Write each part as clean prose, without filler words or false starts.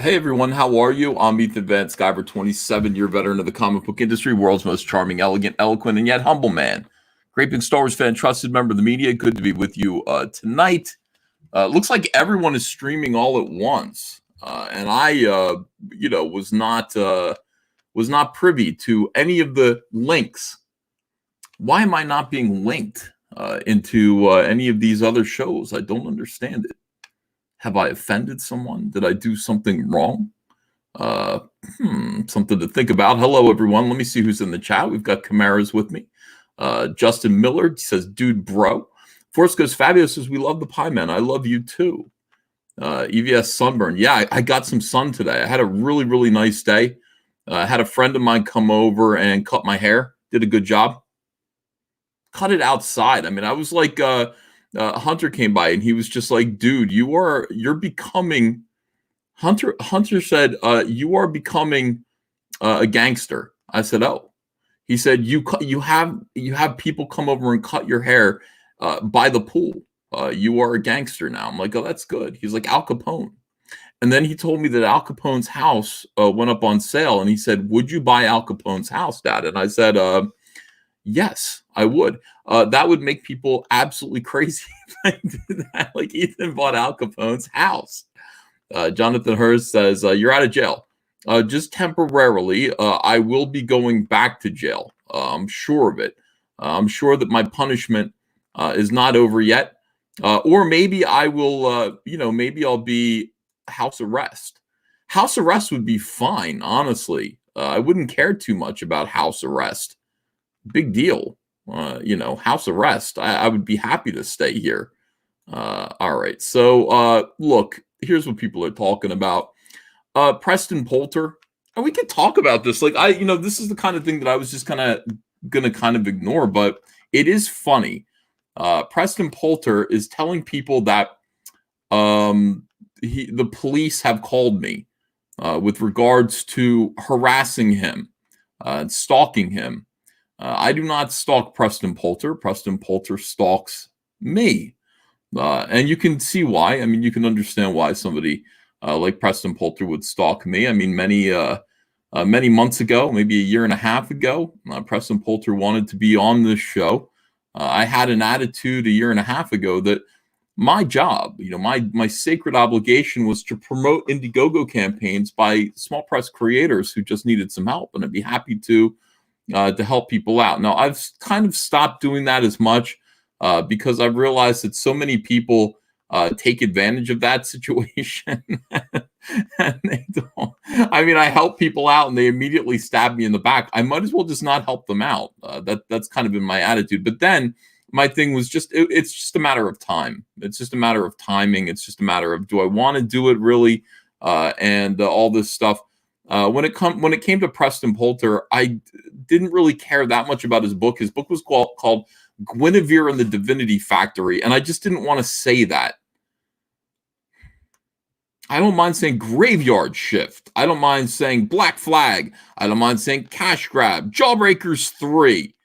Hey everyone, how are you? I'm Ethan Van Sciver, 27-year veteran of the comic book industry, world's most charming, elegant, eloquent, and yet humble man. Great big Star Wars fan, trusted member of the media. Good to be with you tonight. Looks like everyone is streaming all at once, and I, was not privy to any of the links. Why am I not being linked into any of these other shows? I don't understand it. Have I offended someone? Did I do something wrong? Uh, Something to think about. Hello, everyone. Let me see who's in the chat. We've got Camara's with me. Justin Miller says, dude, bro. Force Goes Fabulous says, we love the Pie Man. I love you too. EVS Sunburn. Yeah, I got some sun today. I had a really, really nice day. I had a friend of mine come over and cut my hair. Did a good job. Cut it outside. I mean, I was like, Hunter came by and he was just like, dude, you're becoming, Hunter said, you are becoming a gangster. I said, oh. He said, you have people come over and cut your hair by the pool. You are a gangster now. I'm like, oh, that's good. He's like, Al Capone. And then he told me that Al Capone's house went up on sale. And he said, would you buy Al Capone's house, Dad? And I said, yes, I would. That would make people absolutely crazy if I did that. Like Ethan bought Al Capone's house. Jonathan Hurst says, you're out of jail. Just temporarily. I will be going back to jail. I'm sure of it. I'm sure that my punishment is not over yet. Or maybe I will, maybe I'll be house arrest. House arrest would be fine, honestly. I wouldn't care too much about house arrest. Big deal. House arrest. I would be happy to stay here. All right. So, look, here's what people are talking about. Preston Poulter. And we could talk about this. Like, this is the kind of thing that I was just going to ignore, but it is funny. Preston Poulter is telling people that the police have called me with regards to harassing him and stalking him. I do not stalk Preston Poulter. Preston Poulter stalks me. And you can see why. I mean, you can understand why somebody like Preston Poulter would stalk me. I mean, many months ago, maybe a year and a half ago, Preston Poulter wanted to be on this show. I had an attitude a year and a half ago that my job, my sacred obligation was to promote Indiegogo campaigns by small press creators who just needed some help. And I'd be happy to help people out. Now, I've kind of stopped doing that as much because I've realized that so many people take advantage of that situation. And they don't. I mean, I help people out and they immediately stab me in the back. I might as well just not help them out. That's kind of been my attitude. But then my thing was it's just a matter of time. It's just a matter of timing. It's just a matter of, do I want to do it really? And all this stuff. When it came to Preston Poulter, I didn't really care that much about his book. His book was called Guinevere and the Divinity Factory, and I just didn't want to say that. I don't mind saying Graveyard Shift. I don't mind saying Black Flag. I don't mind saying Cash Grab, Jawbreakers 3,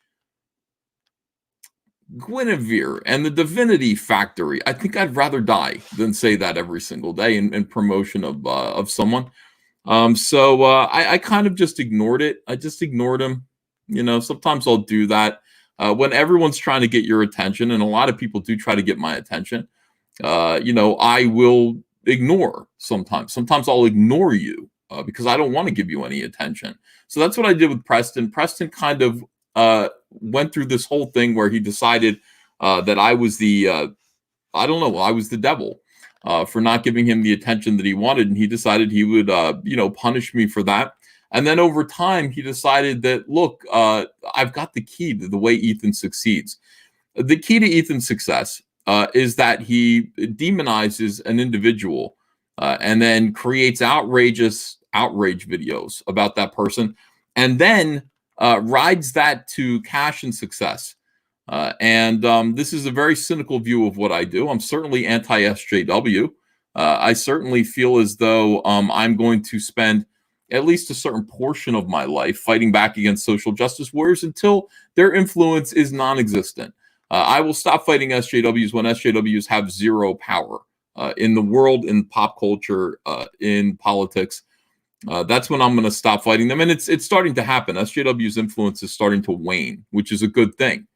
Guinevere and the Divinity Factory. I think I'd rather die than say that every single day in promotion of someone. So I kind of just ignored it. I just ignored him. Sometimes I'll do that when everyone's trying to get your attention, and a lot of people do try to get my attention. I will ignore sometimes. Sometimes I'll ignore you because I don't want to give you any attention. So that's what I did with Preston. Preston kind of went through this whole thing where he decided that I was I was the devil. For not giving him the attention that he wanted. And he decided he would, punish me for that. And then over time, he decided that, look, I've got the key to the way Ethan succeeds. The key to Ethan's success is that he demonizes an individual and then creates outrage videos about that person, and then rides that to cash and success. This is a very cynical view of what I do. I'm certainly anti-SJW. I certainly feel as though I'm going to spend at least a certain portion of my life fighting back against social justice warriors until their influence is non-existent. I will stop fighting SJWs when SJWs have zero power. in the world, in pop culture, in politics, that's when I'm going to stop fighting them. And it's starting to happen. SJW's influence is starting to wane, which is a good thing.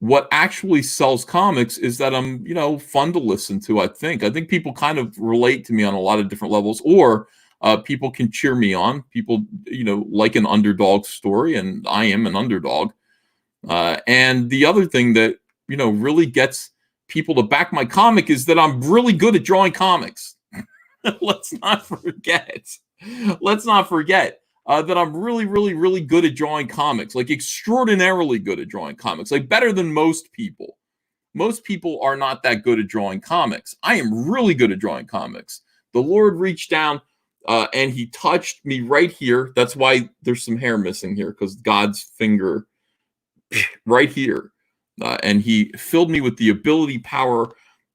What actually sells comics is that I'm, fun to listen to. I think people kind of relate to me on a lot of different levels, or people can cheer me on. People, like an underdog story, and I am an underdog. And the other thing that, really gets people to back my comic is that I'm really good at drawing comics. Let's not forget that I'm really, really, really good at drawing comics, like extraordinarily good at drawing comics, like better than most people. Most people are not that good at drawing comics. I am really good at drawing comics. The Lord reached down and he touched me right here. That's why there's some hair missing here, because God's finger right here. And he filled me with the ability, power,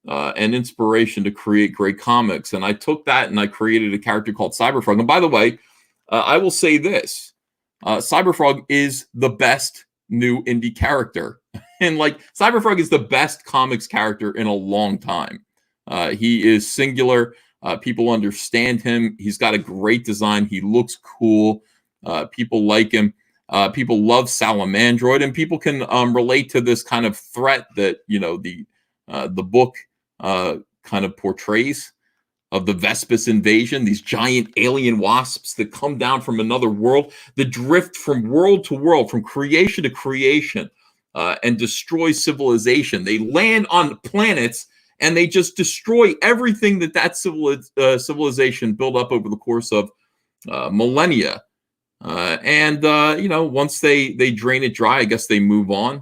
and inspiration to create great comics. And I took that and I created a character called CYBERFROG. And by the way, I will say this, CYBERFROG is the best new indie character. And like, CYBERFROG is the best comics character in a long time. He is singular. People understand him. He's got a great design. He looks cool. People like him. People love Salamandroid, and people can relate to this kind of threat that, the book kind of portrays, of the Vespis invasion, these giant alien wasps that come down from another world, that drift from world to world, from creation to creation, and destroy civilization. They land on planets and they just destroy everything that civilization built up over the course of millennia. Once they drain it dry, I guess they move on,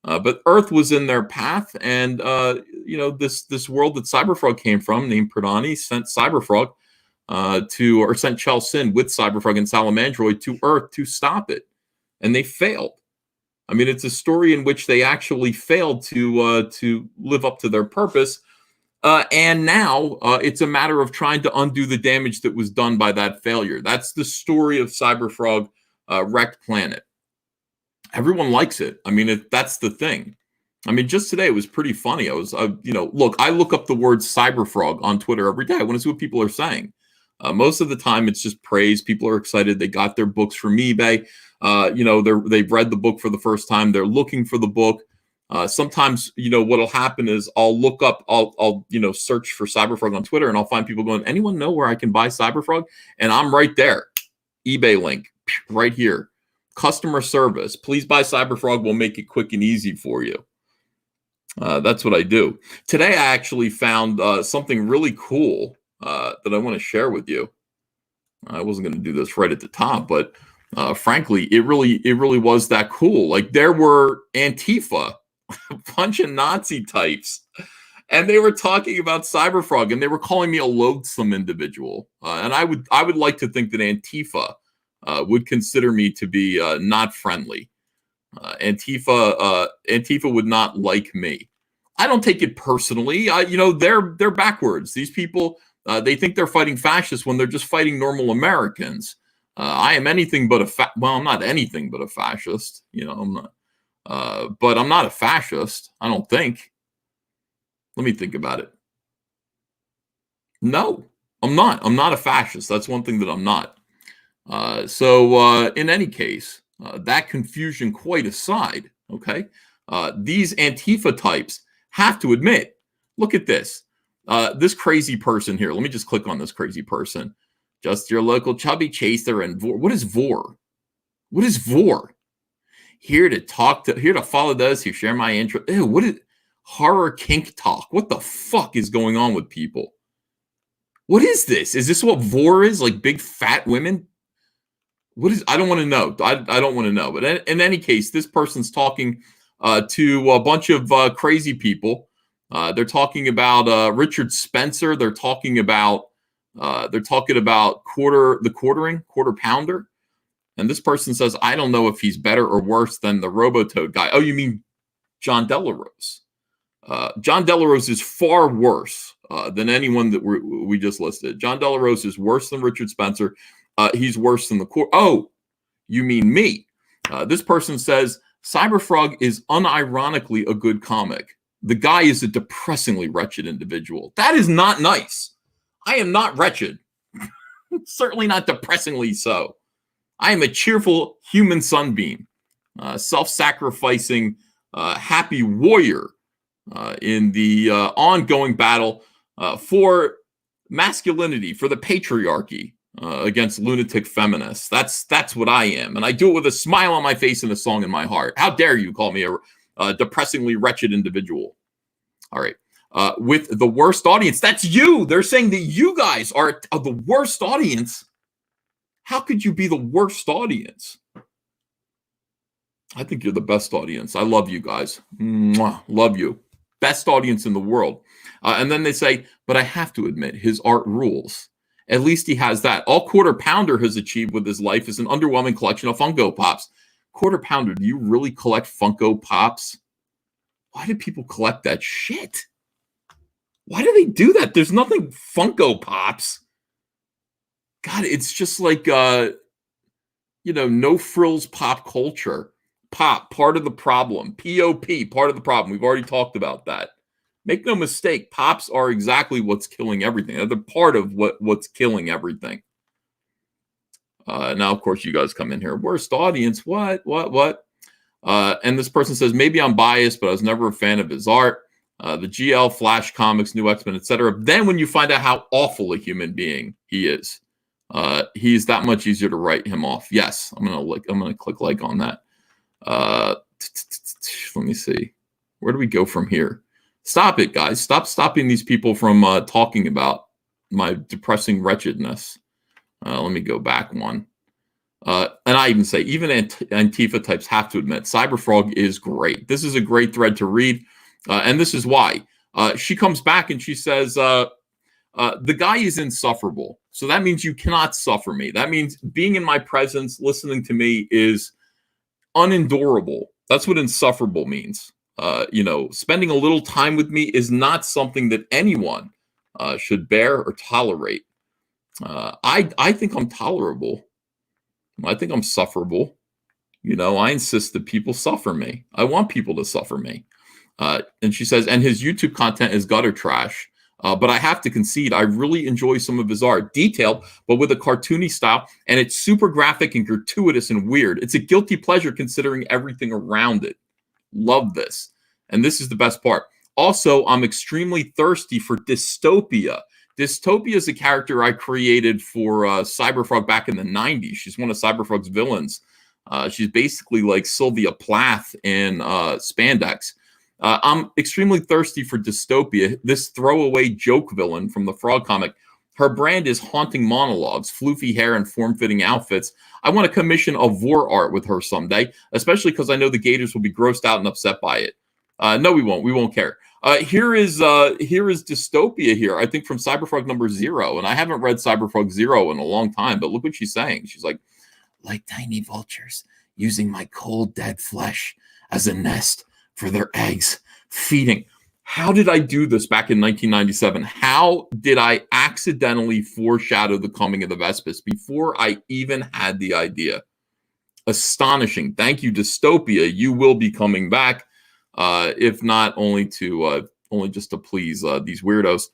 but Earth was in their path, and this world that CYBERFROG came from, named Pradani, sent CYBERFROG sent Chelsin with CYBERFROG and Salamandroid to Earth to stop it, and they failed. I mean, it's a story in which they actually failed to live up to their purpose, and now it's a matter of trying to undo the damage that was done by that failure. That's the story of CYBERFROG, Wrecked Planet. Everyone likes it. I mean, that's the thing. I mean, just today it was pretty funny. Look, I look up the word CYBERFROG on Twitter every day. I want to see what people are saying. Most of the time, it's just praise. People are excited. They got their books from eBay. They've read the book for the first time. They're looking for the book. Sometimes, what'll happen is I'll look up, I'll search for CYBERFROG on Twitter, and I'll find people going, anyone know where I can buy CYBERFROG? And I'm right there. eBay link right here. Customer service. Please buy CYBERFROG. We'll make it quick and easy for you. That's what I do. Today, I actually found something really cool that I want to share with you. I wasn't going to do this right at the top, but frankly, it really was that cool. Like, there were Antifa, a bunch of Nazi types, and they were talking about CYBERFROG, and they were calling me a loathsome individual. And I would like to think that Antifa would consider me to be not friendly. Antifa would not like me. I don't take it personally. They're backwards. These people, they think they're fighting fascists when they're just fighting normal Americans. I am anything but I'm not anything but a fascist. I'm not. But I'm not a fascist. I don't think. Let me think about it. No, I'm not. I'm not a fascist. That's one thing that I'm not. So in any case, that confusion quite aside, okay, these Antifa types have to admit, look at this. This crazy person here. Let me just click on this crazy person. Just your local chubby chaser and vor. What is vor? What is vor? Here to follow those who share my interest. Ew, what is horror kink talk? What the fuck is going on with people? What is this? Is this what vor is? Like big fat women? What is? I don't want to know. I don't want to know. But in any case, this person's talking to a bunch of crazy people. They're talking about Richard Spencer. They're talking about quarter pounder. And this person says, I don't know if he's better or worse than the Robotoad guy. Oh, you mean John Delarose? John Delarose is far worse than anyone that we just listed. John Delarose is worse than Richard Spencer. He's worse than the core. Oh, you mean me? This person says CYBERFROG is unironically a good comic. the guy is a depressingly wretched individual. That is not nice. I am not wretched. Certainly not depressingly so. I am a cheerful human sunbeam, self-sacrificing, happy warrior in the ongoing battle for masculinity, for the patriarchy, against lunatic feminists. That's what I am, and I do it with a smile on my face and a song in my heart. How dare you call me a depressingly wretched individual? All right. With the worst audience, that's you. They're saying that you guys are the worst audience. How could you be the worst audience? I think you're the best audience. I love you guys. Mwah, love you. Best audience in the world. And then they say, but I have to admit, his art rules. At least he has that. All Quarter Pounder has achieved with his life is an underwhelming collection of Funko Pops. Quarter Pounder, do you really collect Funko Pops? Why do people collect that shit? Why do they do that? There's nothing Funko Pops. God, it's just like, no frills pop culture. Pop, part of the problem. P-O-P, part of the problem. We've already talked about that. Make no mistake, pops are exactly what's killing everything. They're part of what's killing everything. Now, of course, you guys come in here. Worst audience, what? And this person says, maybe I'm biased, but I was never a fan of his art. The GL, Flash Comics, New X-Men, etc. Then when you find out how awful a human being he is, he's that much easier to write him off. Yes, I'm gonna click like on that. Let me see. Where do we go from here? Stop it, guys. Stop stopping these people from talking about my depressing wretchedness. Let me go back one. And I even say, even Antifa types have to admit, CyberFrog is great. This is a great thread to read. And this is why. She comes back and she says, the guy is insufferable. So that means you cannot suffer me. That means being in my presence, listening to me is unendurable. That's what insufferable means. Spending a little time with me is not something that anyone should bear or tolerate. I think I'm tolerable. I think I'm sufferable. I insist that people suffer me. I want people to suffer me. And she says, and his YouTube content is gutter trash. But I have to concede, I really enjoy some of his art. Detailed, but with a cartoony style. And it's super graphic and gratuitous and weird. It's a guilty pleasure considering everything around it. Love this. And this is the best part. Also, I'm extremely thirsty for Dystopia. Dystopia is a character I created for CyberFrog back in the 90s. She's one of CyberFrog's villains. She's basically like Sylvia Plath in spandex. I'm extremely thirsty for Dystopia, this throwaway joke villain from the Frog comic. Her brand is haunting monologues, floofy hair, and form-fitting outfits. I want to commission a vor art with her someday, especially because I know the Gators will be grossed out and upset by it. No, we won't. We won't care. Here is Dystopia here, I think from CyberFrog number 0. And I haven't read CyberFrog 0 in a long time, but look what she's saying. She's like tiny vultures, using my cold, dead flesh as a nest for their eggs, feeding. How did I do this back in 1997? How did I accidentally foreshadow the coming of the Vespis before I even had the idea? Astonishing. Thank you, Dystopia. You will be coming back, if not only just to please these weirdos.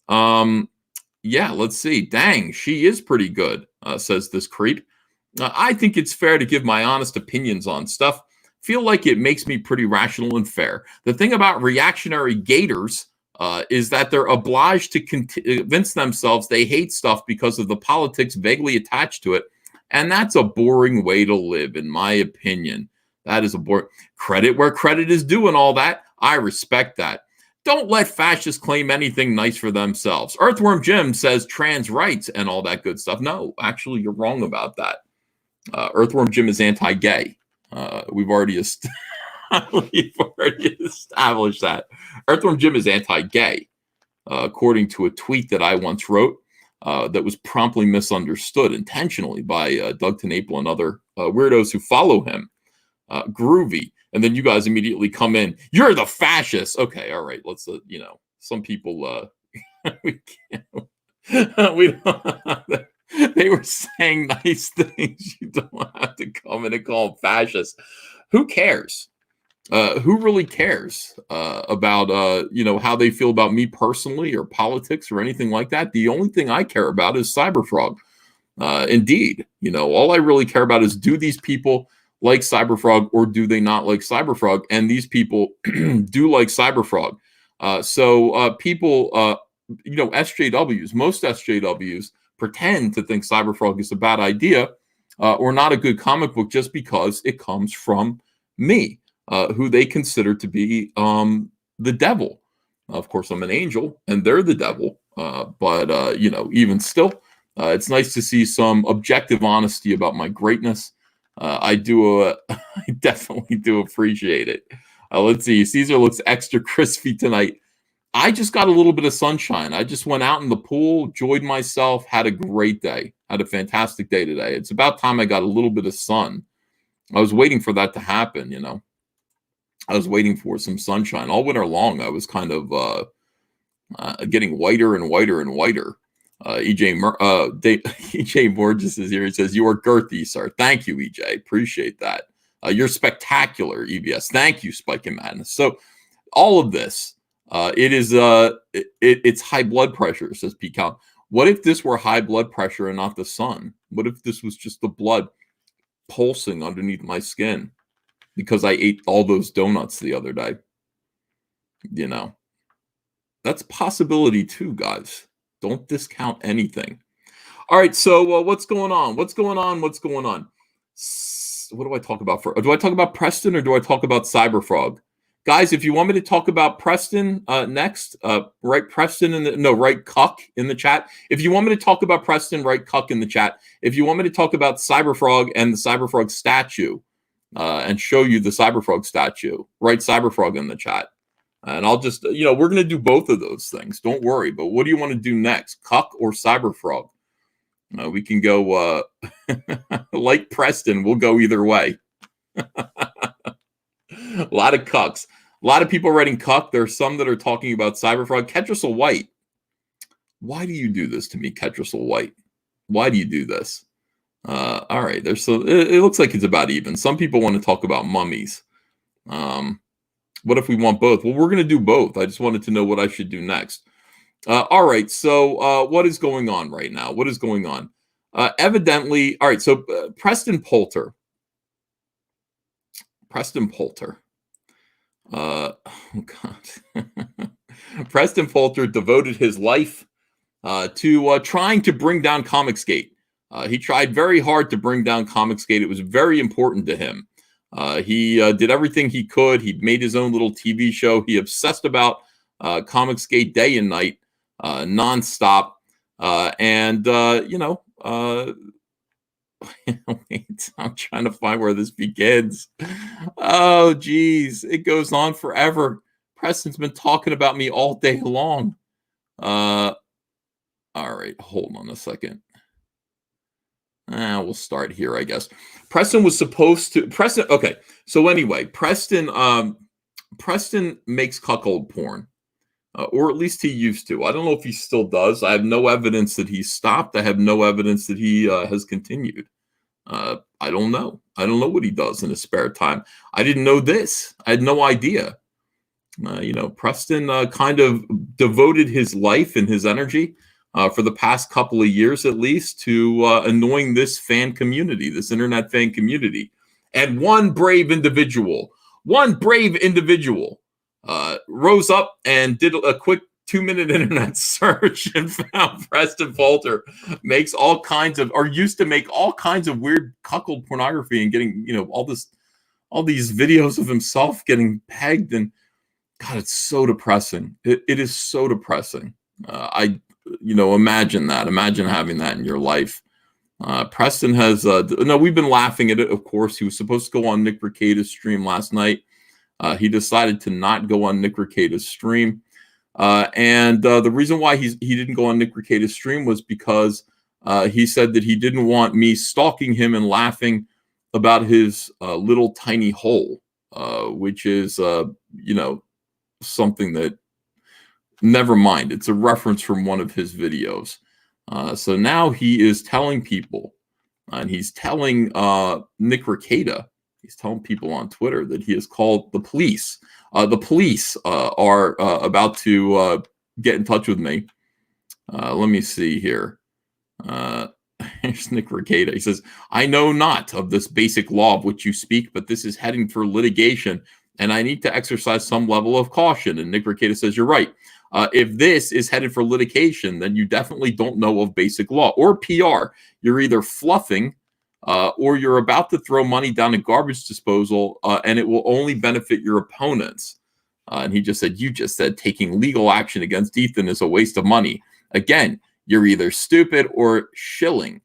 Yeah, let's see. Dang, she is pretty good, says this creep. I think it's fair to give my honest opinions on stuff. Feel like it makes me pretty rational and fair. The thing about reactionary gators is that they're obliged to convince themselves they hate stuff because of the politics vaguely attached to it. And that's a boring way to live, in my opinion. That is a boring. Credit where credit is due and all that. I respect that. Don't let fascists claim anything nice for themselves. Earthworm Jim says trans rights and all that good stuff. No, actually, you're wrong about that. Earthworm Jim is anti-gay. We've already established that. Earthworm Jim is anti-gay, according to a tweet that I once wrote that was promptly misunderstood intentionally by Doug TenNapel and other weirdos who follow him. Groovy. And then you guys immediately come in. You're the fascist. Okay, all right. Let's, some people, we can't, we don't. They were saying nice things. You don't have to come in and call them fascists. Who cares? Who really cares about how they feel about me personally or politics or anything like that? The only thing I care about is CyberFrog. Indeed, all I really care about is, do these people like CyberFrog or do they not like CyberFrog? And these people do like CyberFrog. So people, SJWs, most SJWs pretend to think CyberFrog is a bad idea or not a good comic book just because it comes from me, who they consider to be the devil. Of course, I'm an angel and they're the devil. But even still, it's nice to see some objective honesty about my greatness. I definitely do appreciate it. Let's see. Caesar looks extra crispy tonight. I just got a little bit of sunshine. I just went out in the pool, enjoyed myself, had a great day, had a fantastic day today. It's about time I got a little bit of sun. I was waiting for that to happen, I was waiting for some sunshine. All winter long, I was kind of getting whiter and whiter and whiter. EJ Borges is here. He says, "You are girthy, sir." Thank you, EJ. Appreciate that. You're spectacular, EBS. Thank you, Spike and Madness. So all of this, it's high blood pressure, says Pete Count. What if this were high blood pressure and not the sun? What if this was just the blood pulsing underneath my skin because I ate all those donuts the other day? That's a possibility too, guys. Don't discount anything. All right, so what's going on? What's going on? What do I talk about do I talk about Preston or do I talk about CyberFrog? Guys, if you want me to talk about Preston next, write Preston write Cuck in the chat. If you want me to talk about Preston, write Cuck in the chat. If you want me to talk about CyberFrog and the CyberFrog statue and show you the CyberFrog statue, write CyberFrog in the chat. And I'll just, we're going to do both of those things. Don't worry. But what do you want to do next? Cuck or CyberFrog? We can go like Preston. We'll go either way. A lot of cucks. A lot of people writing cuck. There are some that are talking about CyberFrog. Ketrisel White. Why do you do this to me, Ketrisel White? Why do you do this? All right. It looks like it's about even. Some people want to talk about mummies. What if we want both? Well, we're going to do both. I just wanted to know what I should do next. All right. So what is going on right now? What is going on? Evidently, all right. So Preston Poulter. Oh, God. Preston Poulter devoted his life to trying to bring down Comicsgate. He tried very hard to bring down Comicsgate. It was very important to him. He did everything he could. He made his own little TV show. He obsessed about Comicsgate day and night, nonstop. Wait, I'm trying to find where this begins. Oh, geez. It goes on forever. Preston's been talking about me all day long. All right, hold on a second. We'll start here, I guess. Preston was supposed to okay. So anyway, Preston makes cuckold porn, or at least he used to. I don't know if he still does. I have no evidence that he stopped. I have no evidence that he has continued. I don't know. I don't know what he does in his spare time. I didn't know this. I had no idea. Preston kind of devoted his life and his energy for the past couple of years, at least, to annoying this fan community, this internet fan community. And one brave individual rose up and did a quick 2-minute internet search and found Preston Poulter used to make all kinds of weird cuckold pornography and getting, all these videos of himself getting pegged. And God, it's so depressing. It is so depressing. Imagine that. Imagine having that in your life. Preston has, we've been laughing at it, of course. He was supposed to go on Nick Rekieta's stream last night. He decided to not go on Nick Rekieta's stream. And the reason why he didn't go on Nick Rekieta's stream was because he said that he didn't want me stalking him and laughing about his little tiny hole, which is, something that, never mind. It's a reference from one of his videos. So now he is telling people, and he's telling Nick Rekieta He's telling people on Twitter that he has called the police. The police are about to get in touch with me. Let me see here. Here's Nick Ricada. He says, I know not of this basic law of which you speak, but this is heading for litigation, and I need to exercise some level of caution. And Nick Ricada says, you're right. If this is headed for litigation, then you definitely don't know of basic law or PR. You're either fluffing or you're about to throw money down a garbage disposal, and it will only benefit your opponents. And he just said, you just said taking legal action against Ethan is a waste of money. Again, you're either stupid or shilling.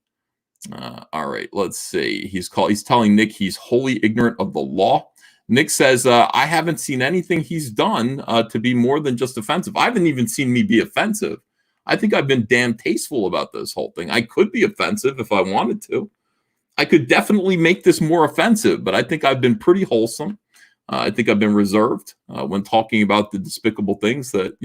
All right, let's see. He's telling Nick he's wholly ignorant of the law. Nick says, I haven't seen anything he's done to be more than just offensive. I haven't even seen me be offensive. I think I've been damn tasteful about this whole thing. I could be offensive if I wanted to. I could definitely make this more offensive, but I think I've been pretty wholesome. I think I've been reserved when talking about the despicable things that,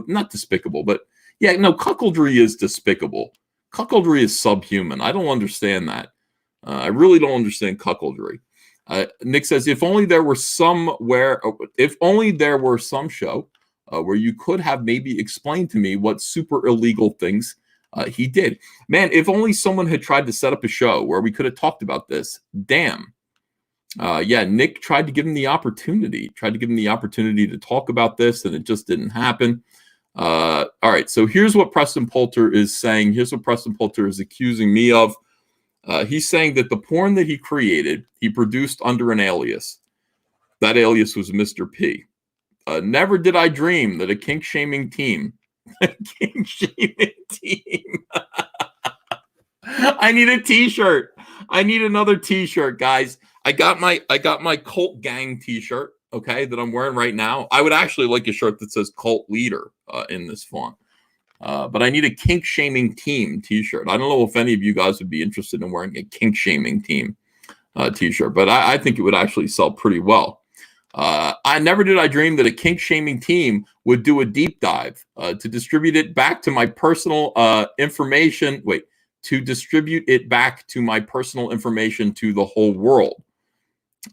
not despicable, but yeah, no, cuckoldry is despicable. Cuckoldry is subhuman. I don't understand that. I really don't understand cuckoldry. Nick says, if only there were some show where you could have maybe explained to me what super illegal things he did. Man, if only someone had tried to set up a show where we could have talked about this. Damn. Yeah, Nick tried to give him the opportunity, to talk about this, and it just didn't happen. All right, so here's what Preston Poulter is saying. Here's what Preston Poulter is accusing me of. He's saying that the porn that he created, he produced under an alias. That alias was Mr. P. Never did I dream that a kink-shaming team. I need a t-shirt. I need another t-shirt, guys. I got my Cult Gang t-shirt, okay, that I'm wearing right now. I would actually like a shirt that says Cult Leader in this font. But I need a kink-shaming team t-shirt. I don't know if any of you guys would be interested in wearing a kink-shaming team t-shirt, but I think it would actually sell pretty well. I never did I dream that a kink-shaming team would do a deep dive to distribute it back to my personal information. Wait, to distribute it back to my personal information to the whole world.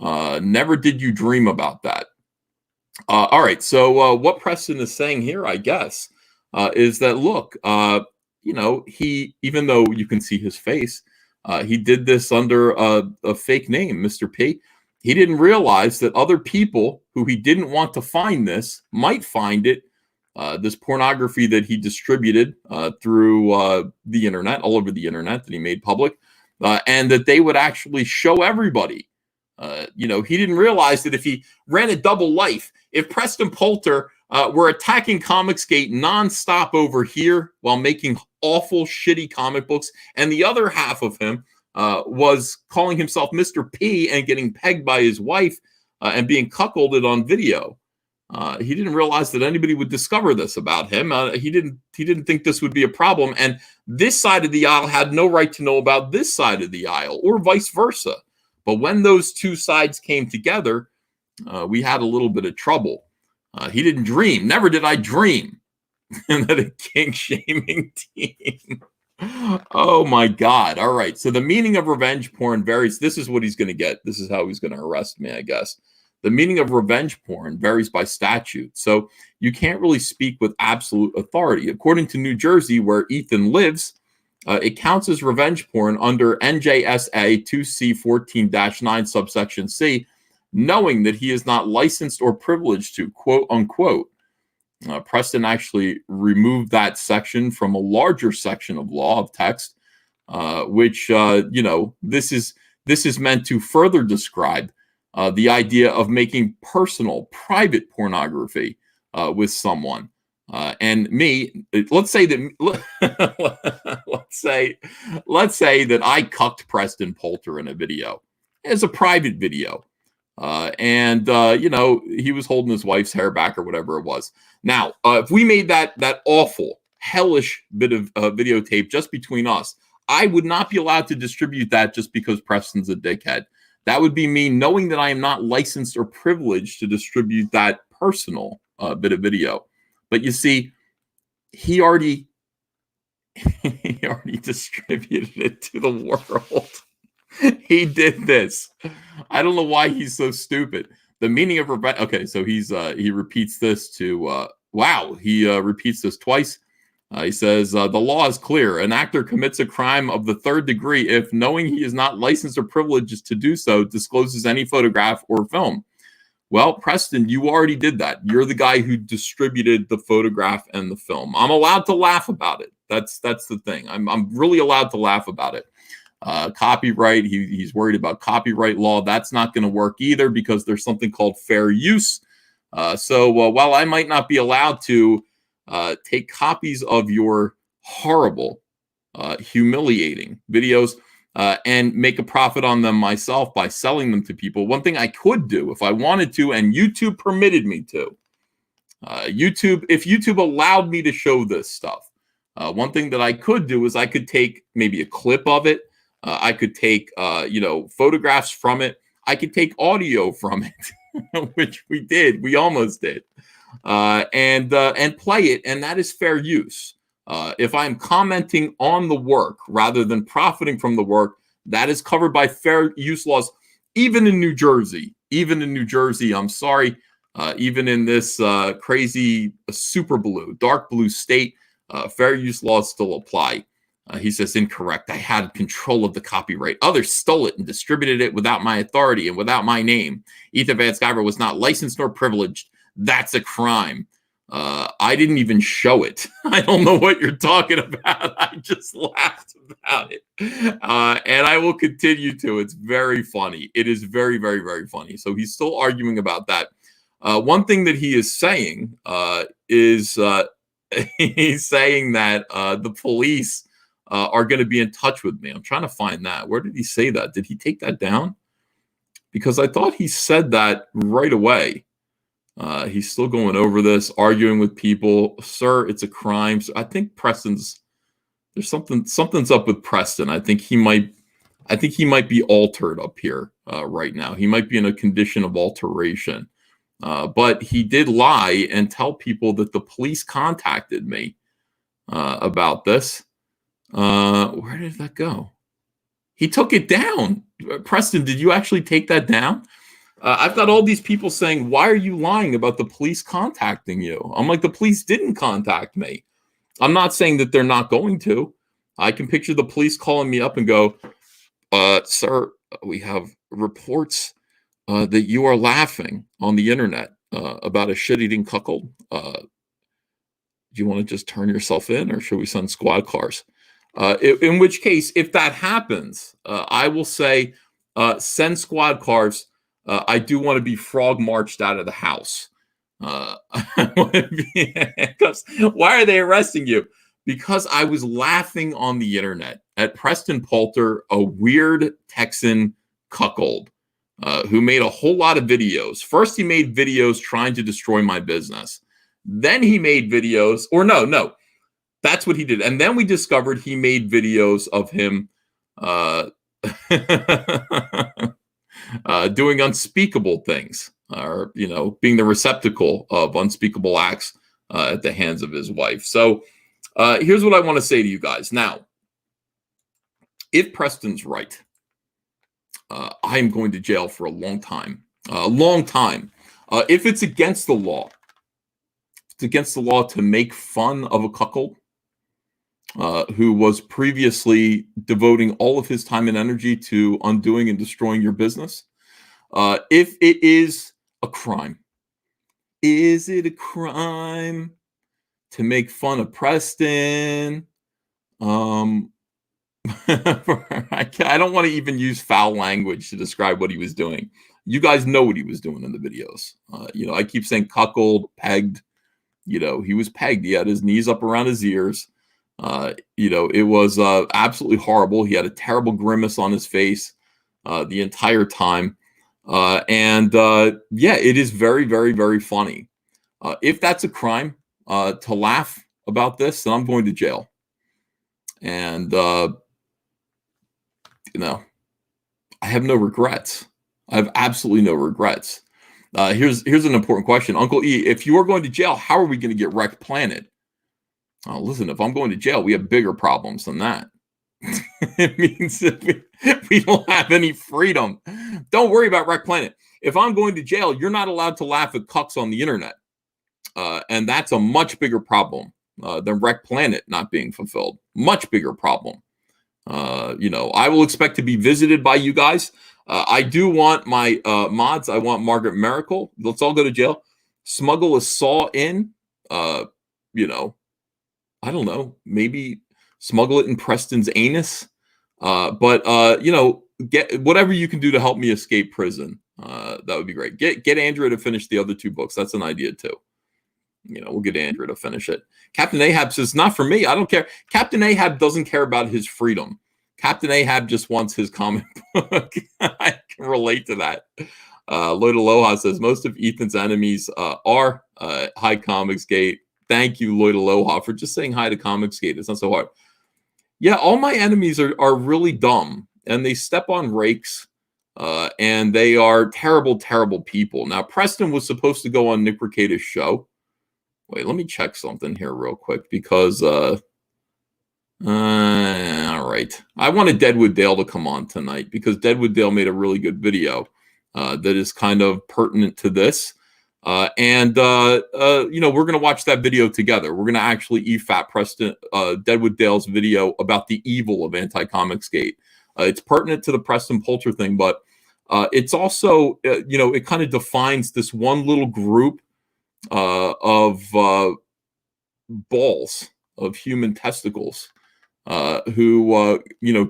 Never did you dream about that. All right, so what Preston is saying here, I guess, is that, look, he, even though you can see his face, he did this under a fake name, Mr. P. He didn't realize that other people who he didn't want to find this might find it, this pornography that he distributed through the internet, all over the internet, that he made public, and that they would actually show everybody. He didn't realize that if he ran a double life, if Preston Poulter were attacking Comicsgate nonstop over here while making awful, shitty comic books, and the other half of him was calling himself Mr. P and getting pegged by his wife and being cuckolded on video. He didn't realize that anybody would discover this about him. He didn't think this would be a problem, and this side of the aisle had no right to know about this side of the aisle, or vice versa. But when those two sides came together, we had a little bit of trouble. He didn't dream. Never did I dream that a kink-shaming team. Oh my God. All right. So the meaning of revenge porn varies. This is what he's going to get. This is how he's going to arrest me, I guess. The meaning of revenge porn varies by statute. So you can't really speak with absolute authority. According to New Jersey, where Ethan lives, it counts as revenge porn under NJSA 2C14-9 subsection C, knowing that he is not licensed or privileged to, quote unquote. Preston actually removed that section from a larger section of law of text, which, this is meant to further describe the idea of making personal, private pornography with someone. And me, let's say that I cucked Preston Poulter in a video as a private video. He was holding his wife's hair back or whatever it was. Now, if we made that awful, hellish bit of videotape just between us, I would not be allowed to distribute that just because Preston's a dickhead. That would be me knowing that I am not licensed or privileged to distribute that personal bit of video. But you see, he already distributed it to the world. He did this. I don't know why he's so stupid. The meaning of revenge. Okay, so he repeats this to wow. He repeats this twice. He says the law is clear. An actor commits a crime of the third degree if, knowing he is not licensed or privileged to do so, discloses any photograph or film. Well, Preston, you already did that. You're the guy who distributed the photograph and the film. I'm allowed to laugh about it. That's the thing. I'm really allowed to laugh about it. Copyright. He's worried about copyright law. That's not going to work either because there's something called fair use. So while I might not be allowed to take copies of your horrible, humiliating videos and make a profit on them myself by selling them to people, one thing I could do if I wanted to, and YouTube permitted me to, if YouTube allowed me to show this stuff, one thing that I could do is I could take maybe a clip of it. I could take, photographs from it. I could take audio from it, which we did. We almost did, and play it, and that is fair use. If I'm commenting on the work rather than profiting from the work, that is covered by fair use laws, even in New Jersey. Even in New Jersey, I'm sorry, even in this crazy super blue, dark blue state, fair use laws still apply. He says, incorrect. I had control of the copyright. Others stole it and distributed it without my authority and without my name. Ethan Van Sciver was not licensed nor privileged. That's a crime. I didn't even show it. I don't know what you're talking about. I just laughed about it. And I will continue to. It's very funny. It is very, very, very funny. So he's still arguing about that. One thing that he is saying is he's saying that the police are going to be in touch with me. I'm trying to find that. Where did he say that? Did he take that down? Because I thought he said that right away. He's still going over this, arguing with people. Sir, it's a crime. So I think there's something's up with Preston. I think he might be altered up here right now. He might be in a condition of alteration. But he did lie and tell people that the police contacted me about this. Where did that go? He took it down. Preston, did you actually take that down? I've got all these people saying, why are you lying about the police contacting you? I'm like, the police didn't contact me. I'm not saying that they're not going to. I can picture the police calling me up and go, sir, we have reports that you are laughing on the internet about a shit-eating cuckold. Do you want to just turn yourself in, or should we send squad cars? In which case, if that happens, I will say, send squad cars. I do want to be frog marched out of the house. Why are they arresting you? Because I was laughing on the internet at Preston Poulter, a weird Texan cuckold who made a whole lot of videos. First, he made videos trying to destroy my business. Then he made videos, or no, that's what he did. And then we discovered he made videos of him doing unspeakable things, or, being the receptacle of unspeakable acts at the hands of his wife. So here's what I want to say to you guys. Now, if Preston's right, I'm going to jail for a long time. If it's against the law, it's against the law to make fun of a cuckold who was previously devoting all of his time and energy to undoing and destroying your business. If it is a crime, is it a crime to make fun of Preston? I don't want to even use foul language to describe what he was doing. You guys know what he was doing in the videos. I keep saying cuckold, pegged. He was pegged. He had his knees up around his ears. It was absolutely horrible. He had a terrible grimace on his face the entire time. It is very, very, very funny. If that's a crime to laugh about this, then I'm going to jail. And, I have no regrets. I have absolutely no regrets. Here's an important question. Uncle E, if you are going to jail, how are we going to get Wrecked Planet? Listen, if I'm going to jail, we have bigger problems than that. It means that we don't have any freedom. Don't worry about Wreck Planet. If I'm going to jail, you're not allowed to laugh at cucks on the internet. And that's a much bigger problem than Wreck Planet not being fulfilled. Much bigger problem. I will expect to be visited by you guys. I do want my mods. I want Margaret Miracle. Let's all go to jail. Smuggle a saw in. I don't know. Maybe smuggle it in Preston's anus. Get whatever you can do to help me escape prison. That would be great. Get Andrea to finish the other 2 books. That's an idea too. We'll get Andrea to finish it. Captain Ahab says, not for me. I don't care. Captain Ahab doesn't care about his freedom. Captain Ahab just wants his comic book. I can relate to that. Lloyd Aloha says, most of Ethan's enemies are Hi Comicsgate. Thank you, Lloyd Aloha, for just saying hi to Comicsgate. It's not so hard. Yeah, all my enemies are really dumb, and they step on rakes, and they are terrible, terrible people. Now, Preston was supposed to go on Nick Rekieta's show. Wait, let me check something here real quick because, all right. I wanted Deadwood Dale to come on tonight because Deadwood Dale made a really good video that is kind of pertinent to this. We're going to watch that video together. We're going to actually EFAP Preston, Deadwood Dale's video about the evil of Anti-Comicsgate. It's pertinent to the Preston Poulter thing, but it's also, it kind of defines this one little group of balls of human testicles who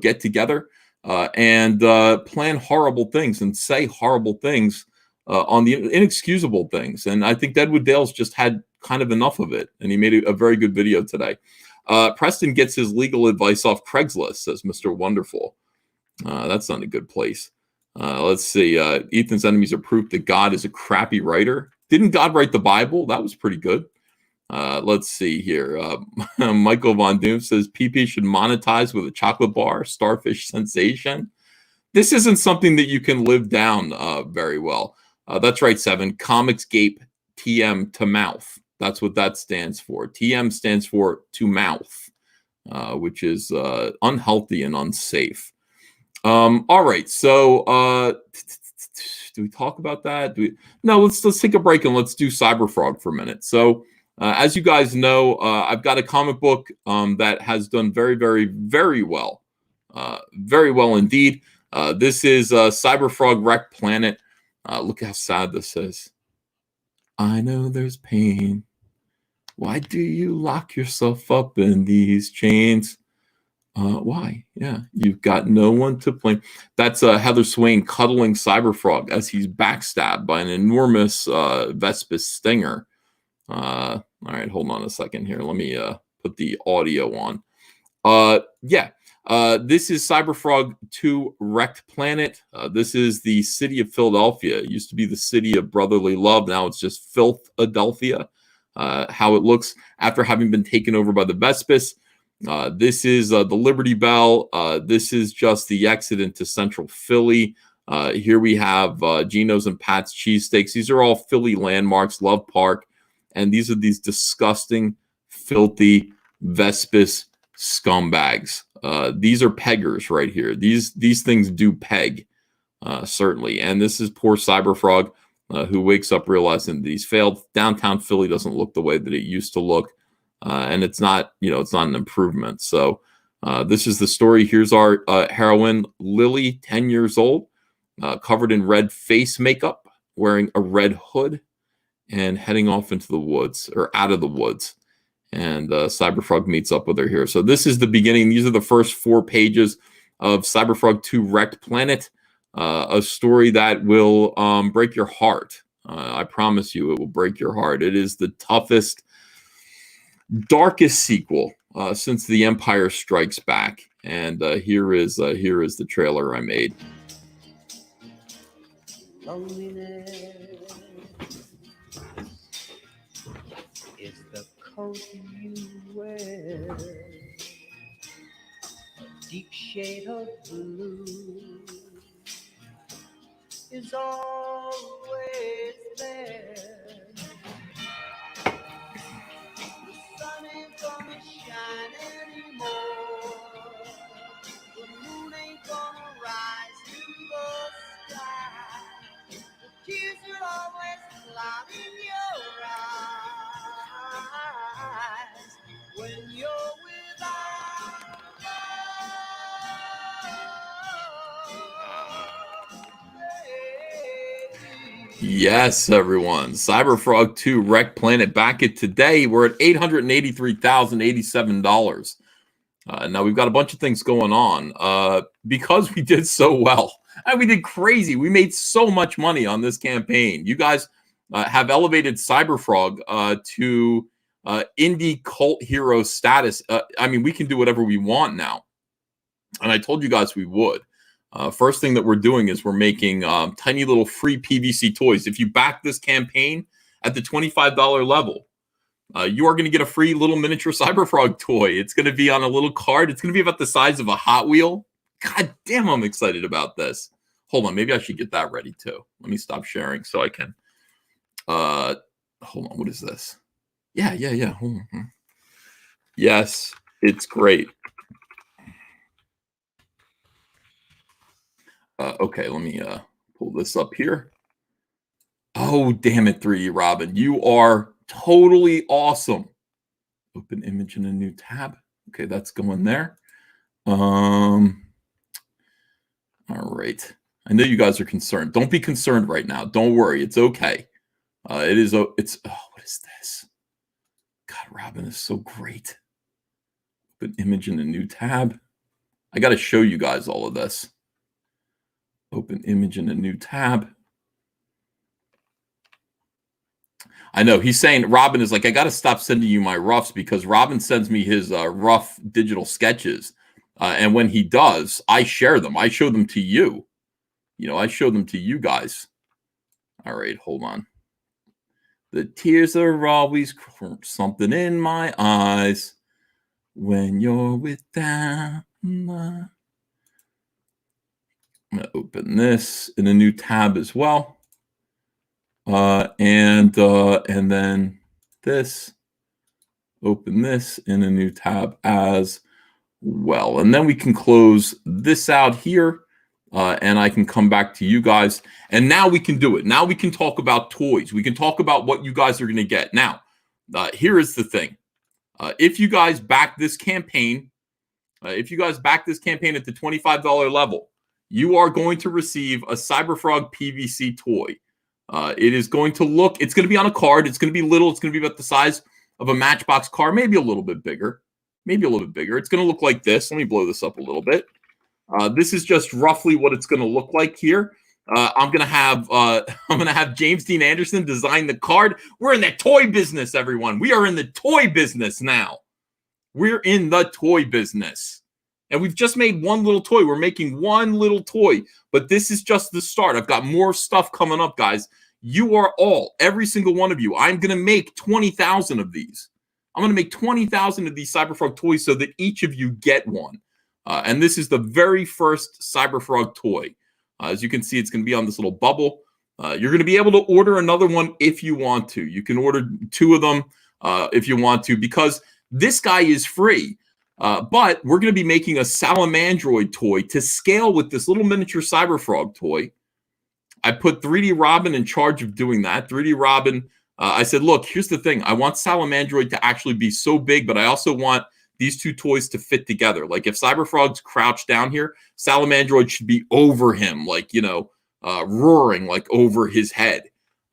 get together and plan horrible things and say horrible things on the inexcusable things. And I think Deadwood Dale's just had kind of enough of it, and he made a very good video today. Preston gets his legal advice off Craigslist, says Mr. Wonderful. That's not a good place. Let's see. Ethan's enemies are proof that God is a crappy writer. Didn't God write the Bible? That was pretty good. Let's see here. Michael Von Doom says PP should monetize with a chocolate bar, starfish sensation. This isn't something that you can live down very well. That's right, 7. Comicsgate TM to mouth. That's what that stands for. TM stands for to mouth, which is unhealthy and unsafe. All right, so do we talk about that? No, let's take a break and let's do CyberFrog for a minute. So as you guys know, I've got a comic book that has done very, very, very well. Very well indeed. This is CyberFrog Wreck Planet. Look how sad this is. I know there's pain. Why do you lock yourself up in these chains? Why? Yeah, you've got no one to blame. That's Heather Swain cuddling CyberFrog as he's backstabbed by an enormous Vespis stinger. All right, hold on a second here. Let me put the audio on. This is CyberFrog 2 Wrecked Planet. This is the city of Philadelphia. It used to be the city of brotherly love. Now it's just Filth-Adelphia. How it looks after having been taken over by the Vespis. This is the Liberty Bell. This is just the exit into central Philly. Here we have Gino's and Pat's cheesesteaks. These are all Philly landmarks, Love Park. And these are these disgusting, filthy Vespis scumbags. These are peggers right here. These things do peg, certainly. And this is poor CyberFrog, who wakes up realizing that he's failed. Downtown Philly doesn't look the way that it used to look. And it's not an improvement. So this is the story. Here's our heroine, Lily, 10 years old, covered in red face makeup, wearing a red hood, and heading off into the woods, or out of the woods. And CyberFrog meets up with her here. So this is the beginning. These are the first 4 pages of CyberFrog 2 Wrecked Planet, a story that will break your heart. I promise you it will break your heart. It is the toughest, darkest sequel since The Empire Strikes Back. And here is the trailer I made. Loneliness is the coat you wear, a deep shade of blue is always there. The sun ain't gonna shine anymore Yes, everyone. CyberFrog 2 Wreck Planet back at today. We're at $883,087. Now we've got a bunch of things going on because we did so well. And we did crazy. We made so much money on this campaign. You guys have elevated CyberFrog to indie cult hero status. I mean, we can do whatever we want now. And I told you guys we would. First thing that we're doing is we're making tiny little free PVC toys. If you back this campaign at the $25 level, you are going to get a free little miniature CyberFrog toy. It's going to be on a little card. It's going to be about the size of a Hot Wheel. God damn, I'm excited about this. Hold on, maybe I should get that ready too. Let me stop sharing so I can. Hold on, what is this? Yeah. Hold on. Yes, it's great. Okay, let me pull this up here. Oh, damn it, 3D Robin. You are totally awesome. Open image in a new tab. Okay, that's going there. All right. I know you guys are concerned. Don't be concerned right now. Don't worry. It's okay. What is this? God, Robin is so great. Open image in a new tab. I got to show you guys all of this. Open image in a new tab. I know he's saying, Robin is like, I got to stop sending you my roughs because Robin sends me his rough digital sketches. And when he does, I share them. I show them to you. You know, I show them to you guys. All right, hold on. The tears are always something in my eyes when you're with them. I'm going to open this in a new tab as well. And then this, open this in a new tab as well. And then we can close this out here and I can come back to you guys. And now we can do it. Now we can talk about toys. We can talk about what you guys are going to get. Now, here is the thing. If you guys back this campaign, at the $25 level, you are going to receive a CyberFrog PVC toy. It is going to look, it's going to be on a card. It's going to be little. It's going to be about the size of a Matchbox car, maybe a little bit bigger. It's going to look like this. Let me blow this up a little bit. This is just roughly what it's going to look like here. I'm going to have James Dean Anderson design the card. We're in the toy business, everyone. We are in the toy business now. We're in the toy business. And we've just made one little toy. We're making one little toy, but this is just the start. I've got more stuff coming up, guys. You are every single one of you. I'm going to make 20,000 of these. I'm going to make 20,000 of these CyberFrog toys so that each of you get one. And this is the very first CyberFrog toy. As you can see, it's going to be on this little bubble. You're going to be able to order another one if you want to. You can order 2 of them if you want to, because this guy is free. But we're going to be making a Salamandroid toy to scale with this little miniature CyberFrog toy. I put 3D Robin in charge of doing that. 3D Robin, I said, look, here's the thing. I want Salamandroid to actually be so big, but I also want these 2 toys to fit together. Like if CyberFrog's crouched down here, Salamandroid should be over him, like, roaring like over his head.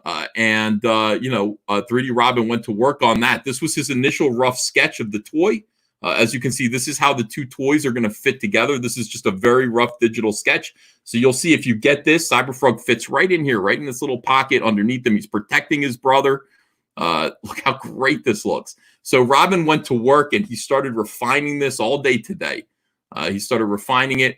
3D Robin went to work on that. This was his initial rough sketch of the toy. As you can see, this is how the 2 toys are going to fit together. This is just a very rough digital sketch. So you'll see if you get this, CyberFrog fits right in here, right in this little pocket underneath him. He's protecting his brother. Look how great this looks. So Robin went to work and he started refining this all day today. He started refining it.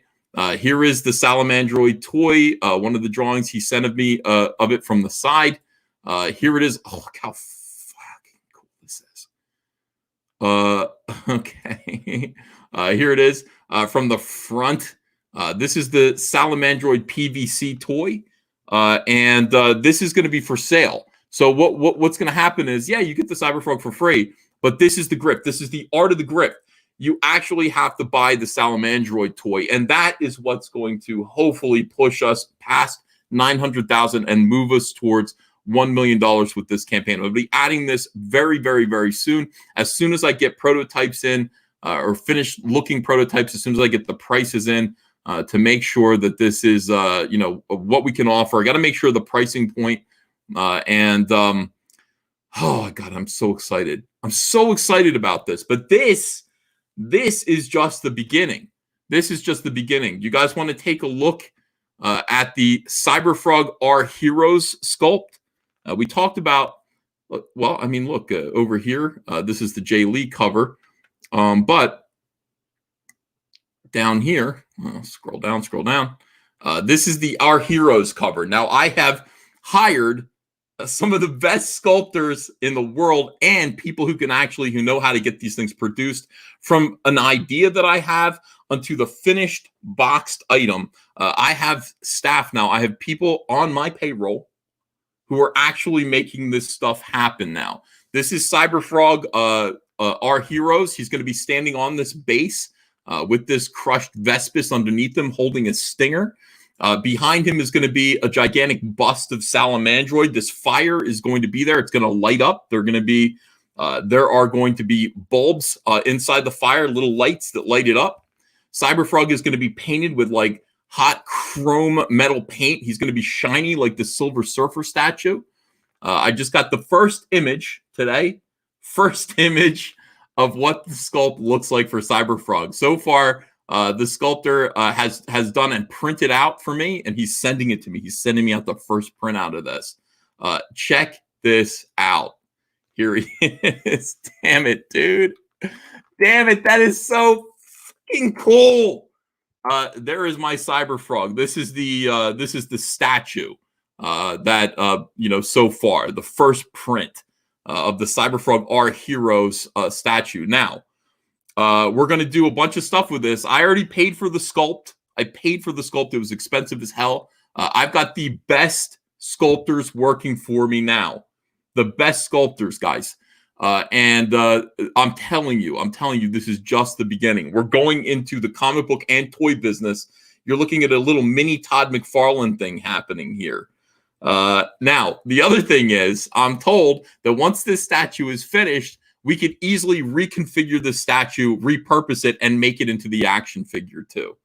Here is the Salamandroid toy. One of the drawings he sent of me of it from the side. Here it is. Oh, look how fucking cool this is. Okay. Here it is from the front. This is the Salamandroid PVC toy. And this is going to be for sale. So what's going to happen is, yeah, you get the CyberFrog for free, but this is the grip. This is the art of the grip. You actually have to buy the Salamandroid toy, and that is what's going to hopefully push us past 900,000 and move us towards $1 million with this campaign. I'll be adding this very, very, very soon. As soon as I get prototypes in or finish looking prototypes, as soon as I get the prices in to make sure that this is, what we can offer. I got to make sure the pricing point oh God, I'm so excited. I'm so excited about this. But this is just the beginning. This is just the beginning. You guys want to take a look at the CYBERFROG Our Heroes sculpt? We talked about, well, I mean, look, over here, this is the Jay Lee cover. But down here, scroll down. This is the Our Heroes cover. Now, I have hired some of the best sculptors in the world and people who know how to get these things produced, from an idea that I have onto the finished boxed item. I have staff now. I have people on my payroll who are actually making this stuff happen now. This is CYBERFROG, Our Heroes. He's going to be standing on this base with this crushed Vespis underneath him holding a stinger. Behind him is going to be a gigantic bust of Salamandroid. This fire is going to be there. It's going to light up. There are going to be bulbs inside the fire, little lights that light it up. CYBERFROG is going to be painted with like hot chrome metal paint. He's going to be shiny like the Silver Surfer statue. I just got the first image today. First image of what the sculpt looks like for CYBERFROG. So far, the sculptor has done and printed out for me, and he's sending it to me. He's sending me out the first printout of this. Check this out. Here he is. Damn it, dude. Damn it. That is so fucking cool. There is my CYBERFROG. This is the statue that so far, the first print of the CYBERFROG Our Heroes statue. Now, we're going to do a bunch of stuff with this. I already paid for the sculpt. It was expensive as hell. I've got the best sculptors working for me now. The best sculptors, guys. And I'm telling you, this is just the beginning. We're going into the comic book and toy business. You're looking at a little mini Todd McFarlane thing happening here. Now, the other thing is, I'm told that once this statue is finished, we could easily reconfigure the statue, repurpose it, and make it into the action figure too.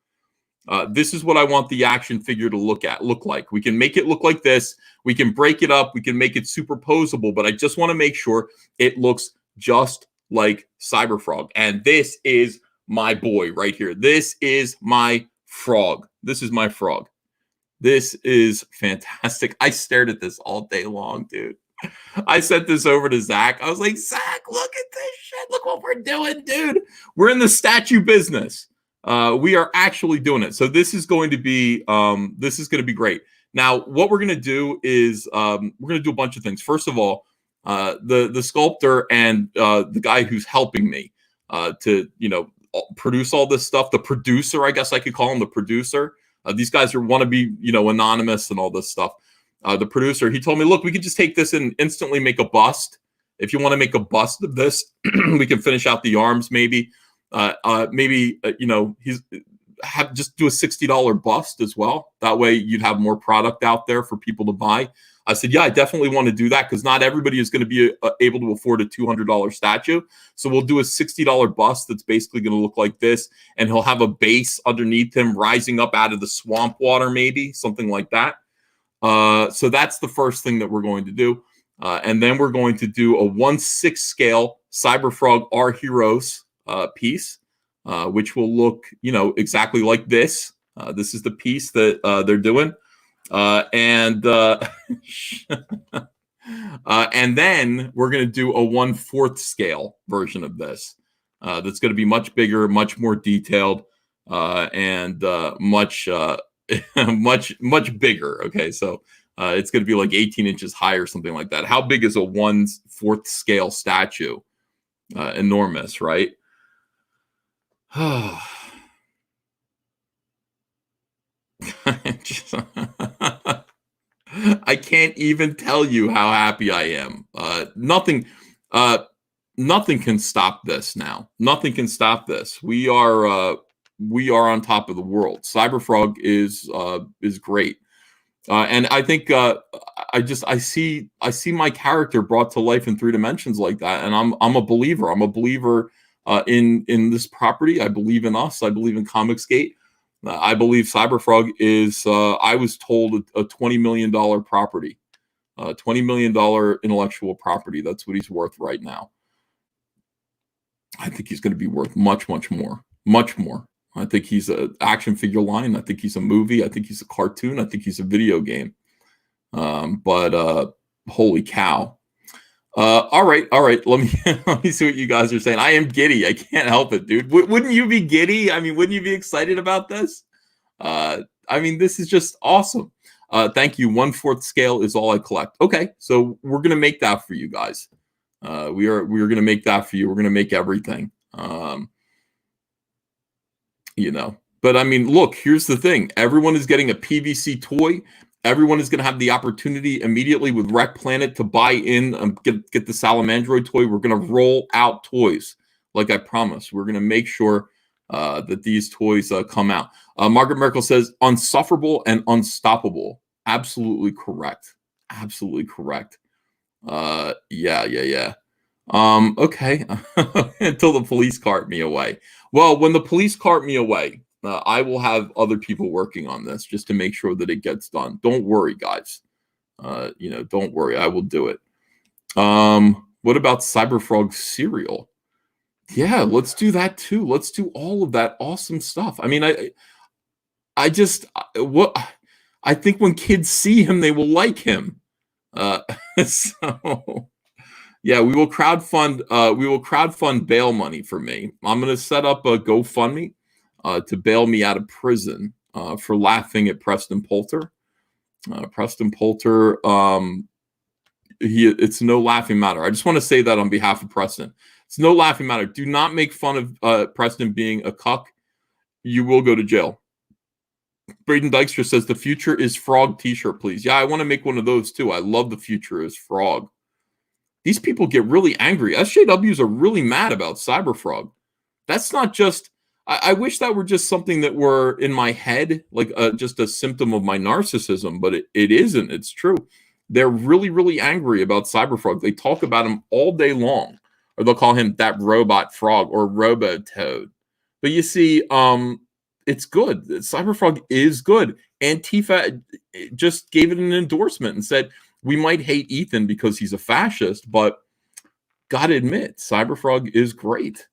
This is what I want the action figure to look like. We can make it look like this. We can break it up. We can make it superposable, but I just want to make sure it looks just like CYBERFROG. And this is my boy right here. This is my frog. This is fantastic. I stared at this all day long, dude. I sent this over to Zach. I was like, Zach, look at this shit. Look what we're doing, dude. We're in the statue business. We are actually doing it. So this is going to be great. Now, what we're going to do is we're going to do a bunch of things. First of all, the sculptor and the guy who's helping me to produce all this stuff, the producer, I guess I could call him the producer. These guys want to be anonymous and all this stuff. The producer, he told me, look, we could just take this and instantly make a bust. If you want to make a bust of this, we can finish out the arms maybe. Just do a $60 bust as well. That way you'd have more product out there for people to buy. I said, yeah, I definitely want to do that because not everybody is going to be able to afford a $200 statue. So we'll do a $60 bust that's basically going to look like this, and he'll have a base underneath him rising up out of the swamp water, maybe something like that. So that's the first thing that we're going to do. And then we're going to do a 1/6 scale CYBERFROG Our Heroes piece, which will look, exactly like this. This is the piece that they're doing. And then we're going to do a 1/4 scale version of this. That's going to be much bigger, much more detailed, and much bigger. Okay, so it's going to be like 18 inches high or something like that. How big is a 1/4 scale statue? Enormous, right? I can't even tell you how happy I am. Nothing can stop this now. Nothing can stop this. We are on top of the world. CYBERFROG is great. And I think I see my character brought to life in 3 dimensions like that, and I'm a believer. I'm a believer in this property. I believe in us. I believe in Comicsgate. I believe CyberFrog is. I was told a $20 million property, $20 million intellectual property. That's what he's worth right now. I think he's going to be worth much, much more, much more. I think he's an action figure line. I think he's a movie. I think he's a cartoon. I think he's a video game. But holy cow. All right. Let me let me see what you guys are saying. I am giddy. I can't help it, dude. Wouldn't you be giddy? I mean, wouldn't you be excited about this? I mean, this is just awesome. Thank you. 1/4 scale is all I collect. Okay, so we're gonna make that for you guys. We are gonna make that for you. We're gonna make everything. But I mean, look, here's the thing. Everyone is getting a PVC toy. Everyone is going to have the opportunity immediately with Rec Planet to buy in and get the Salamandroid toy. We're going to roll out toys like I promised. We're going to make sure that these toys come out. Margaret Merkel says, unsufferable and unstoppable. Absolutely correct. Absolutely correct. Yeah. Okay. Until the police cart me away. Well, when the police cart me away, I will have other people working on this just to make sure that it gets done. Don't worry, guys. Don't worry. I will do it. What about CyberFrog cereal? Yeah, let's do that too. Let's do all of that awesome stuff. I mean, I think when kids see him, they will like him. So yeah, we will crowdfund bail money for me. I'm going to set up a GoFundMe to bail me out of prison for laughing at Preston Poulter. Preston Poulter, it's no laughing matter. I just want to say that on behalf of Preston. It's no laughing matter. Do not make fun of Preston being a cuck. You will go to jail. Braden Dykstra says the future is frog t-shirt, please. Yeah, I want to make one of those too. I love the future is frog. These people get really angry. SJWs are really mad about CyberFrog. That's not just... I wish that were just something that were in my head, like just a symptom of my narcissism, but it isn't. It's true. They're really, really angry about CyberFrog. They talk about him all day long, or they'll call him that robot frog or robo-toad. But you see, it's good. CyberFrog is good. Antifa just gave it an endorsement and said, we might hate Ethan because he's a fascist, but gotta admit, CyberFrog is great.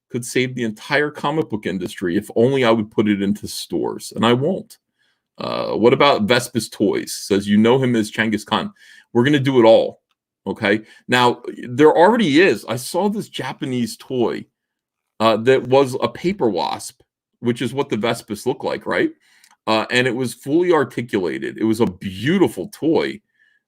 Could save the entire comic book industry if only I would put it into stores, and I won't. What about Vespis Toys? Says, you know him as Genghis Khan. We're going to do it all, okay? Now, there already is. I saw this Japanese toy that was a paper wasp, which is what the Vespis look like, right? And it was fully articulated. It was a beautiful toy.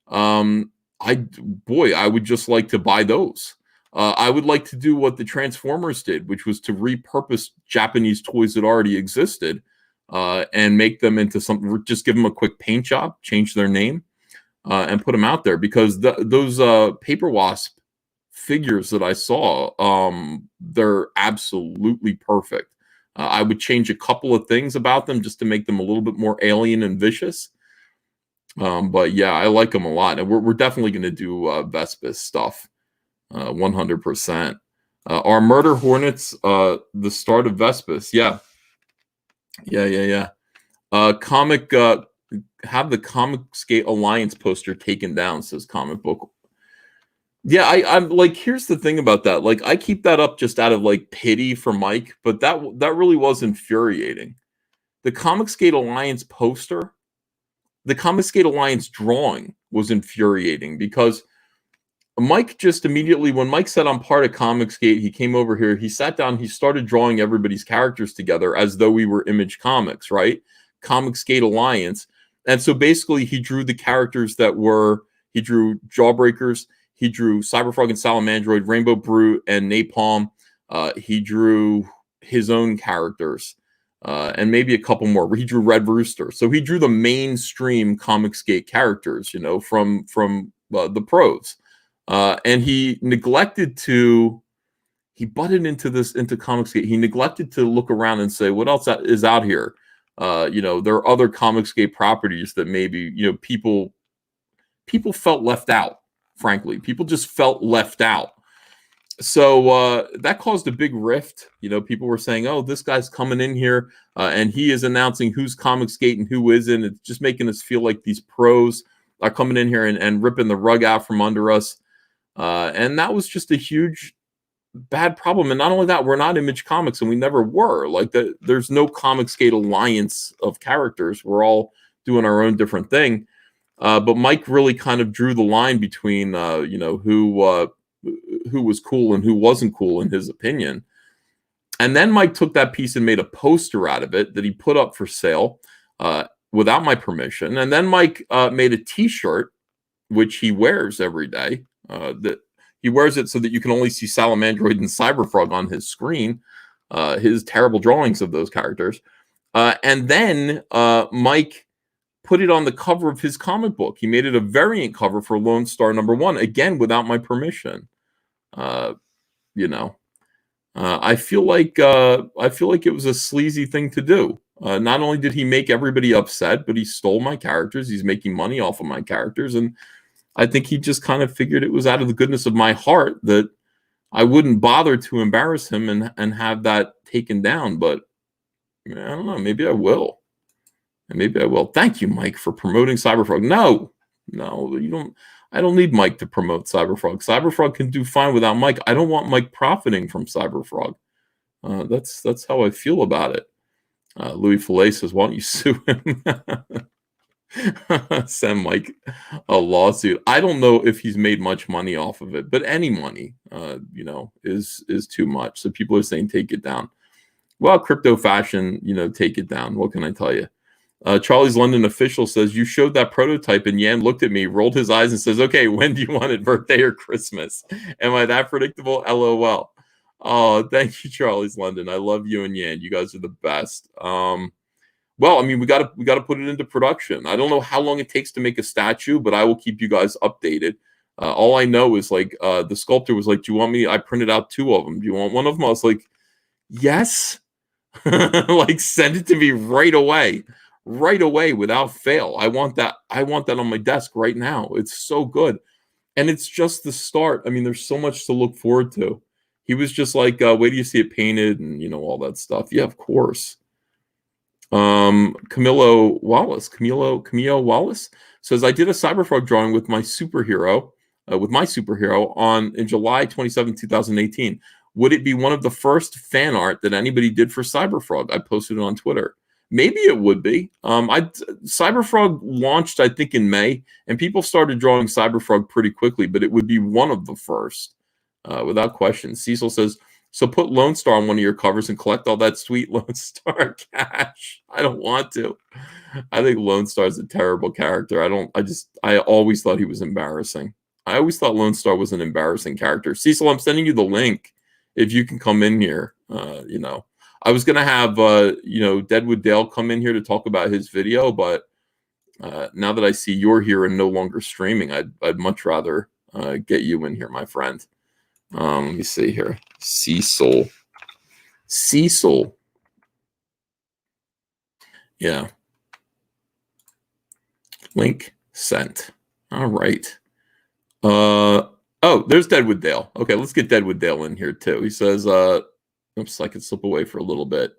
I would just like to buy those. I would like to do what the Transformers did, which was to repurpose Japanese toys that already existed and make them into something. Just give them a quick paint job, change their name, and put them out there. Because those Paper Wasp figures that I saw, they're absolutely perfect. I would change a couple of things about them just to make them a little bit more alien and vicious. But yeah, I like them a lot. And we're definitely going to do Vespis stuff. 100%. Are Murder Hornets the start of Vespis? Yeah. Have the Comicsgate Alliance poster taken down, says Comic Book. Yeah, I'm like, here's the thing about that. Like, I keep that up just out of like pity for Mike, but that really was infuriating. The Comicsgate Alliance poster, the Comicsgate Alliance drawing was infuriating because Mike just immediately, when Mike said I'm part of Comicsgate, he came over here, he sat down, he started drawing everybody's characters together as though we were Image Comics, right? Comicsgate Alliance. And so basically he drew the characters he drew Jawbreakers, he drew CyberFrog and Salamandroid, Rainbow Brute and Napalm. He drew his own characters and maybe a couple more. He drew Red Rooster. So he drew the mainstream Comicsgate characters, from the pros. And he butted into Comicsgate. He neglected to look around and say, what else is out here? You know, there are other Comicsgate properties that maybe, you know, people felt left out. Frankly, people just felt left out. So that caused a big rift. You know, people were saying, "Oh, this guy's coming in here, and he is announcing who's Comicsgate and who isn't." It's just making us feel like these pros are coming in here and ripping the rug out from under us. And that was just a huge bad problem. And not only that, we're not Image Comics, and we never were. Like there's no Comicsgate alliance of characters. We're all doing our own different thing. But Mike really kind of drew the line between, you know, who was cool and who wasn't cool in his opinion. And then Mike took that piece and made a poster out of it that he put up for sale without my permission. And then Mike made a T-shirt, which he wears every day. That he wears it so that you can only see Salamandroid and Cyberfrog on his screen, his terrible drawings of those characters. And then Mike put it on the cover of his comic book. He made it a variant cover for Lone Star #1, again without my permission. You know, I feel like it was a sleazy thing to do. Not only did he make everybody upset, but he stole my characters. He's making money off of my characters, and I think he just kind of figured it was out of the goodness of my heart that I wouldn't bother to embarrass him and have that taken down. But I don't know. Maybe I will. And maybe I will. Thank you, Mike, for promoting Cyberfrog. No, you don't. I don't need Mike to promote Cyberfrog. Cyberfrog can do fine without Mike. I don't want Mike profiting from Cyberfrog. That's how I feel about it. Louis Fillet says, "Why don't you sue him?" Send Mike a lawsuit. I don't know if he's made much money off of it, but any money, you know, is too much. So people are saying take it down. Well, crypto fashion, you know, take it down. What can I tell you? Charlie's London official says, "You showed that prototype and Yan looked at me, rolled his eyes and says, 'Okay, when do you want it, birthday or Christmas?' Am I that predictable? LOL." Oh, thank you, Charlie's London. I love you and Yan. You guys are the best. Well, I mean, we gotta put it into production. I don't know how long it takes to make a statue, but I will keep you guys updated. All I know is like the sculptor was like, "Do you want me?" I printed out 2 of them. "Do you want one of them?" I was like, "Yes." Like, send it to me right away without fail. I want that on my desk right now. It's so good. And it's just the start. I mean, there's so much to look forward to. He was just like, wait till you see it painted and, you know, all that stuff. Yeah, of course. Camilo Wallace says, "I did a Cyberfrog drawing with my superhero in July 27, 2018. Would it be one of the first fan art that anybody did for Cyberfrog? I posted it on Twitter." Maybe it would be. Cyberfrog launched, I think, in May, and people started drawing Cyberfrog pretty quickly, but it would be one of the first, without question. Cecil says, "So put Lone Star on one of your covers and collect all that sweet Lone Star cash." I don't want to. I think Lone Star is a terrible character. I always thought he was embarrassing. I always thought Lone Star was an embarrassing character. Cecil, I'm sending you the link if you can come in here. You know, I was gonna have you know, Deadwood Dale come in here to talk about his video, but now that I see you're here and no longer streaming, I'd much rather get you in here, my friend. Let me see here. Cecil. Yeah. Link sent. All right. Oh, there's Deadwood Dale. Okay, let's get Deadwood Dale in here too. He says, oops, I could slip away for a little bit.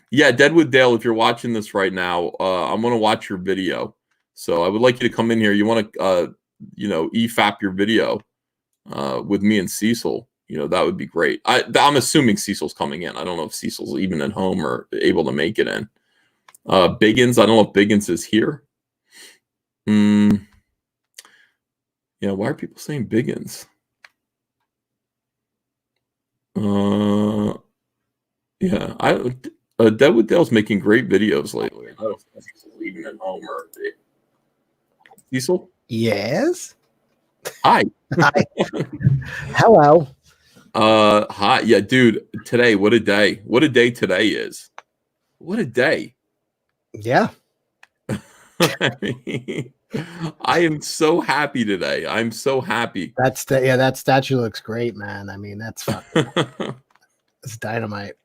Yeah, Deadwood Dale, if you're watching this right now, I'm going to watch your video. So I would like you to come in here. You want to, you know, EFAP your video with me and Cecil. You know, that would be great. I'm assuming Cecil's coming in. I don't know if Cecil's even at home or able to make it in. Biggins, I don't know if Biggins is here. Yeah, why are people saying Biggins? Yeah, Deadwood Dale's making great videos lately. I don't know if Cecil's even at home or Cecil? Yes. Hi. Hi. Hello. Hi. Yeah, dude, today, what a day. What a day today is. What a day. Yeah. I mean, I am so happy today. I'm so happy. That statue looks great, man. I mean, that's fucking it's dynamite.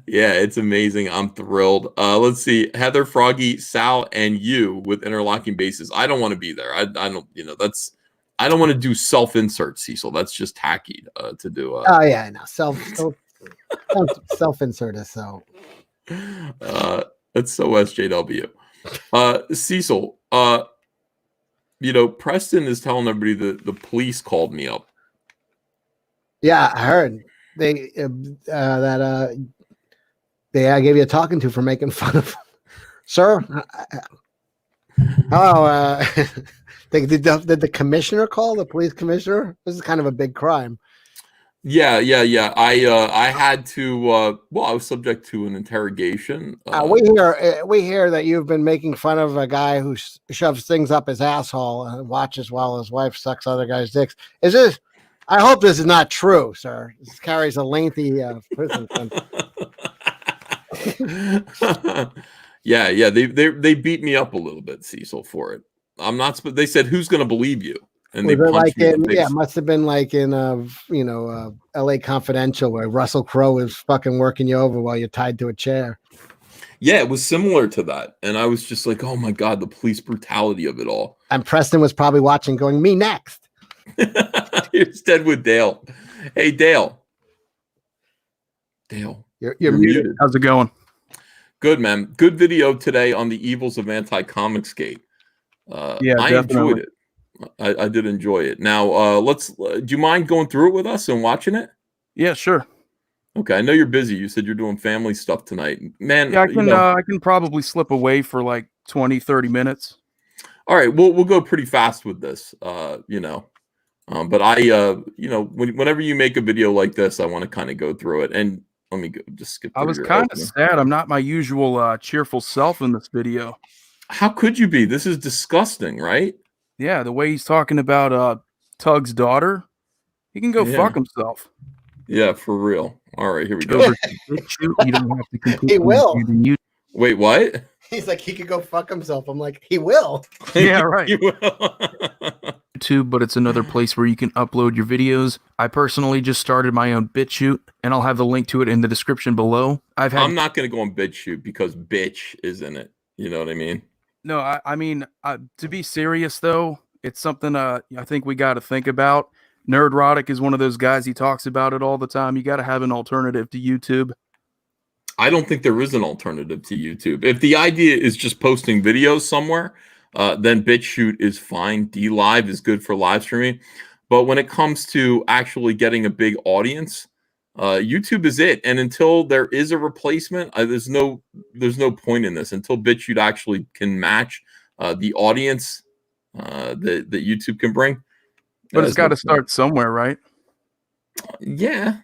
Yeah, it's amazing. I'm thrilled. Let's see. Heather, Froggy, Sal, and you with interlocking bases. I don't want to be there. I don't, I don't want to do self-insert, Cecil. That's just tacky to do. Oh yeah, no self insert is so. That's so SJW. Cecil, Preston is telling everybody that the police called me up. Yeah, I heard they I gave you a talking to for making fun of, sir. Hello. Did the commissioner call, the police commissioner? This is kind of a big crime. Yeah. I had to. I was subject to an interrogation. We hear that you've been making fun of a guy who shoves things up his asshole and watches while his wife sucks other guys' dicks. Is this? I hope this is not true, sir. This carries a lengthy prison sentence. Yeah. They beat me up a little bit, Cecil, for it. I'm not. They said, "Who's going to believe you?" And they punched me in the face. Yeah, it must have been like in L.A. Confidential, where Russell Crowe is fucking working you over while you're tied to a chair. Yeah, it was similar to that, and I was just like, "Oh my god, the police brutality of it all." And Preston was probably watching, going, "Me next." Here's Deadwood Dale. Hey, Dale. You're muted. How's it going? Good, man. Good video today on the evils of anti-comicsgate. Yeah, I enjoyed it. I did enjoy it. Now, do you mind going through it with us and watching it? Yeah, sure. Okay, I know you're busy. You said you're doing family stuff tonight. Man, yeah, I can probably slip away for like 20, 30 minutes. All right, we'll go pretty fast with this, but whenever you make a video like this, I want to kind of go through it. And let me go just skip through. I was kind of sad. I'm not my usual cheerful self in this video. How could you be? This is disgusting, right? Yeah, the way he's talking about Tug's daughter, he can go fuck himself. Yeah, for real. All right, here we go. You don't have to completely. He will. Wait, what? He's like, he could go fuck himself. I'm like, he will. Yeah, right. YouTube, but it's another place where you can upload your videos. I personally just started my own BitChute, and I'll have the link to it in the description below. I'm not going to go on BitChute because bitch is in it. You know what I mean? No, I mean, to be serious, though, it's something I think we got to think about. Nerdrotic is one of those guys. He talks about it all the time. You got to have an alternative to YouTube. I don't think there is an alternative to YouTube. If the idea is just posting videos somewhere, then BitChute is fine. DLive is good for live streaming. But when it comes to actually getting a big audience, YouTube is it. And until there is a replacement, there's no point in this. Until BitChute actually can match the audience that YouTube can bring. But it's got to start somewhere, right? Yeah.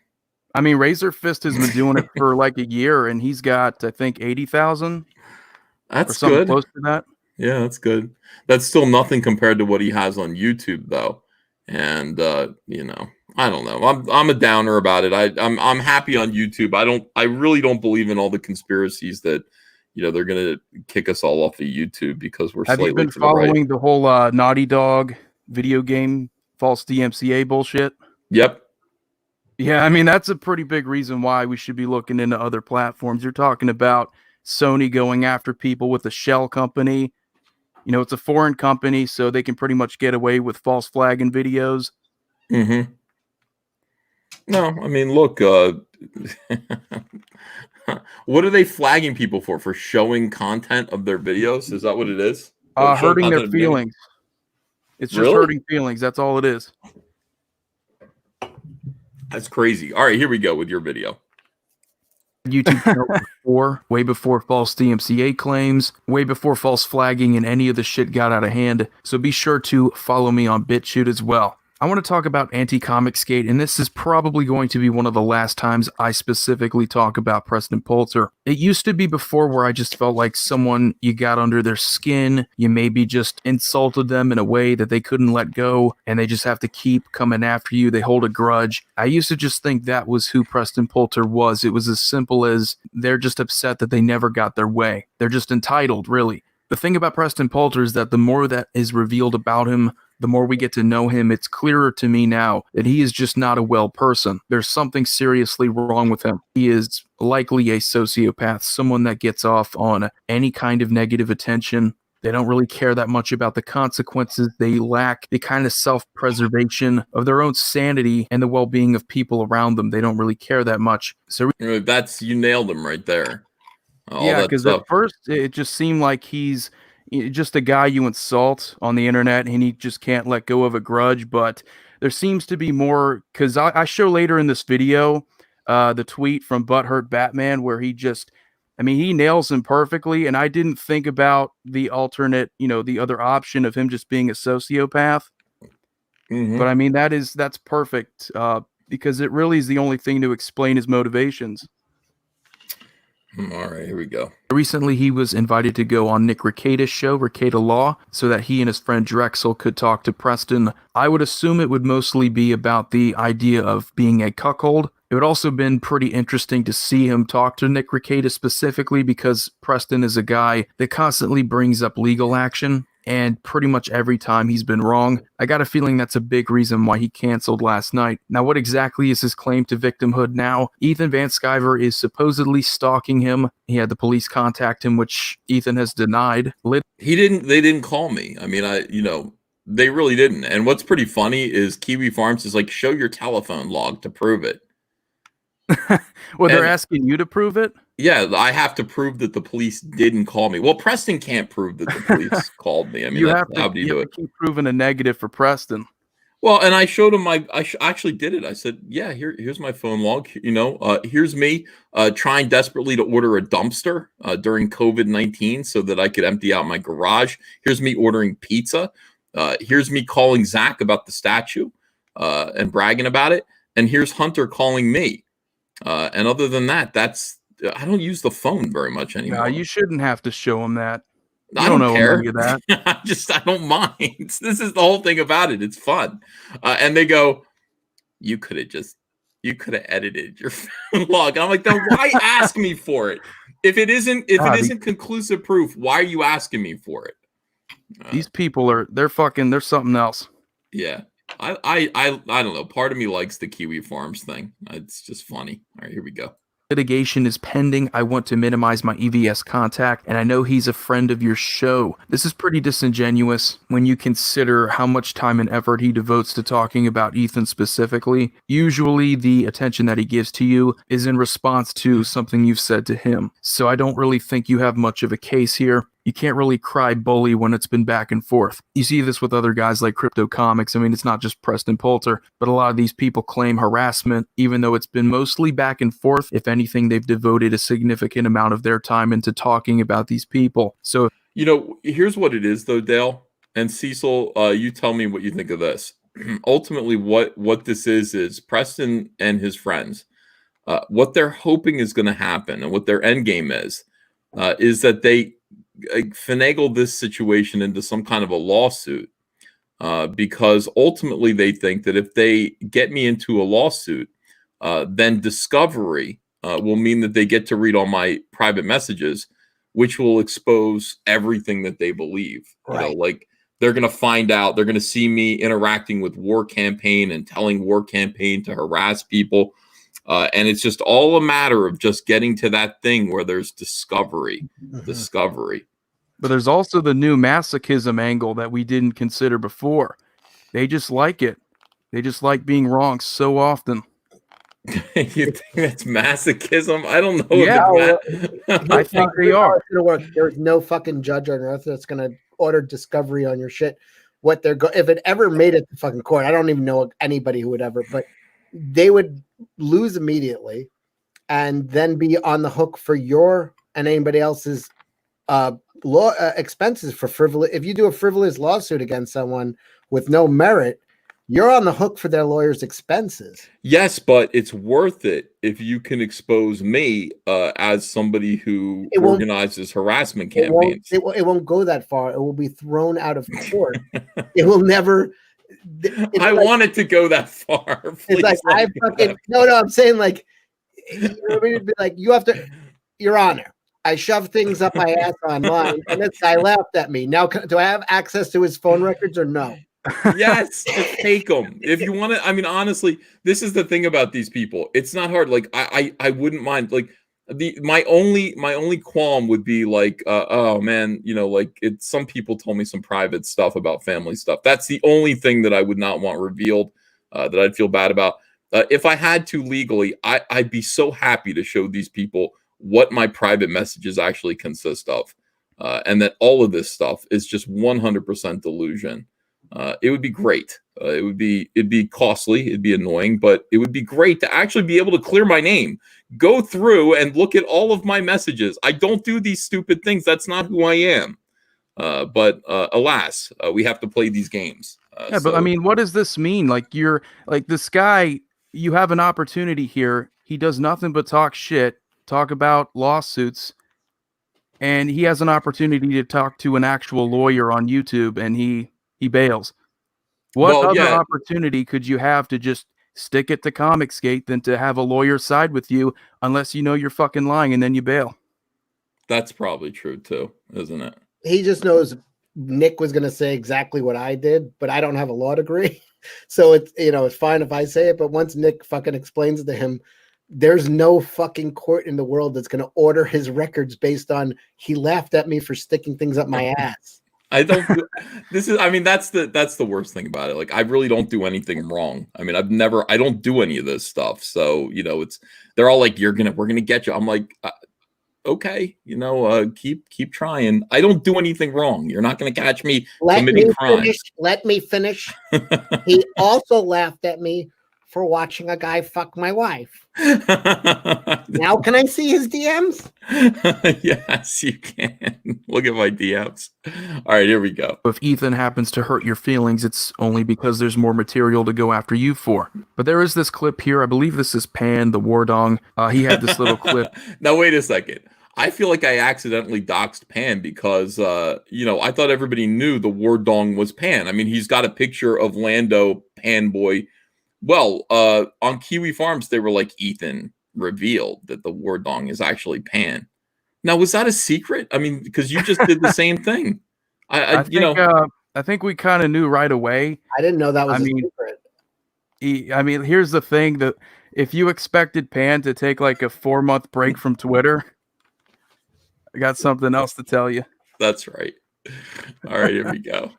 I mean, Razor Fist has been doing it for like a year, and he's got, I think, 80,000. That's good. Close to that. Yeah, that's good. That's still nothing compared to what he has on YouTube, though. And I don't know. I'm a downer about it. I'm happy on YouTube. I really don't believe in all the conspiracies that they're gonna kick us all off of YouTube because we're. Have you been following the whole Naughty Dog video game false DMCA bullshit? Yep. Yeah, I mean, that's a pretty big reason why we should be looking into other platforms. You're talking about Sony going after people with a shell company. It's a foreign company, so they can pretty much get away with false flagging videos. Mm-hmm. No, I mean, look, what are they flagging people for? For showing content of their videos? Is that what it is? Hurting their feelings. It's just hurting feelings. That's all it is. That's crazy. All right, here we go with your video. YouTube channel before, way before false DMCA claims, way before false flagging and any of the shit got out of hand. So be sure to follow me on BitChute as well. I want to talk about anti-comicsgate, and this is probably going to be one of the last times I specifically talk about Preston Poulter. It used to be before where I just felt like someone, you got under their skin, you maybe just insulted them in a way that they couldn't let go, and they just have to keep coming after you. They hold a grudge. I used to just think that was who Preston Poulter was. It was as simple as they're just upset that they never got their way. They're just entitled, really. The thing about Preston Poulter is that the more that is revealed about him, the more we get to know him, it's clearer to me now that he is just not a well person. There's something seriously wrong with him. He is likely a sociopath, someone that gets off on any kind of negative attention. They don't really care that much about the consequences. They lack the kind of self-preservation of their own sanity and the well-being of people around them. They don't really care that much. So That's, you nailed him right there. All yeah, that because stuff. at first it just seemed like he's just a guy you insult on the internet and he just can't let go of a grudge. But there seems to be more, because I show later in this video the tweet from Butthurt Batman where he just, I mean, he nails him perfectly. And I didn't think about the alternate, the other option of him just being a sociopath. Mhm. But I mean, that's perfect because it really is the only thing to explain his motivations. All right, here we go. Recently, he was invited to go on Nick Rekieta's show, Rekieta Law, so that he and his friend Drexel could talk to Preston. I would assume it would mostly be about the idea of being a cuckold. It would also been pretty interesting to see him talk to Nick Rekieta specifically because Preston is a guy that constantly brings up legal action. And pretty much every time he's been wrong. I got a feeling that's a big reason why he canceled last night. Now, what exactly is his claim to victimhood now? Ethan Van Sciver is supposedly stalking him. He had the police contact him, which Ethan has denied. They didn't call me. I mean, they really didn't. And what's pretty funny is Kiwi Farms is like, show your telephone log to prove it. Well, they're asking you to prove it? Yeah, I have to prove that the police didn't call me. Well, Preston can't prove that the police called me. I mean, how do you do it? Keep proving a negative for Preston. Well, and I showed him actually did it. I said, yeah, here's my phone log. Here's me trying desperately to order a dumpster during COVID-19 so that I could empty out my garage. Here's me ordering pizza. Here's me calling Zach about the statue and bragging about it. And here's Hunter calling me. And other than that, I don't use the phone very much anymore. No, you shouldn't have to show him that. I don't care. Any of that. I don't mind. This is the whole thing about it. It's fun. And they go, you could have edited your phone log. And I'm like, then why ask me for it? If it isn't conclusive proof, why are you asking me for it? These people they're something else. Yeah. I don't know. Part of me likes the Kiwi Farms thing. It's just funny. All right, here we go. Litigation is pending. I want to minimize my EVS contact, and I know he's a friend of your show. This is pretty disingenuous when you consider how much time and effort he devotes to talking about Ethan specifically. Usually the attention that he gives to you is in response to something you've said to him. So I don't really think you have much of a case here. You can't really cry bully when it's been back and forth. You see this with other guys like Crypto Comics. I mean, it's not just Preston Poulter, but a lot of these people claim harassment, even though it's been mostly back and forth. If anything, they've devoted a significant amount of their time into talking about these people. So, here's what it is, though, Dale and Cecil. You tell me what you think of this. Ultimately, what this is Preston and his friends. What they're hoping is going to happen, and what their end game is that they finagle this situation into some kind of a lawsuit because ultimately they think that if they get me into a lawsuit, then discovery will mean that they get to read all my private messages, which will expose everything that they believe. Right. Like they're going to find out, they're going to see me interacting with War Campaign and telling War Campaign to harass people. And it's just all a matter of just getting to that thing where there's discovery. But there's also the new masochism angle that we didn't consider before. They just like it. They just like being wrong so often. You think that's masochism? I don't know. Yeah, I think they are. There's no fucking judge on earth that's going to order discovery on your shit. If it ever made it to fucking court, I don't even know anybody who would ever, but they would lose immediately and then be on the hook for your and anybody else's law expenses for frivolous. If you do a frivolous lawsuit against someone with no merit, you're on the hook for their lawyer's expenses. Yes, but it's worth it if you can expose me as somebody who organizes harassment campaigns. It won't go that far. It will be thrown out of court. It will never. I want it to go that far. It's like no. I'm saying like, it'd be like you have to, Your Honor. I shoved things up my ass online, and this guy laughed at me. Now, do I have access to his phone records or no? Yes, take them if you want to. I mean, honestly, this is the thing about these people. It's not hard. Like I wouldn't mind. Like my only qualm would be like, oh man, like some people told me some private stuff about family stuff. That's the only thing that I would not want revealed. That I'd feel bad about. If I had to legally, I'd be so happy to show these people what my private messages actually consist of, and that all of this stuff is just 100% delusion. It would be great. It'd be costly. It'd be annoying, but it would be great to actually be able to clear my name, go through and look at all of my messages. I don't do these stupid things. That's not who I am. But alas, we have to play these games. Yeah, but I mean, what does this mean? Like you're like this guy, you have an opportunity here. He does nothing but talk shit, talk about lawsuits, and he has an opportunity to talk to an actual lawyer on YouTube, and he bails. What other opportunity could you have to just stick it to Comicsgate than to have a lawyer side with you, unless you know you're fucking lying and then you bail? That's probably true too, isn't it? He just knows Nick was going to say exactly what I did, but I don't have a law degree. So it's, it's fine if I say it, but once Nick fucking explains it to him, there's no fucking court in the world that's going to order his records based on he laughed at me for sticking things up my ass. I don't. That's the worst thing about it. Like, I really don't do anything wrong. I mean, I don't do any of this stuff. So, they're all like, we're gonna get you. I'm like, okay, keep trying. I don't do anything wrong. You're not gonna catch me committing crimes. Let me finish. He also laughed at me for watching a guy fuck my wife. Now can I see his DMs? Yes, you can. Look at my DMs. All right, here we go. If Ethan happens to hurt your feelings, it's only because there's more material to go after you for. But there is this clip here. I believe this is Pan, the war dong. He had this little clip. Now, wait a second. I feel like I accidentally doxed Pan because, I thought everybody knew the war dong was Pan. I mean, he's got a picture of Lando, Pan boy. Well, on Kiwi Farms, they were like, Ethan revealed that the war dong is actually Pan. Now, was that a secret? I mean, because you just did the same thing. I think we kind of knew right away. I didn't know that was a secret. Here's the thing, that if you expected Pan to take like a 4-month break from Twitter, I got something else to tell you. That's right. All right, here we go.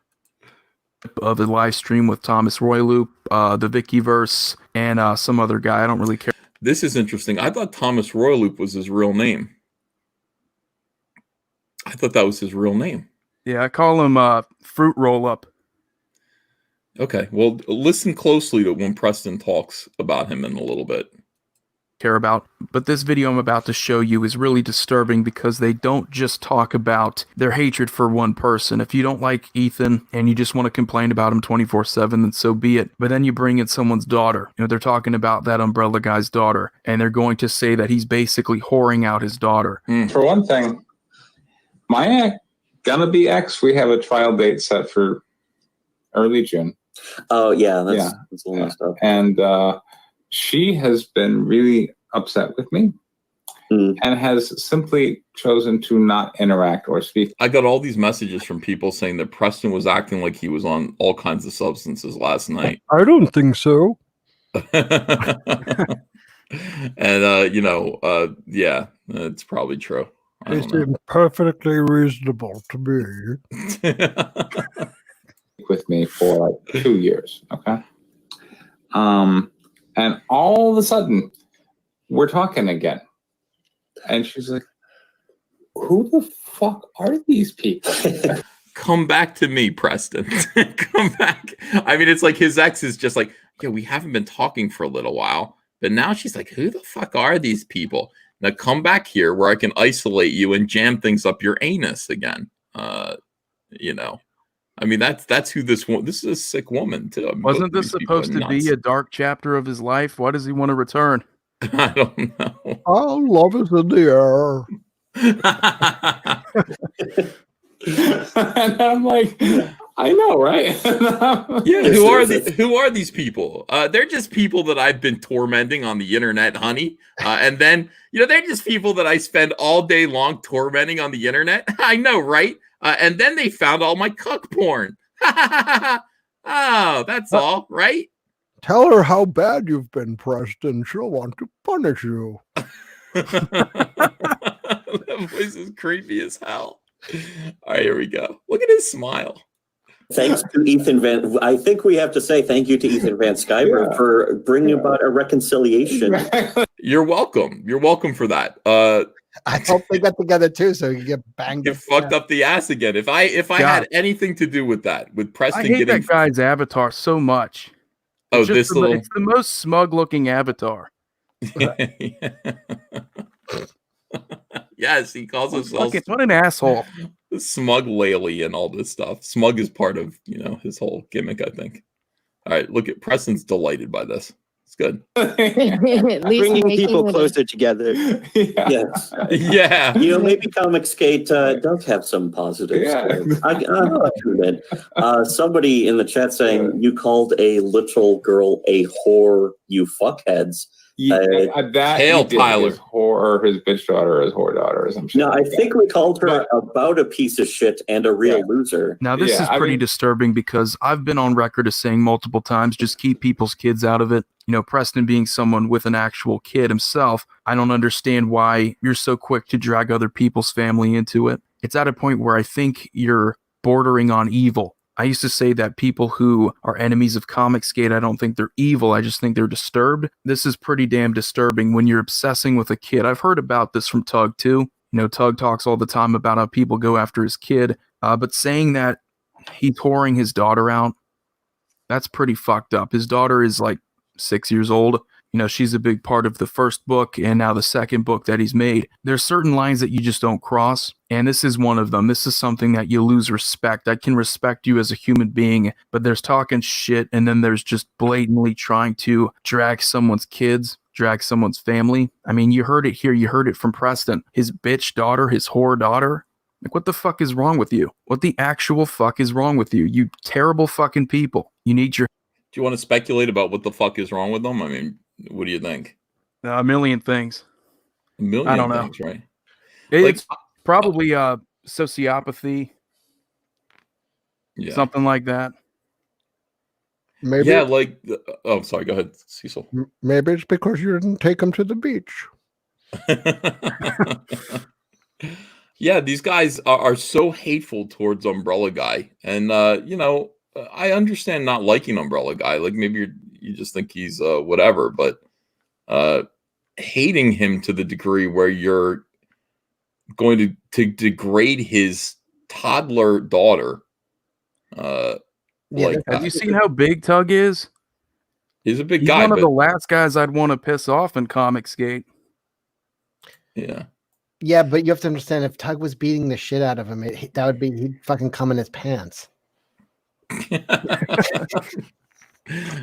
Of a live stream with Thomas Royloop, the Vickyverse, and some other guy. I don't really care. This is interesting. I thought Thomas Royloop was his real name. I thought that was his real name. Yeah, I call him Fruit Roll Up. Okay, well, listen closely to when Preston talks about him in a little bit. Care about, but this video I'm about to show you is really disturbing because they don't just talk about their hatred for one person. If you don't like Ethan and you just want to complain about him 24/7, then so be it. But then you bring in someone's daughter. They're talking about that umbrella guy's daughter, and they're going to say that he's basically whoring out his daughter. For one thing, my gonna be ex, we have a trial date set for early June. Oh yeah, that's a little messed up. And she has been really upset with me and has simply chosen to not interact or speak. I got all these messages from people saying that Preston was acting like he was on all kinds of substances last night. I don't think so. And, it's probably true. It seemed perfectly reasonable to me. With me for like 2 years, okay? And all of a sudden, we're talking again. And she's like, who the fuck are these people? Come back to me, Preston. Come back. I mean, it's like his ex is just like, yeah, we haven't been talking for a little while. But now she's like, who the fuck are these people? Now come back here where I can isolate you and jam things up your anus again. I mean, that's who this is a sick woman too. I mean, wasn't this supposed to be a dark chapter of his life? Why does he want to return? I don't know. Oh, love is in the And I'm like, I know, right? Yeah, who are these people? They're just people that I've been tormenting on the internet, honey. And then, they're just people that I spend all day long tormenting on the internet. I know, right? And then they found all my cuck porn. Oh, that's all, right? Tell her how bad you've been, Preston. She'll want to punish you. That voice is creepy as hell. All right, here we go. Look at his smile. Thanks to Ethan Van. I think we have to say thank you to Ethan Van Sciver for bringing about a reconciliation. You're welcome. You're welcome for that. I hope they got together too, so you get banged. Get fucked up the ass again. If I had anything to do with that, with Preston I hate getting that guy's avatar so much. It's it's the most smug looking avatar. Yes, he calls himself what an asshole. Smug Laley and all this stuff. Smug is part of his whole gimmick, I think. All right, look at Preston's delighted by this. It's good. Bringing people closer together. Yes. Yeah. Maybe Comicsgate does have some positives. Yeah. I'll admit. Somebody in the chat saying you called a literal girl a whore, you fuckheads. That Hail Tyler. His whore, or his bitch daughter, or his whore daughter, or some shit. No, I think we called her about a piece of shit and a real loser. Now, this is pretty disturbing because I've been on record as saying multiple times, just keep people's kids out of it. Preston being someone with an actual kid himself, I don't understand why you're so quick to drag other people's family into it. It's at a point where I think you're bordering on evil. I used to say that people who are enemies of Comicsgate, I don't think they're evil. I just think they're disturbed. This is pretty damn disturbing when you're obsessing with a kid. I've heard about this from Tug too. Tug talks all the time about how people go after his kid. But saying that he's whoring his daughter out, that's pretty fucked up. His daughter is like 6 years old. She's a big part of the first book and now the second book that he's made. There's certain lines that you just don't cross, and this is one of them. This is something that you lose respect. I can respect you as a human being, but there's talking shit, and then there's just blatantly trying to drag someone's kids, drag someone's family. I mean, you heard it here. You heard it from Preston. His bitch daughter, his whore daughter. Like, what the fuck is wrong with you? What the actual fuck is wrong with you? You terrible fucking people. You need your... Do you want to speculate about what the fuck is wrong with them? I mean, what do you think? A million things. A million I don't things, know. Right? It's probably sociopathy. Yeah. Something like that. Maybe. Yeah, oh, sorry. Go ahead, Cecil. Maybe it's because you didn't take him to the beach. Yeah, these guys are so hateful towards Umbrella Guy, and I understand not liking Umbrella Guy. Like, maybe you just think he's whatever, but hating him to the degree where you're going to degrade his toddler daughter. Yeah, have you seen how big Tug is? He's a big He's guy. One of the last guys I'd want to piss off in Comicsgate. Yeah. Yeah, but you have to understand, if Tug was beating the shit out of him, that would be, he'd fucking come in his pants.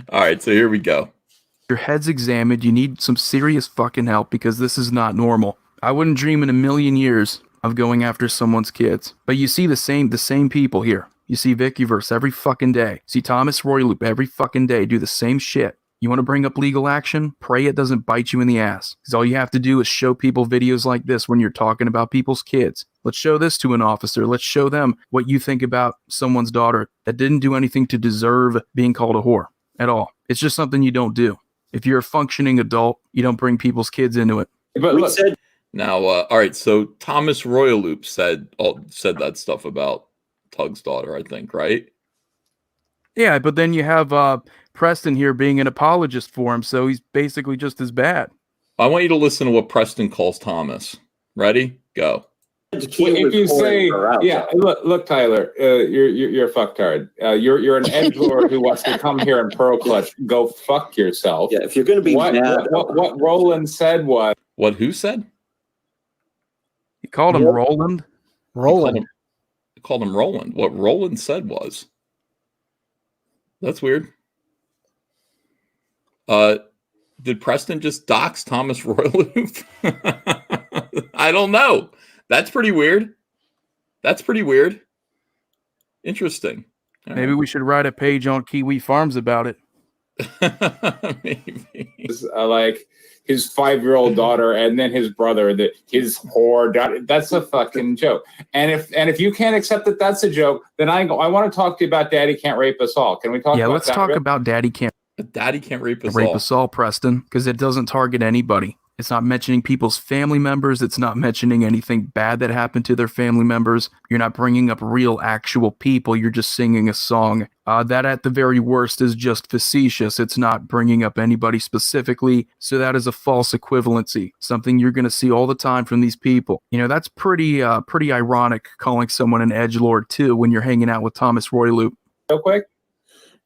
All right, so here we go. Your head's examined. You need some serious fucking help because this is not normal. I wouldn't dream in a million years of going after someone's kids. But you see the same people here. You see Vickyverse every fucking day. See Thomas Royloop every fucking day do the same shit. You want to bring up legal action? Pray it doesn't bite you in the ass. Because all you have to do is show people videos like this when you're talking about people's kids. Let's show this to an officer. Let's show them what you think about someone's daughter that didn't do anything to deserve being called a whore at all. It's just something you don't do. If you're a functioning adult, you don't bring people's kids into it. But look, now, all right, so Thomas Royaloop said that stuff about Tug's daughter, I think, right? Yeah, but then you have Preston here being an apologist for him, so he's basically just as bad. I want you to listen to what Preston calls Thomas. Ready? Go. if you say, yeah, look, Tyler, you're a fucktard. You're an edgelord who wants to come here and pearl clutch. Go fuck yourself. Yeah, if you're going to be mad. What Roland said was. What? Who said? He called him Roland. Roland. He called him Roland. What Roland said was. That's weird. Did Preston just dox Thomas Royaloop? I don't know. That's pretty weird. Interesting. All Maybe we should write a page on Kiwi Farms about it. right. Maybe. Like his 5-year-old daughter and then his brother, his whore daughter. That's a fucking joke. And if you can't accept that that's a joke, then I want to talk to you about Daddy Can't Rape Us All. Can we talk about let's that? talk about Daddy Can't Rape Us Rape All. Us All, Preston, because it doesn't target anybody. It's not mentioning people's family members. It's not mentioning anything bad that happened to their family members. You're not bringing up real, actual people. You're just singing a song. That at the very worst is just facetious. It's not bringing up anybody specifically. So that is a false equivalency, something you're going to see all the time from these people. You know, that's pretty ironic calling someone an edgelord too when you're hanging out with Thomas Royloop. Real quick.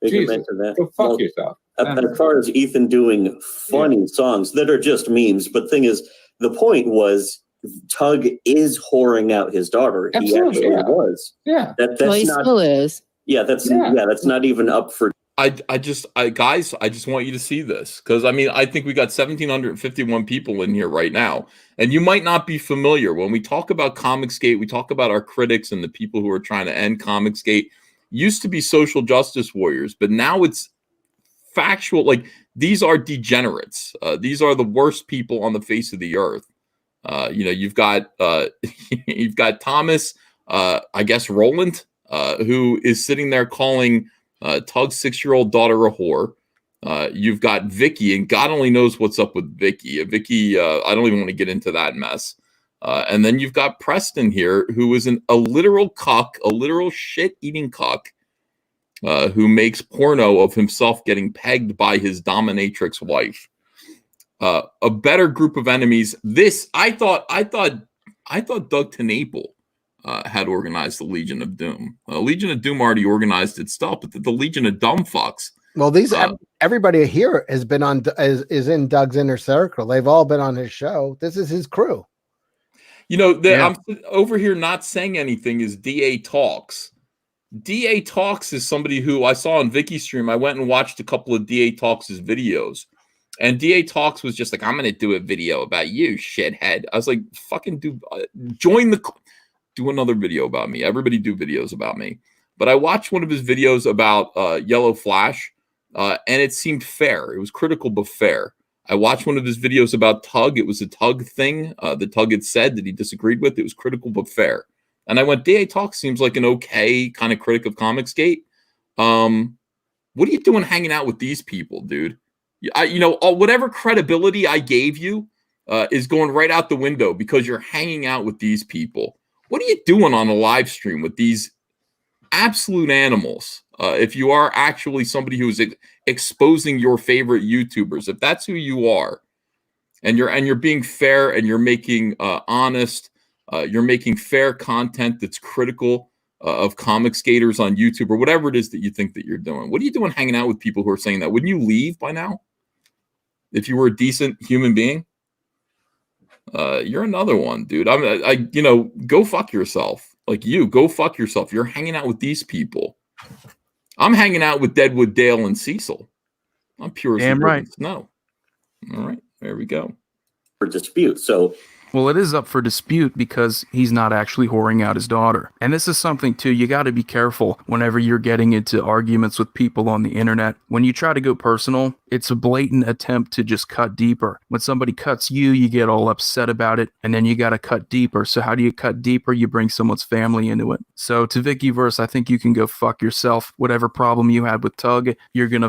Jesus, that. Go fuck yourself. As far as Ethan doing funny songs that are just memes, but thing is, the point was Tug is whoring out his daughter. Absolutely, He actually was. Yeah. That's Well, he not. still is. Yeah, that's not even up for. Guys, I just want you to see this because I think we got 1,751 people in here right now, and you might not be familiar. When we talk about Comicsgate, we talk about our critics and the people who are trying to end Comicsgate. Used to be social justice warriors, but now it's factual. Like, these are degenerates. These are the worst people on the face of the earth. You've got Thomas, I guess Roland, who is sitting there calling Tug's 6-year-old daughter a whore. You've got Vicky, and God only knows what's up with Vicky. I don't even want to get into that mess. And then you've got Preston here, who is a literal cuck, a literal shit-eating cuck, who makes porno of himself getting pegged by his dominatrix wife. A better group of enemies. I thought Doug TenNapel had organized the Legion of Doom. Legion of Doom already organized itself, but the Legion of Dumb Fucks. Well, everybody here has been on is in Doug's inner circle. They've all been on his show. This is his crew. I'm over here not saying anything is DA Talks. DA Talks is somebody who I saw on Vicky's stream. I went and watched a couple of DA Talks' videos. And DA Talks was just like, I'm going to do a video about you, shithead. I was like, fucking do another video about me. Everybody do videos about me. But I watched one of his videos about Yellow Flash, and it seemed fair. It was critical but fair. I watched one of his videos about Tug. It was a Tug thing that Tug had said that he disagreed with. It was critical but fair. And I went, DA Talk seems like an okay kind of critic of Comicsgate. What are you doing hanging out with these people, dude? Whatever credibility I gave you is going right out the window because you're hanging out with these people. What are you doing on a live stream with these absolute animals? If you are actually somebody who's exposing your favorite YouTubers, if that's who you are, and you're being fair and you're making honest, you're making fair content that's critical of comic skaters on YouTube or whatever it is that you think that you're doing. What are you doing hanging out with people who are saying that? Wouldn't you leave by now if you were a decent human being? You're another one, dude. Go fuck yourself. Like, go fuck yourself. You're hanging out with these people. I'm hanging out with Deadwood Dale and Cecil. I'm pure as damn right. No. All right, there we go. For dispute. So, well, it is up for dispute because he's not actually whoring out his daughter. And this is something, too, you got to be careful whenever you're getting into arguments with people on the internet. When you try to go personal, it's a blatant attempt to just cut deeper. When somebody cuts you, you get all upset about it, and then you got to cut deeper. So how do you cut deeper? You bring someone's family into it. So to Vickyverse, I think you can go fuck yourself. Whatever problem you had with Tug, you're gonna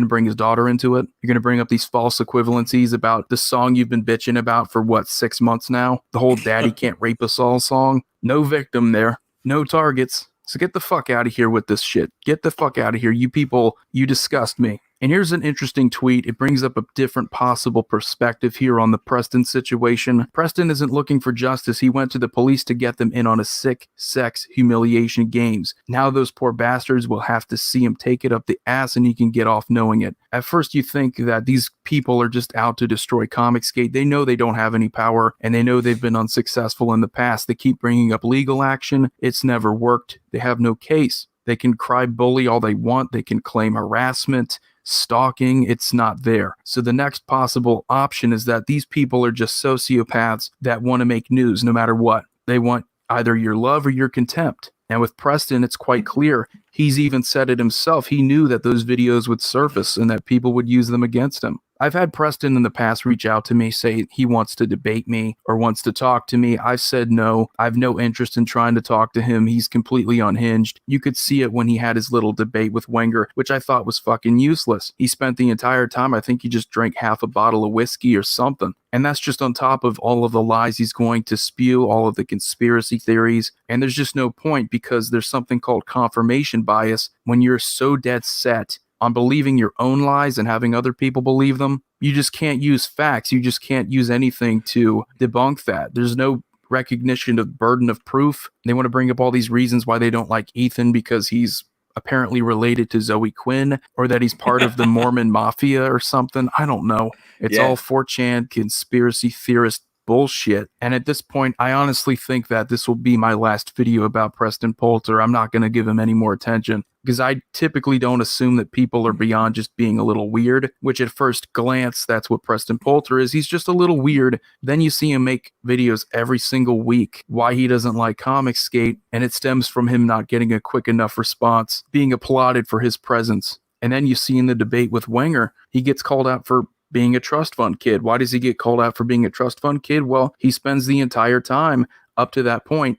bring his daughter into it. You're gonna bring up these false equivalencies about the song you've been bitching about for 6 months now. The whole Daddy Can't Rape Us All song. No victim there. No targets. So get the fuck out of here with this shit. Get the fuck out of here. You people, you disgust me. And here's an interesting tweet. It brings up a different possible perspective here on the Preston situation. Preston isn't looking for justice. He went to the police to get them in on a sick sex humiliation games. Now those poor bastards will have to see him take it up the ass and he can get off knowing it. At first you think that these people are just out to destroy Comicsgate. They know they don't have any power and they know they've been unsuccessful in the past. They keep bringing up legal action. It's never worked. They have no case. They can cry bully all they want. They can claim harassment, stalking. It's not there. So the next possible option is that these people are just sociopaths that want to make news no matter what. They want either your love or your contempt. And with Preston, it's quite clear. He's even said it himself. He knew that those videos would surface and that people would use them against him. I've had Preston in the past reach out to me, say he wants to debate me or wants to talk to me. I've said no. I have no interest in trying to talk to him. He's completely unhinged. You could see it when he had his little debate with Wenger, which I thought was fucking useless. He spent the entire time, I think he just drank half a bottle of whiskey or something. And that's just on top of all of the lies he's going to spew, all of the conspiracy theories. And there's just no point, because there's something called confirmation bias. When you're so dead set on believing your own lies and having other people believe them, you just can't use facts. You just can't use anything to debunk that. There's no recognition of burden of proof. They want to bring up all these reasons why they don't like Ethan, because he's apparently related to Zoe Quinn, or that he's part of the Mormon mafia or something. I don't know. It's all 4chan conspiracy theorist bullshit. And at this point, I honestly think that this will be my last video about Preston Poulter. I'm not going to give him any more attention, because I typically don't assume that people are beyond just being a little weird, which at first glance, that's what Preston Poulter is. He's just a little weird. Then you see him make videos every single week, why he doesn't like Comicsgate, and it stems from him not getting a quick enough response, being applauded for his presence. And then you see in the debate with Wenger, he gets called out for being a trust fund kid. Why does he get called out for being a trust fund kid? Well, he spends the entire time up to that point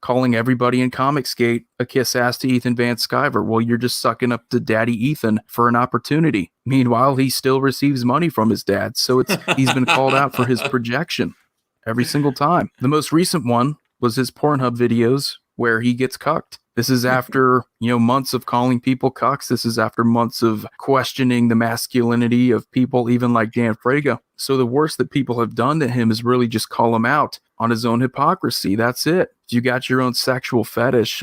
calling everybody in Comicsgate a kiss ass to Ethan Van Sciver. Well, you're just sucking up to Daddy Ethan for an opportunity. Meanwhile, he still receives money from his dad. So he's been called out for his projection every single time. The most recent one was his Pornhub videos where he gets cucked. This is after, months of calling people cucks. This is after months of questioning the masculinity of people, even like Dan Fraga. So the worst that people have done to him is really just call him out on his own hypocrisy. That's it. If you got your own sexual fetish,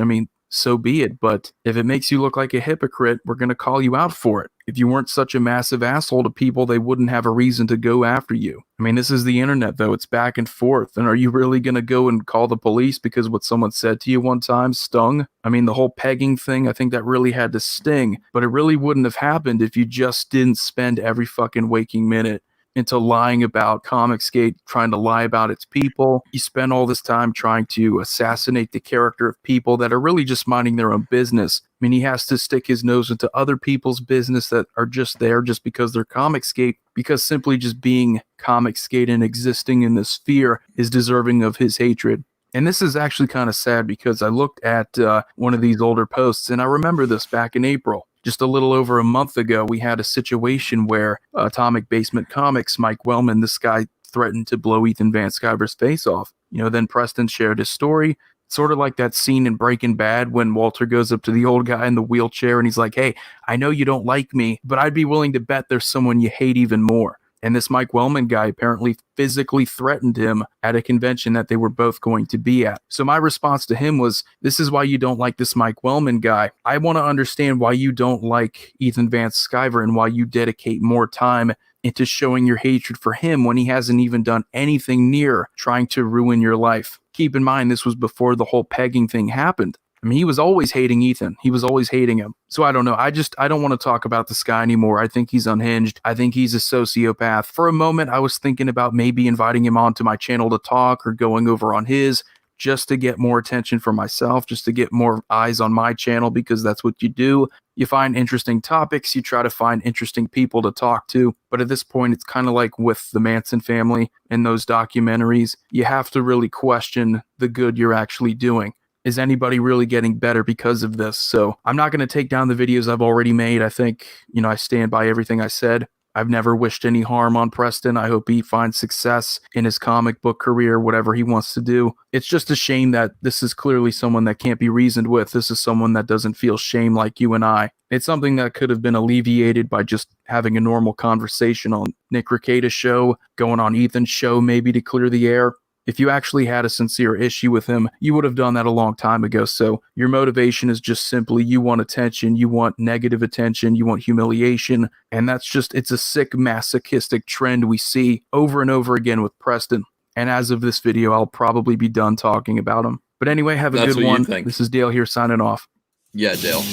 so be it. But if it makes you look like a hypocrite, we're going to call you out for it. If you weren't such a massive asshole to people, they wouldn't have a reason to go after you. This is the internet, though. It's back and forth. And are you really going to go and call the police because what someone said to you one time stung? The whole pegging thing, I think that really had to sting. But it really wouldn't have happened if you just didn't spend every fucking waking minute into lying about Comicsgate, trying to lie about its people. You spend all this time trying to assassinate the character of people that are really just minding their own business. He has to stick his nose into other people's business that are just there just because they're Comicsgate, because simply just being Comicsgate and existing in this sphere is deserving of his hatred. And this is actually kind of sad, because I looked at one of these older posts, and I remember this back in April. Just a little over a month ago, we had a situation where Atomic Basement Comics, Mike Wellman, this guy threatened to blow Ethan Van Sciver's face off. Then Preston shared his story, sort of like that scene in Breaking Bad when Walter goes up to the old guy in the wheelchair and he's like, hey, I know you don't like me, but I'd be willing to bet there's someone you hate even more. And this Mike Wellman guy apparently physically threatened him at a convention that they were both going to be at. So my response to him was, this is why you don't like this Mike Wellman guy. I want to understand why you don't like Ethan Van Sciver and why you dedicate more time into showing your hatred for him when he hasn't even done anything near trying to ruin your life. Keep in mind, this was before the whole pegging thing happened. He was always hating Ethan. He was always hating him. So I don't know. I don't want to talk about this guy anymore. I think he's unhinged. I think he's a sociopath. For a moment, I was thinking about maybe inviting him onto my channel to talk or going over on his, just to get more attention for myself, just to get more eyes on my channel, because that's what you do. You find interesting topics. You try to find interesting people to talk to. But at this point, it's kind of like with the Manson family and those documentaries. You have to really question the good you're actually doing. Is anybody really getting better because of this? So I'm not going to take down the videos I've already made. I think, I stand by everything I said. I've never wished any harm on Preston. I hope he finds success in his comic book career, whatever he wants to do. It's just a shame that this is clearly someone that can't be reasoned with. This is someone that doesn't feel shame like you and I. It's something that could have been alleviated by just having a normal conversation on Nick Rekieta's show, going on Ethan's show maybe to clear the air. If you actually had a sincere issue with him, you would have done that a long time ago. So your motivation is just simply you want attention, you want negative attention, you want humiliation. And it's a sick masochistic trend we see over and over again with Preston. And as of this video, I'll probably be done talking about him. But anyway, have a good one. This is Dale here signing off. Yeah, Dale.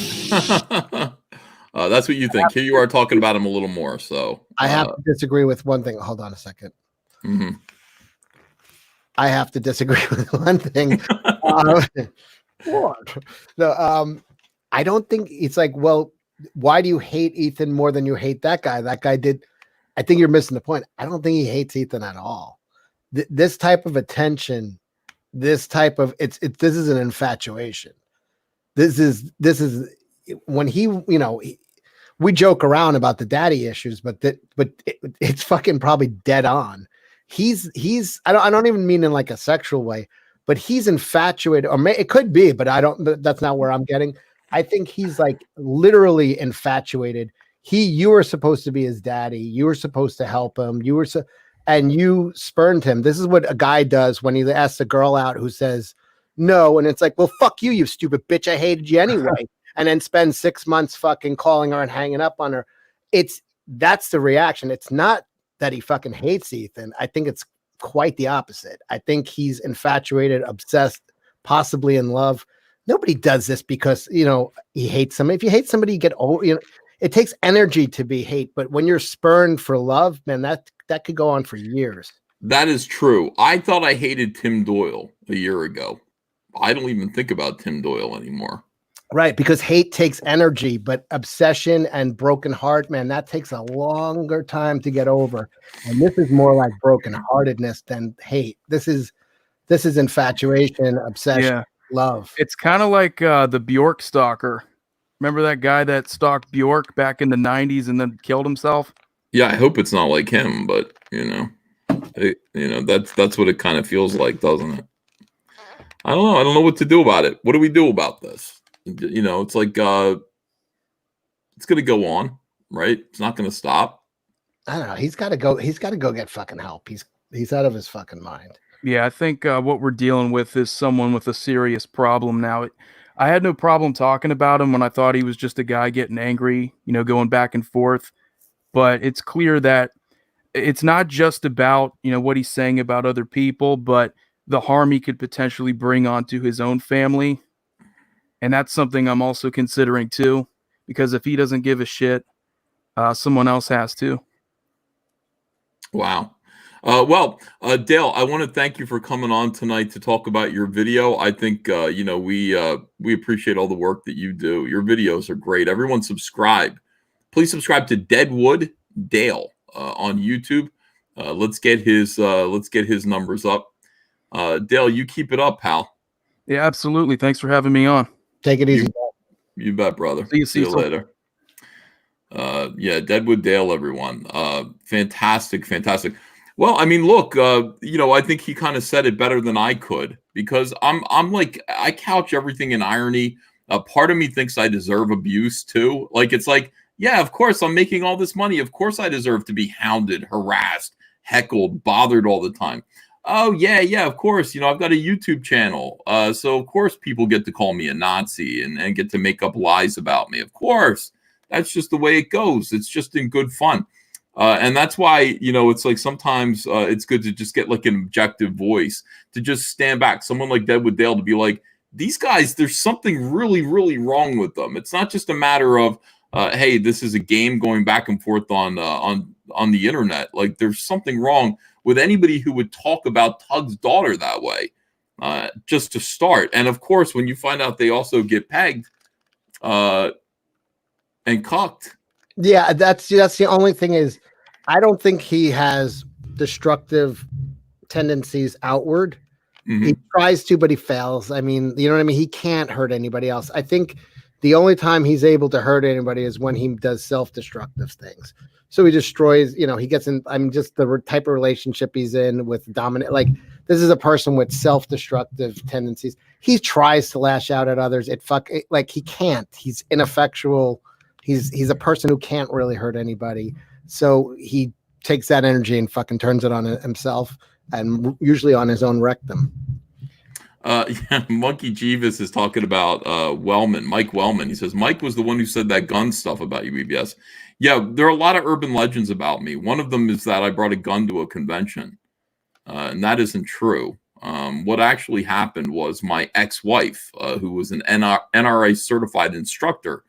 That's what you think. Here you are talking about him a little more. So I have to disagree with one thing. Hold on a second. Mm-hmm. I have to disagree with one thing. Lord. No, I don't think it's like, well, why do you hate Ethan more than you hate that guy? That guy did. I think you're missing the point. I don't think he hates Ethan at all. This type of attention, this type of this is an infatuation. This is when he, we joke around about the daddy issues, but it's fucking probably dead on. He's I don't even mean in like a sexual way, but he's infatuated, or it could be, but that's not where I'm getting. I think he's like literally infatuated. You were supposed to be his daddy. You were supposed to help him. And you spurned him. This is what a guy does when he asks a girl out who says no. And it's like, well, fuck you, you stupid bitch. I hated you anyway. And then spend 6 months fucking calling her and hanging up on her. That's the reaction. It's not that he fucking hates Ethan. I think it's quite the opposite. I think he's infatuated, obsessed, possibly in love. Nobody does this because, he hates somebody. If you hate somebody, you get old, it takes energy to be hate, but when you're spurned for love, man, that could go on for years. That is true. I thought I hated Tim Doyle a year ago. I don't even think about Tim Doyle anymore. Right, because hate takes energy, but obsession and broken heart, man, that takes a longer time to get over. And this is more like brokenheartedness than hate. This is infatuation, obsession, love. It's kind of like the Bjork stalker. Remember that guy that stalked Bjork back in the 90s and then killed himself? Yeah, I hope it's not like him, but that's what it kind of feels like, doesn't it? I don't know. I don't know what to do about it. What do we do about this? It's like it's going to go on, right? It's not going to stop. I don't know. He's got to go. He's got to go get fucking help. He's out of his fucking mind. Yeah, I think what we're dealing with is someone with a serious problem now. I had no problem talking about him when I thought he was just a guy getting angry, going back and forth. But it's clear that it's not just about, what he's saying about other people, but the harm he could potentially bring onto his own family. And that's something I'm also considering too, because if he doesn't give a shit, someone else has to. Wow. Dale, I want to thank you for coming on tonight to talk about your video. I think, we appreciate all the work that you do. Your videos are great. Everyone subscribe. Please subscribe to Deadwood Dale on YouTube. Let's get his numbers up. Dale, you keep it up, pal. Yeah, absolutely. Thanks for having me on. Take it easy. You bet, brother. See you later. Deadwood Dale, everyone. Fantastic. Well, I mean, look, I think he kind of said it better than I could, because I'm like, I couch everything in irony. Part of me thinks I deserve abuse too. Like, it's like, yeah, of course I'm making all this money. Of course I deserve to be hounded, harassed, heckled, bothered all the time. Oh yeah, of course. I've got a YouTube channel. So of course people get to call me a Nazi and get to make up lies about me. Of course. That's just the way it goes. It's just in good fun. And that's why, it's like sometimes it's good to just get like an objective voice, to just stand back. Someone like Deadwood Dale, to be like, these guys, there's something really, really wrong with them. It's not just a matter of, hey, this is a game going back and forth on the internet. Like, there's something wrong with anybody who would talk about Tug's daughter that way, just to start. And of course, when you find out they also get pegged and cucked. Yeah, that's the only thing is, I don't think he has destructive tendencies outward. Mm-hmm. He tries to, but he fails. I mean, you know what I mean? He can't hurt anybody else. I think the only time he's able to hurt anybody is when he does self-destructive things. So he destroys, he gets in, just the type of relationship he's in with dominant, like, this is a person with self-destructive tendencies. He tries to lash out at others. He can't. He's ineffectual. He's a person who can't really hurt anybody. So he takes that energy and fucking turns it on himself, and usually on his own rectum. Monkey Jeeves is talking about Mike Wellman. He says, Mike was the one who said that gun stuff about you, EBS. Yeah, there are a lot of urban legends about me. One of them is that I brought a gun to a convention, and that isn't true. What actually happened was my ex-wife, who was an NRA certified instructor,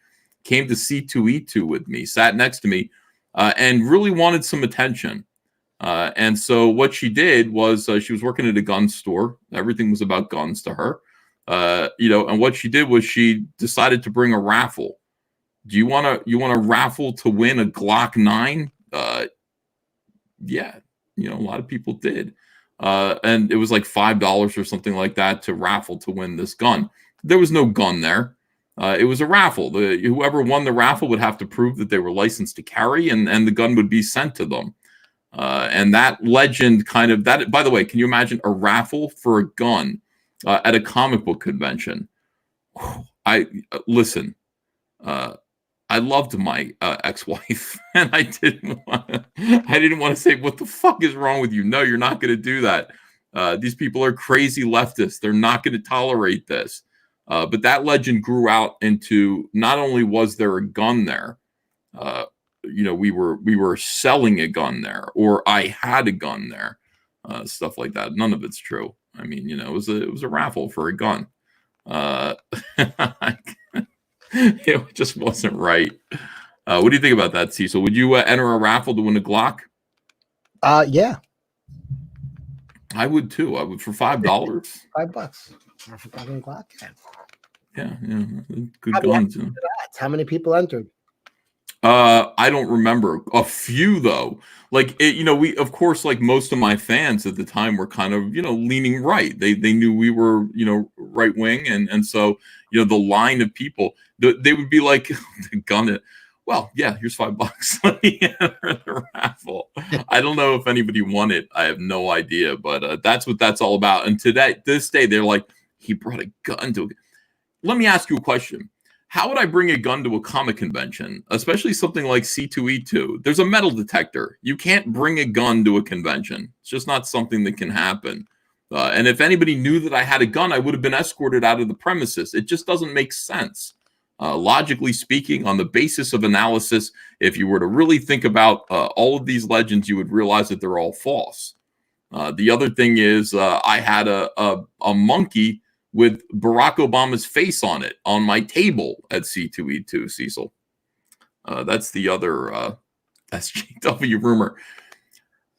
came to C2E2 with me, sat next to me, and really wanted some attention. And so what she did was she was working at a gun store. Everything was about guns to her. And what she did was she decided to bring a raffle. Do you want to raffle to win a Glock 9? Yeah, a lot of people did. And it was like $5 or something like that to raffle to win this gun. There was no gun there. It was a raffle. Whoever won the raffle would have to prove that they were licensed to carry, and the gun would be sent to them. And that legend kind of that. By the way, can you imagine a raffle for a gun at a comic book convention? Listen. I loved my ex-wife, and I didn't want to say, what the fuck is wrong with you? No, you're not going to do that. These people are crazy leftists. They're not going to tolerate this. But that legend grew out into, not only was there a gun there, we were selling a gun there, or I had a gun there, stuff like that. None of it's true. I mean, it was a raffle for a gun. It just wasn't right. What do you think about that, Cecil? Would you enter a raffle to win a Glock? Yeah. I would too. I would for $5. $5 for fucking Glock. Yeah. Good guns. How many people entered? I don't remember. A few though. Like we, of course, like most of my fans at the time were kind of leaning right. They knew we were right wing, and so the line of people, they would be like, gun it. Well, yeah, here's $5. Let me enter the raffle. I don't know if anybody won it. I have no idea, but that's what that's all about. And this day, they're like, he brought a gun to it. Let me ask you a question. How would I bring a gun to a comic convention, especially something like C2E2? There's a metal detector. You can't bring a gun to a convention. It's just not something that can happen. And if anybody knew that I had a gun, I would have been escorted out of the premises. It just doesn't make sense. Logically speaking, on the basis of analysis, if you were to really think about all of these legends, you would realize that they're all false. The other thing is I had a monkey with Barack Obama's face on it on my table at C2E2, Cecil. That's the other SJW rumor.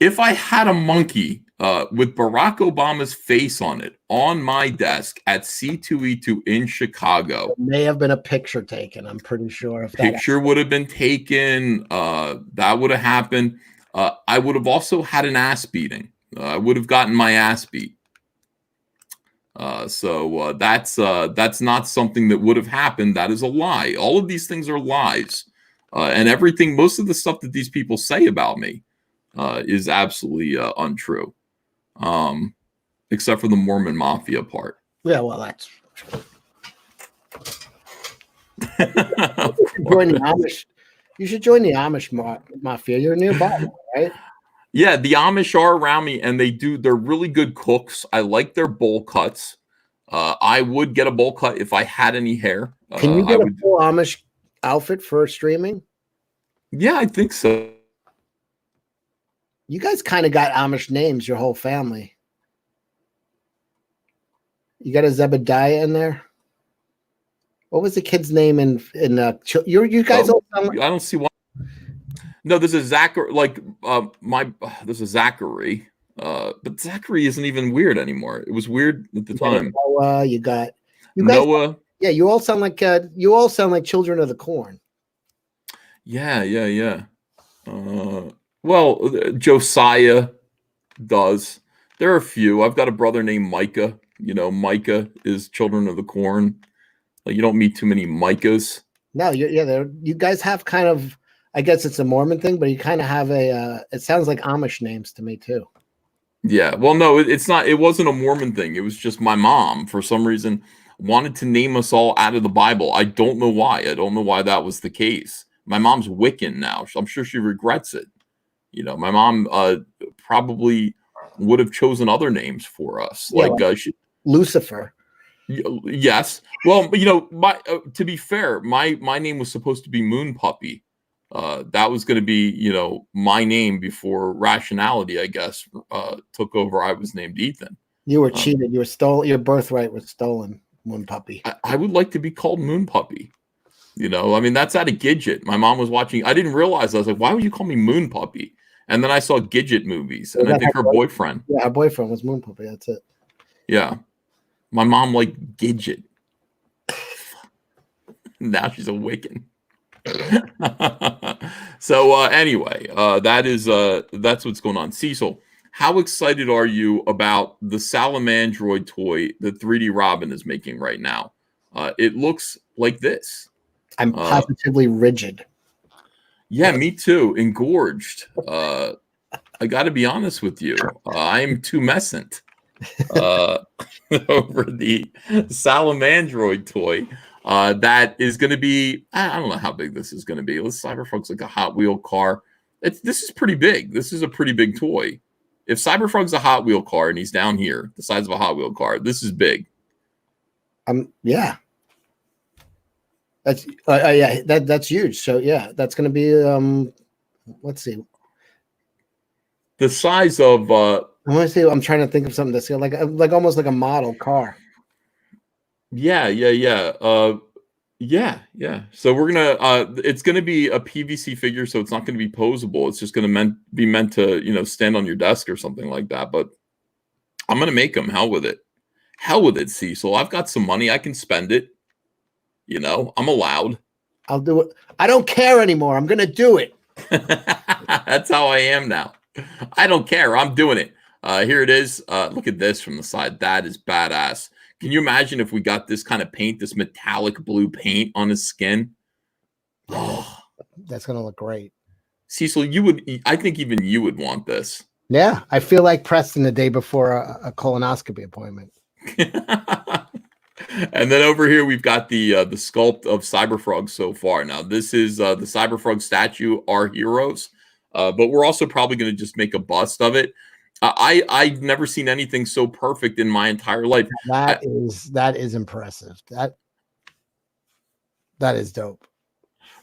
If I had a monkey with Barack Obama's face on it on my desk at C2E2 in Chicago, There may have been a picture taken. I'm pretty sure. If picture would have been taken. That would have happened. I would have also had an ass beating. I would have gotten my ass beat. So that's not something that would have happened. That is a lie. All of these things are lies. And everything, most of the stuff that these people say about me is absolutely untrue. Except for the Mormon Mafia part. Yeah, well, that's join the Amish. You should join the Amish Mafia. You're nearby, right? Yeah, the Amish are around me, and they're really good cooks. I like their bowl cuts. I would get a bowl cut if I had any hair. Can you get a full Amish outfit for streaming? Yeah, I think so. You guys kind of got Amish names, your whole family. You got a Zebediah in there? What was the kid's name in you guys all sound like— I don't see why. No, there's a Zachary, there's a Zachary, but Zachary isn't even weird anymore. It was weird at the time. Noah, you guys, Noah. Yeah, you all sound like Children of the Corn. Yeah. Well, Josiah does. There are a few. I've got a brother named Micah. Micah is Children of the Corn. Like, you don't meet too many Micahs. No, you guys have kind of, I guess it's a Mormon thing, but you kind of have it sounds like Amish names to me too. Yeah. Well, no, it's not. It wasn't a Mormon thing. It was just my mom, for some reason, wanted to name us all out of the Bible. I don't know why. I don't know why that was the case. My mom's Wiccan now. I'm sure she regrets it. My mom probably would have chosen other names for us. Yeah, like Lucifer. Yes. Well, to be fair, my name was supposed to be Moon Puppy. That was going to be, my name before Rationality, I guess, took over. I was named Ethan. You were cheated. You were stolen. Your birthright was stolen, Moon Puppy. I would like to be called Moon Puppy. That's out of Gidget. My mom was watching. I didn't realize. I was like, why would you call me Moon Puppy? And then I saw Gidget movies, and I think her boyfriend. Yeah, her boyfriend was Moon Puppy. That's it. Yeah. My mom liked Gidget. Now she's a Wiccan. So anyway, that's what's going on. Cecil, how excited are you about the Salamandroid toy that 3D Robin is making right now? It looks like this. I'm positively rigid. Yeah, me too. Engorged. I got to be honest with you. I'm tumescent over the Salamandroid toy. That is going to be, I don't know how big this is going to be. Cyberfrog's like a Hot Wheel car. This is pretty big. This is a pretty big toy. If Cyberfrog's a Hot Wheel car and he's down here, the size of a Hot Wheel car, this is big. Yeah. That's that's huge. So yeah, that's going to be let's see. The size of I want to see. I'm trying to think of something that's like almost like a model car. Yeah. So we're gonna it's gonna be a PVC figure, so it's not gonna be posable. It's just gonna be meant to stand on your desk or something like that. But I'm gonna make them. Hell with it, Cecil. I've got some money. I can spend it. I'm allowed. I'll do it. I don't care anymore. I'm gonna do it. That's how I am now. I don't care. I'm doing it. Here it is. Look at this from the side. That is badass. Can you imagine if we got this kind of paint, this metallic blue paint on his skin? Oh, that's gonna look great. Cecil, I think even you would want this. Yeah, I feel like Preston the day before a colonoscopy appointment. And then over here we've got the sculpt of Cyberfrog so far. Now this is the Cyberfrog statue, our heroes, but we're also probably going to just make a bust of it. I've never seen anything so perfect in my entire life. That is impressive. That is dope.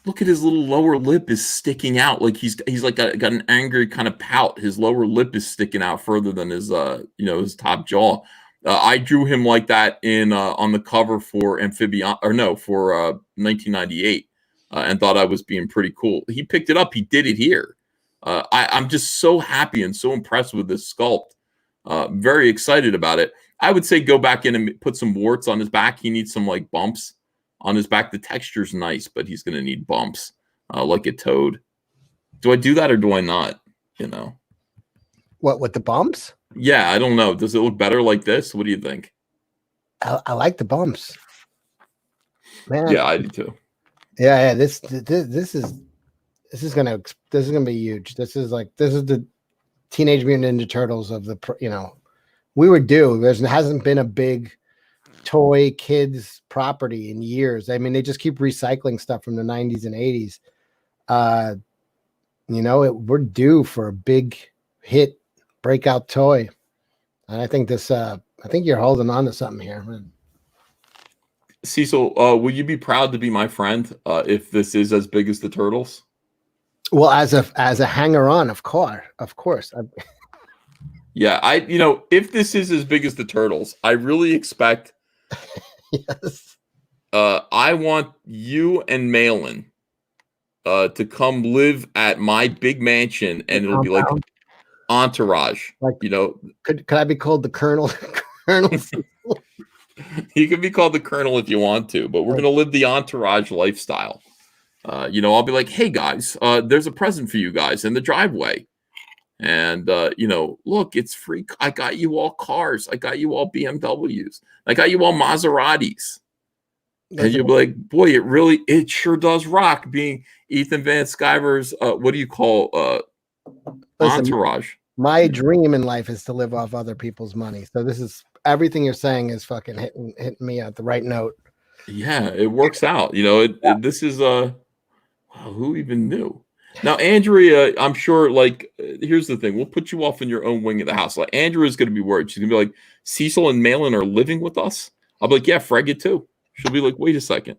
Look at his little lower lip is sticking out, like he's like got an angry kind of pout. His lower lip is sticking out further than his his top jaw. I drew him like that in on the cover for 1998, and thought I was being pretty cool. He picked it up. He did it here. I'm just so happy and so impressed with this sculpt. Very excited about it. I would say go back in and put some warts on his back. He needs some like bumps on his back. The texture's nice, but he's going to need bumps like a toad. Do I do that or do I not? What, with the bumps? Yeah, I don't know. Does it look better like this? What do you think? I like the bumps. Man. Yeah, I do too. Yeah. This is gonna be huge. This is the Teenage Mutant Ninja Turtles of the we were due. There hasn't been a big toy kids property in years. I mean, they just keep recycling stuff from the 90s and 80s. We're due for a big hit breakout toy. And I think you're holding on to something here, man. Cecil, would you be proud to be my friend if this is as big as the Turtles? Well, as a hanger-on, of course. Yeah, if this is as big as the Turtles, I really expect. Yes. I want you and Malin to come live at my big mansion, and it'll be like Entourage. Like, could I be called the Colonel? Colonel. You can be called the Colonel if you want to, but we're gonna live the Entourage lifestyle. I'll be like, hey guys, there's a present for you guys in the driveway. And, look, it's free. I got you all cars. I got you all BMWs. I got you all Maseratis. And you'll be like, boy, it sure does rock being Ethan Van Sciver's, what do you call Entourage? My dream in life is to live off other people's money. So this is everything you're saying is fucking hitting me at the right note. Yeah, it works out. This is who even knew? Now, Andrea, I'm sure, here's the thing. We'll put you off in your own wing of the house. Like, Andrea's going to be worried. She's going to be like, Cecil and Malin are living with us? I'll be like, yeah, Frega too. She'll be like, wait a second.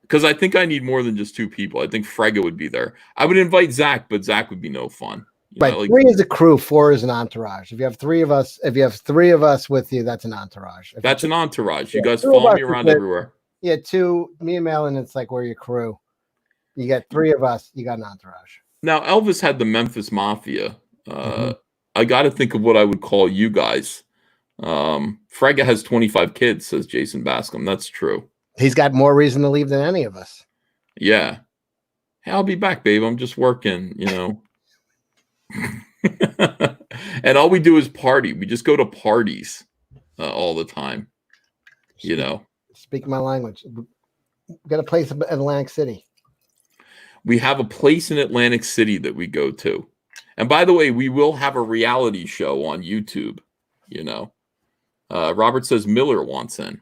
Because I think I need more than just two people. I think Frega would be there. I would invite Zach, but Zach would be no fun. Right. 3 is a crew, 4 is an entourage. If you have three of us with you, that's an entourage. That's an entourage. You guys follow me around everywhere. Yeah, 2, me and Malin, it's like we're your crew. You got 3 of us, you got an entourage. Now, Elvis had the Memphis Mafia. I got to think of what I would call you guys. Frega has 25 kids, says Jason Bascom. That's true. He's got more reason to leave than any of us. Yeah. Hey, I'll be back, babe. I'm just working, you know. And all we do is party. We just go to parties all the time, you know. Speak my language. We got a place in Atlantic City. We have a place in Atlantic City that we go to. And by the way, we will have a reality show on YouTube, you know. Robert says Miller wants in.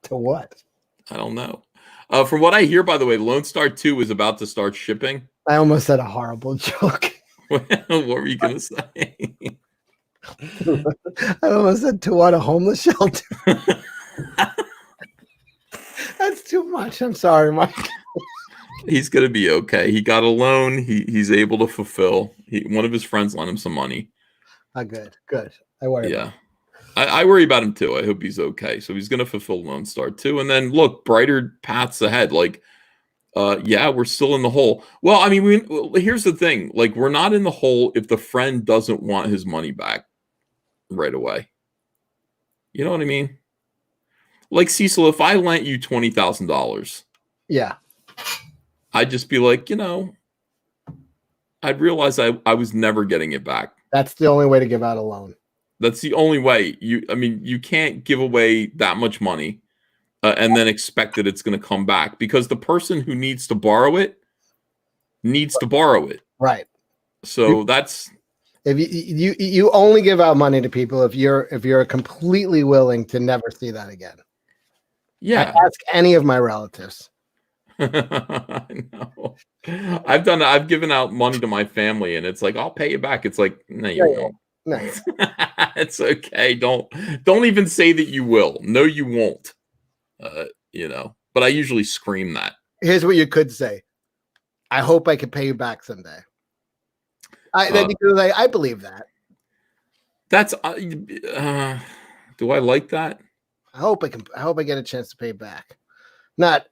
To what? I don't know. From what I hear, by the way, Lone Star 2 is about to start shipping. I almost said a horrible joke. What were you going to say? I almost said to what, a homeless shelter? That's too much. I'm sorry, Mike. He's going to be okay. He got a loan. He's able to fulfill. One of his friends lent him some money. Good. I worry. Yeah. I worry about him too. I hope he's okay. So he's going to fulfill Lone Star 2. And then look, brighter paths ahead. Like, yeah, we're still in the hole. Well, I mean, here's the thing. Like, we're not in the hole if the friend doesn't want his money back right away. You know what I mean? Like, Cecil, if I lent you $20,000, yeah, I'd just be like, you know, I'd realize I was never getting it back. that's the only way to give out a loan. That's the only way. I mean, you can't give away that much money and then expect that it's going to come back, because the person who needs to borrow it needs to borrow it. Right. So that's, if you only give out money to people if you're completely willing to never see that again. yeah. I ask any of my relatives. I know. I've given out money to my family, and it's like, I'll pay you back. It's like, no, you won't. Nice. It's okay. Don't even say that you will. No, you won't. You know, but I usually scream that. Here's what you could say. I hope I can pay you back someday. Then you could say, I believe that. That's do I like that? I hope I get a chance to pay you back. Not,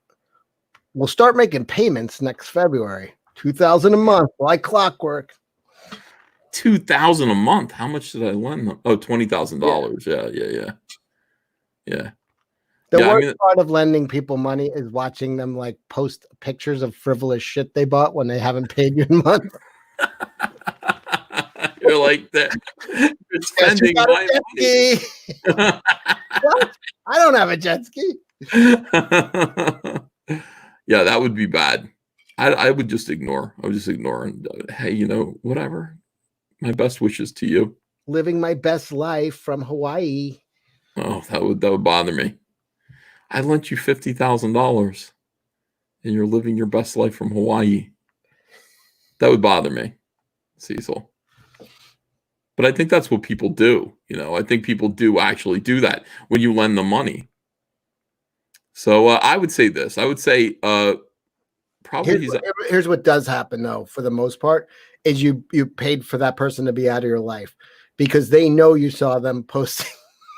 we'll start making payments next February. $2,000 a month, like clockwork. $2,000 a month. How much did I lend them? Oh, $20,000. Yeah. The Yeah, worst part of lending people money is watching them like post pictures of frivolous shit they bought when they haven't paid you in months. You're like that. You're spending my money. What? I don't have a jet ski. Yeah, that would be bad. I would just ignore. I would just ignore and hey, you know, whatever. My best wishes to you. Living my best life from Hawaii. Oh, that would bother me. I lent you $50,000 and you're living your best life from Hawaii. That would bother me, Cecil. But I think that's what people do. You know, I think people do actually do that when you lend them money. So I would say this. I would say probably here's what does happen though, for the most part, is you paid for that person to be out of your life because they know you saw them posting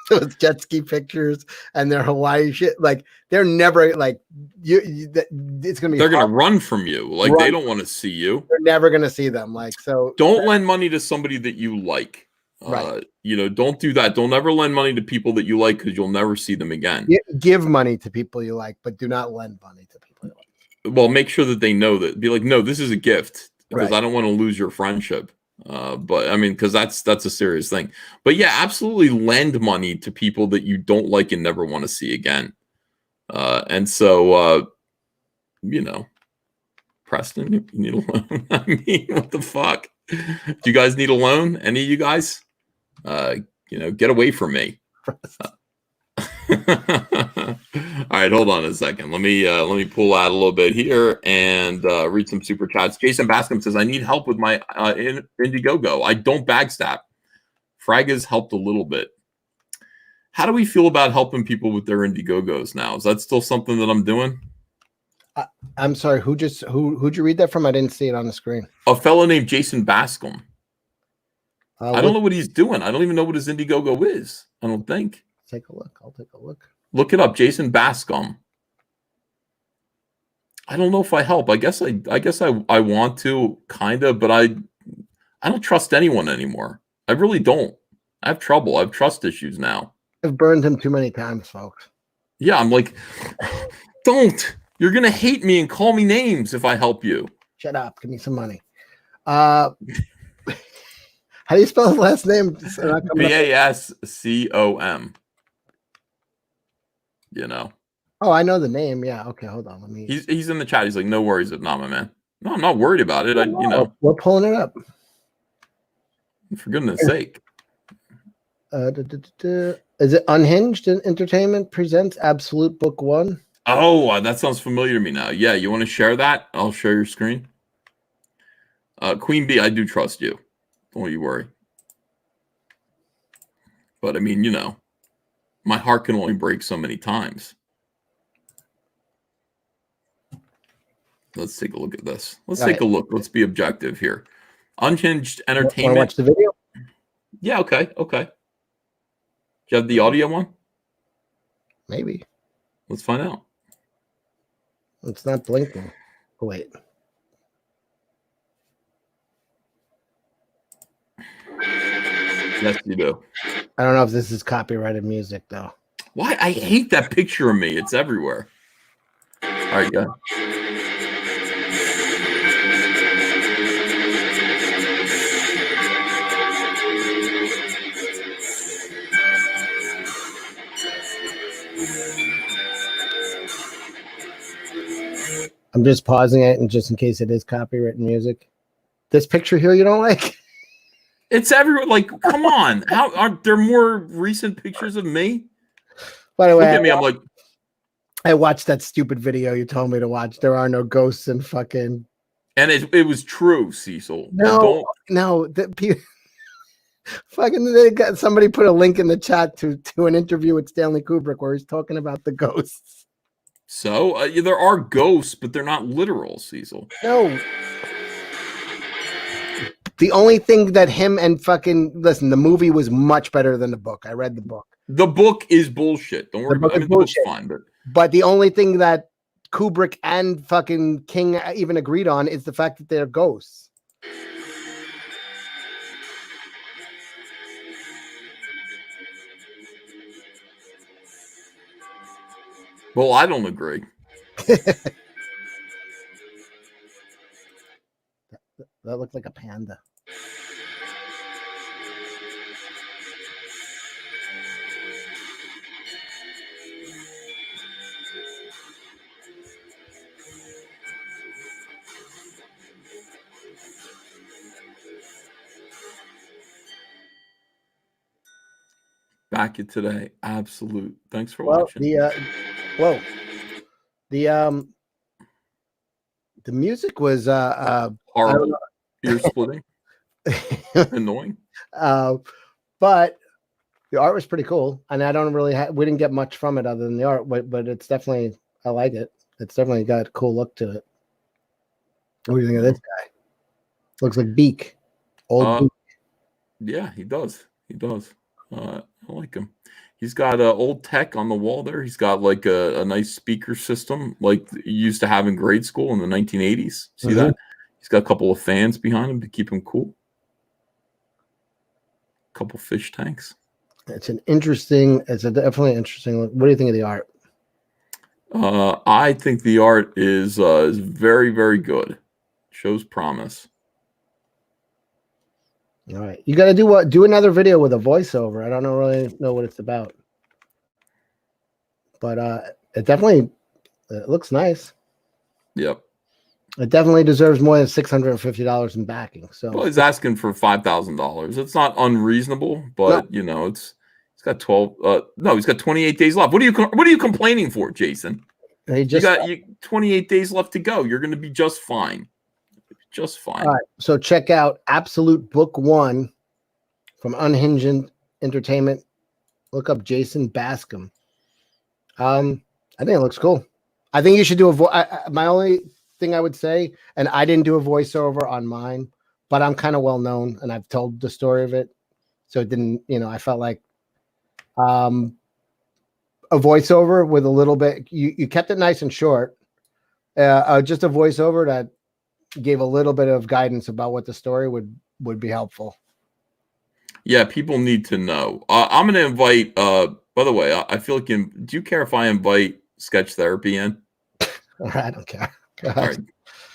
those jet ski pictures and their Hawaii shit. Like they're never like it's gonna be. They're gonna run from you. Like they don't want to see you. They're never gonna see them. Like so. Don't lend money to somebody that you like. Right. You know, don't do that. Don't ever lend money to people that you like because you'll never see them again. Give money to people you like, but do not lend money to people you like. Well, make sure that they know that. Be like, no, this is a gift because Right. I don't want to lose your friendship. But I mean, because that's a serious thing. But yeah, absolutely lend money to people that you don't like and never want to see again. And so, you know, Preston, you need a loan. I mean, what the fuck? Do you guys need a loan? Any of you guys? You know, get away from me. All right, hold on a second. Let me pull out a little bit here and read some super chats. Jason Bascom says, I need help with my Indiegogo. I don't backstab. Fraga's helped a little bit. How do we feel about helping people with their Indiegogos now? Is that still something that I'm doing? I'm sorry. Who'd you read that from? I didn't see it on the screen. A fellow named Jason Bascom. I don't know what he's doing. I don't even know what his Indiegogo is. I don't think. Take a look. I'll take a look. Look it up, Jason Bascom. I don't know if I help. I guess I want to kind of, but I don't trust anyone anymore. I really don't. I have trouble. I have trust issues now. I've burned him too many times, folks. Yeah, I'm like, don't. You're gonna hate me and call me names if I help you. Shut up. Give me some money. How do you spell his last name? Bascom. You know. Oh, I know the name. Yeah. Okay, hold on. Let me. He's in the chat. He's like, no worries, if not, my man. No, I'm not worried about it. We're pulling it up. For goodness sake. Is it Unhinged Entertainment presents Absolute Book 1? Oh, that sounds familiar to me now. Yeah, you want to share that? I'll share your screen. Queen Bee, I do trust you. Don't you worry. But I mean, you know, my heart can only break so many times. Let's take a look at this. Let's take a look. Let's be objective here. Unhinged Entertainment. Want to watch the video? Yeah, okay. Do you have the audio one? Maybe. Let's find out. It's not blinking. Oh, wait. Yes, you do. I don't know if this is copyrighted music, though. Why? I hate that picture of me. It's everywhere. All right, go. I'm just pausing it, and just in case it is copyrighted music. This picture here you don't like? It's everywhere. Like, come on. How aren't there more recent pictures of me? By the way, look at me. I'm like, I watched that stupid video you told me to watch. There are no ghosts in fucking. And it was true, Cecil. No. Fucking, they got somebody put a link in the chat to an interview with Stanley Kubrick where he's talking about the ghosts. So there are ghosts, but they're not literal, Cecil. No. The only thing that him and fucking listen, the movie was much better than the book. I read the book. The book is bullshit. Don't worry about it. The book's fine, but the only thing that Kubrick and fucking King even agreed on is the fact that they're ghosts. Well, I don't agree. That looked like a panda. Back it today. Absolute. Thanks for watching. The music was horrible. Ear splitting. Annoying. But the art was pretty cool, and I don't really we didn't get much from it other than the art, but it's definitely, I like it. It's definitely got a cool look to it. What do you think of this guy? Looks like Beak. Old Beak. Yeah, he does. I like him. He's got old tech on the wall there. He's got like a nice speaker system like you used to have in grade school in the 1980s. See that? He's got a couple of fans behind him to keep him cool. A couple fish tanks. It's a definitely interesting look. What do you think of the art? I think the art is very, very good. Shows promise. All right, you got to do another video with a voiceover. I don't really know what it's about, but it looks nice. Yep, it definitely deserves more than $650 in backing. So, well, he's asking for $5,000. It's not unreasonable, but you know, he's got 28 days left. What are you complaining for, Jason? You got 28 days left to go. You're going to be just fine. Just fine. All right, so check out Absolute Book 1 from Unhinged Entertainment. Look up Jason Bascom. I think it looks cool. I think you should do my only thing I would say, and I didn't do a voiceover on mine, but I'm kind of well known, and I've told the story of it, so it didn't. I felt like a voiceover with a little bit. You kept it nice and short. Just a voiceover that gave a little bit of guidance about what the story would be helpful. Yeah, people need to know. I'm going to invite. By the way, I feel like. Do you care if I invite Sketch Therapy in? I don't care. Go All ahead. right.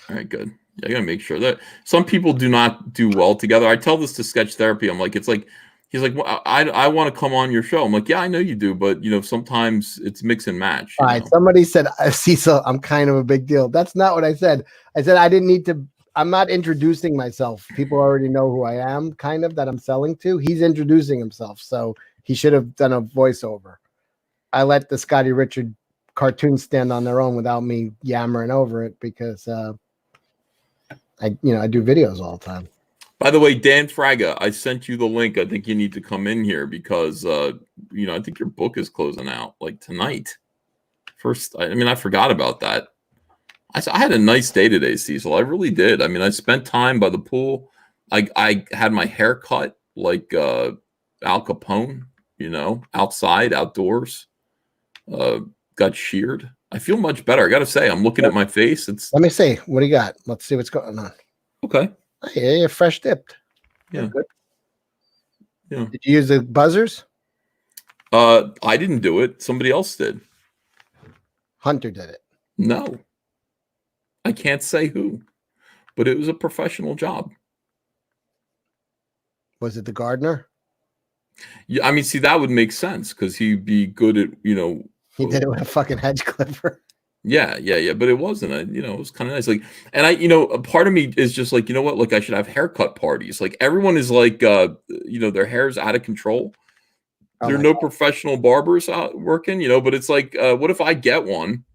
All right. Good. Yeah, I got to make sure that some people do not do well together. I tell this to Sketch Therapy. I'm like, it's like he's like, well, I want to come on your show. I'm like, yeah, I know you do, but sometimes it's mix and match. All right. Somebody said, Cecil, I'm kind of a big deal. That's not what I said. I said I didn't need to. I'm not introducing myself. People already know who I am, kind of, that I'm selling to. He's introducing himself, so he should have done a voiceover. I let the Scotty Richard cartoons stand on their own without me yammering over it because I do videos all the time. By the way, Dan Fraga, I sent you the link. I think you need to come in here because I think your book is closing out like tonight. I forgot about that. I had a nice day today, Cecil. I really did. I mean, I spent time by the pool. I had my hair cut like Al Capone, outside, outdoors. Got sheared. I feel much better. I got to say, I'm looking at my face. Let me see. What do you got? Let's see what's going on. Okay. Yeah, you're fresh dipped. Yeah. Good. Yeah. Did you use the buzzers? I didn't do it. Somebody else did. Hunter did it. No. I can't say who, but it was a professional job. Was it the gardener? Yeah, I mean, see, that would make sense because he'd be good at, He did it with a fucking hedge clipper. Yeah. But it wasn't. It was kind of nice. Like, and a part of me is just like, you know what? Like, I should have haircut parties. Like, everyone is like, their hair's out of control. There are no professional barbers out working, but it's like, what if I get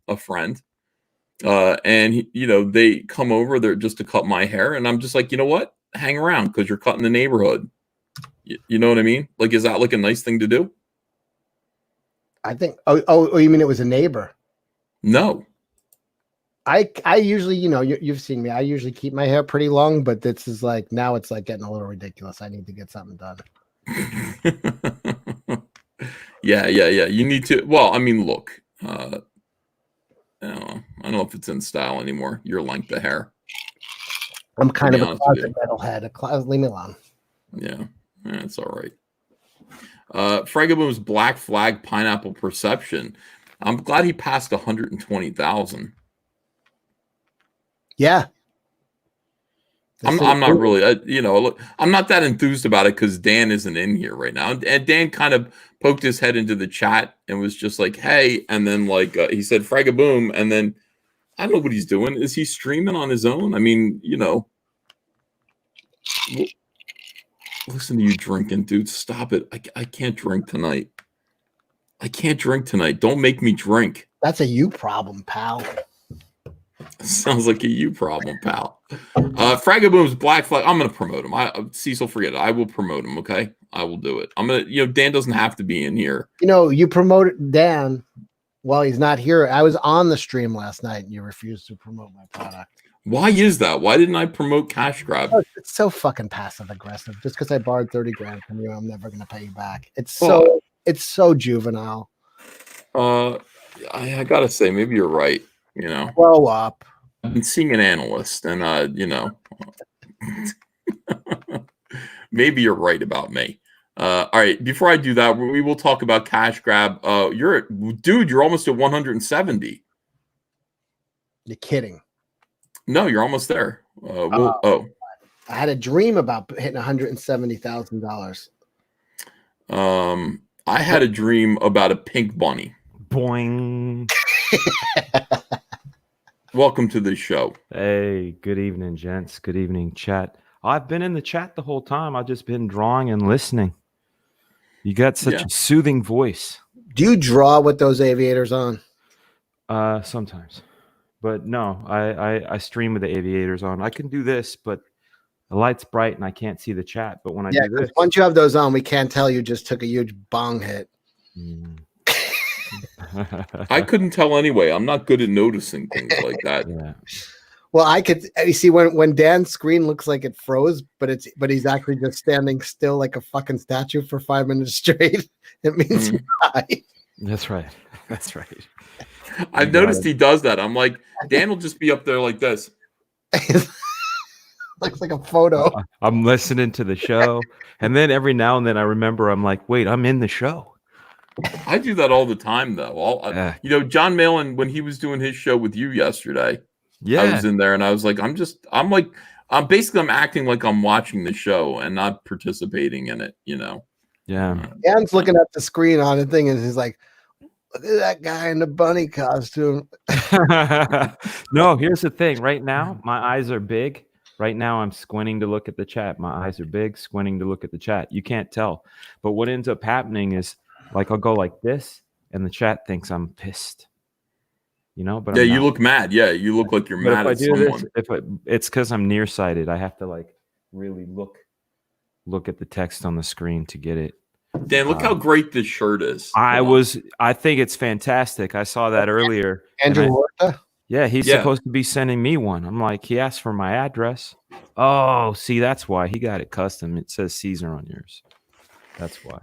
a friend, and they come over there just to cut my hair, and I'm just like, you know what? Hang around because you're cutting the neighborhood. You know what I mean? Like, is that like a nice thing to do? I think. Oh, you mean it was a neighbor? No. I usually, you've seen me. I usually keep my hair pretty long, but this is like now it's like getting a little ridiculous. I need to get something done. Yeah. You need to. Well, I mean, look. I don't know if it's in style anymore. Your length of hair. I'm kind of a closet metalhead. Leave me alone. Yeah, that's all right. Fragaboom's Black Flag Pineapple Perception. I'm glad he passed 120,000. Yeah. I'm not really, I'm not that enthused about it because Dan isn't in here right now. And Dan kind of poked his head into the chat and was just like, hey. And then he said Fragaboom. And then I don't know what he's doing. Is he streaming on his own? I mean, listen to you drinking, dude. Stop it. I can't drink tonight. Don't make me drink. That's a you problem, pal. Sounds like a you problem, pal. Fragaboom's Black Flag. I'm going to promote him. Cecil, forget it. I will promote him, okay? I will do it. I'm going to, Dan doesn't have to be in here. You promoted Dan while he's not here. I was on the stream last night and you refused to promote my product. Why is that? Why didn't I promote Cash Grab? Oh, it's so fucking passive aggressive. Just because I borrowed 30 grand from you, I'm never going to pay you back. It's so juvenile. I got to say, maybe you're right. Grow up. I've been seeing an analyst, and maybe you're right about me. All right, before I do that, we will talk about Cash Grab. You're almost at 170. You're kidding. No, you're almost there. I had a dream about hitting $170,000. I had a dream about a pink bunny. Boing. Welcome to the show. Hey, good evening, gents. Good evening, chat. I've been in the chat the whole time. I've just been drawing and listening. You got such a soothing voice. Do you draw with those aviators on? Sometimes. But no, I stream with the aviators on. I can do this, but the light's bright and I can't see the chat. But when I do this, once you have those on, we can't tell you just took a huge bong hit. I couldn't tell anyway. I'm not good at noticing things like that. Yeah. Well, I could. You see, when Dan's screen looks like it froze, but he's actually just standing still like a fucking statue for 5 minutes straight. It means he's high. That's right. That's right. I've noticed he does that. I'm like, Dan will just be up there like this. Looks like a photo. I'm listening to the show, and then every now and then I remember I'm like, wait, I'm in the show. I do that all the time, though. You know, John Malin, when he was doing his show with you yesterday, I was in there and I was like, I'm acting like I'm watching the show and not participating in it, you know? Yeah. Dan's looking at the screen on the thing and he's like, look at that guy in the bunny costume. No, here's the thing. Right now, my eyes are big. Right now, I'm squinting to look at the chat. My eyes are big, squinting to look at the chat. You can't tell. But what ends up happening is, like, I'll go like this, and the chat thinks I'm pissed. You know, but yeah, I'm you not. look mad. Yeah, you look like you're But mad if I at do someone. this, it's because I'm nearsighted. I have to like really look at the text on the screen to get it. Dan, look how great this shirt is. I think it's fantastic. I saw that earlier. Andrew Horta? Yeah, he's supposed to be sending me one. I'm like, he asked for my address. Oh, see, that's why he got it custom. It says Caesar on yours. That's why.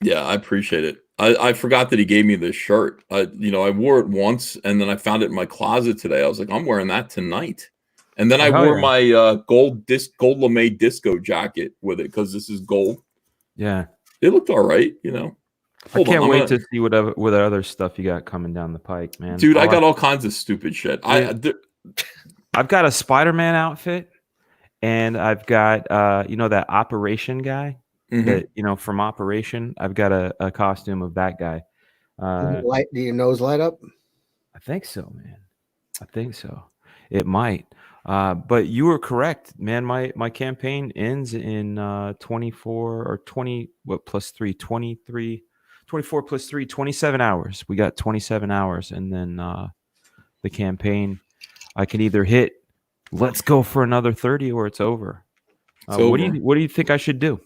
Yeah, I appreciate it. I forgot that he gave me this shirt. I wore it once and then I found it in my closet today. I was like, I'm wearing that tonight. And then I wore my gold lame disco jacket with it because this is gold. Yeah. It looked all right, you know. I can't wait to see what other stuff you got coming down the pike, man. Dude, I got all kinds of stupid shit. I've got a Spider-Man outfit, and I've got that Operation guy, that from Operation. I've got a costume of that guy. Do your nose light up? I think so, man. I think so. It might. But you were correct, man. My campaign ends in 24 or 20 plus 3, 23. 24 plus 3, 27 hours. We got 27 hours, and then the campaign, I can either hit, let's go for another 30, or it's over. What do you think I should do?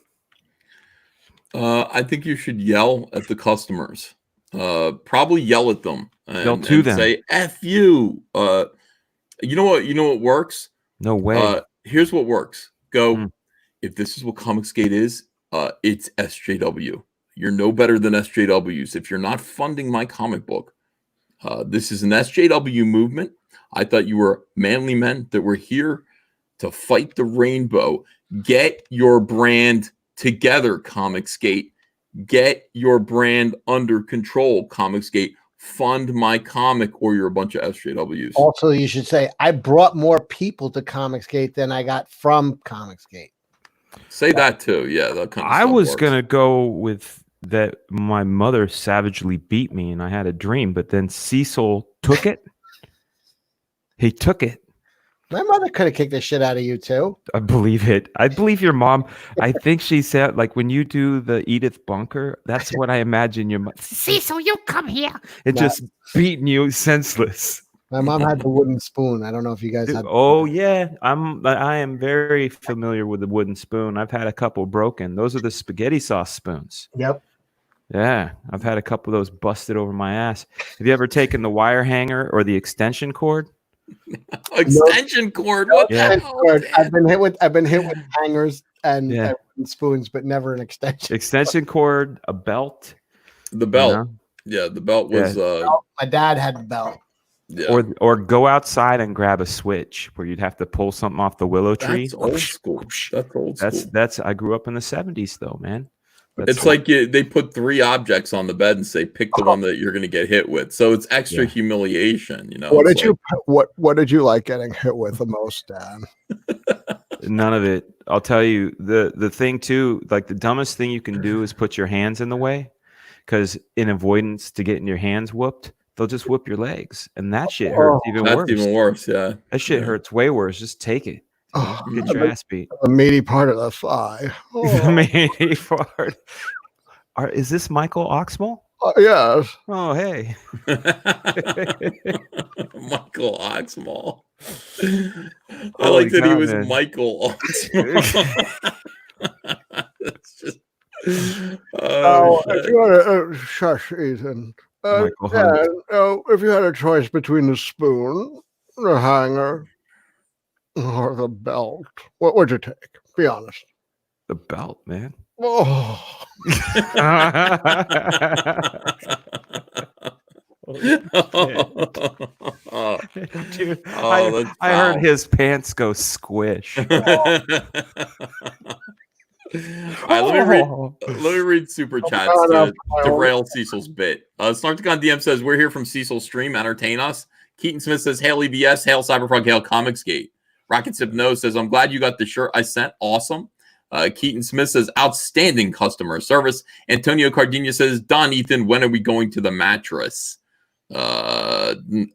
I think you should yell at the customers. Probably yell at them and say "F you." You know what works? No way. Here's what works. Go. If this is what Comicsgate is, it's SJW. You're no better than SJWs. If you're not funding my comic book, this is an SJW movement. I thought you were manly men that were here to fight the rainbow. Get your brand together, Comicsgate. Get your brand under control, Comicsgate. Fund my comic, or you're a bunch of SJWs. Also, you should say, I brought more people to Comicsgate than I got from Comicsgate. Say that too. Yeah, that kind of I stuff was works. gonna go with that. My mother savagely beat me, and I had a dream. But then Cecil took it. He took it. My mother could have kicked the shit out of you too. I believe it. I believe your mom. I think she said, like, when you do the Edith Bunker, that's what I imagine your mom. Cecil, you come here. And just beating you senseless. My mom had the wooden spoon. I don't know if you guys had. Oh yeah, I am very familiar with the wooden spoon. I've had a couple broken. Those are the spaghetti sauce spoons. Yep. Yeah, I've had a couple of those busted over my ass. Have you ever taken the wire hanger or the extension cord? Extension cord. What the hell? I've been hit with hangers and spoons, but never an extension. Extension cord, a belt. The belt. Yeah, the belt was. My dad had the belt. Yeah. Or go outside and grab a switch where you'd have to pull something off the willow tree. That's old school. That's old school. That's. I grew up in the 70s, though, man. It's like they put 3 objects on the bed and say pick the one that you're going to get hit with. So it's extra humiliation, you know. What did you like getting hit with the most, Dad? None of it. I'll tell you the thing too. Like the dumbest thing you can do is put your hands in the way, because in avoidance to getting your hands whooped, they'll just whoop your legs, and that shit hurts even worse. That's even worse. Yeah, that shit hurts way worse. Just take it. Get your ass beat. The meaty part of the thigh. The meaty part. Is this Michael Oxmall? Yes. Oh, hey. Michael Oxmall. I like that he was Michael Oxmall. That's just. If you had a shush, Ethan. If you had a choice between the spoon, the hanger, or the belt, what would you take? Be honest. The belt, man. Oh. Dude, Oh, that's I heard foul. his pants go squish. All right, let me read super chats to derail Cecil's bit. Snarkticon DM says, we're here from Cecil's stream. Entertain us. Keaton Smith says, hail EBS, hail Cyberfrog, hail Comicsgate. Rocket Sip No says, I'm glad you got the shirt I sent. Awesome. Keaton Smith says, outstanding customer service. Antonio Cardinha says, Don Ethan, when are we going to the mattress? Comic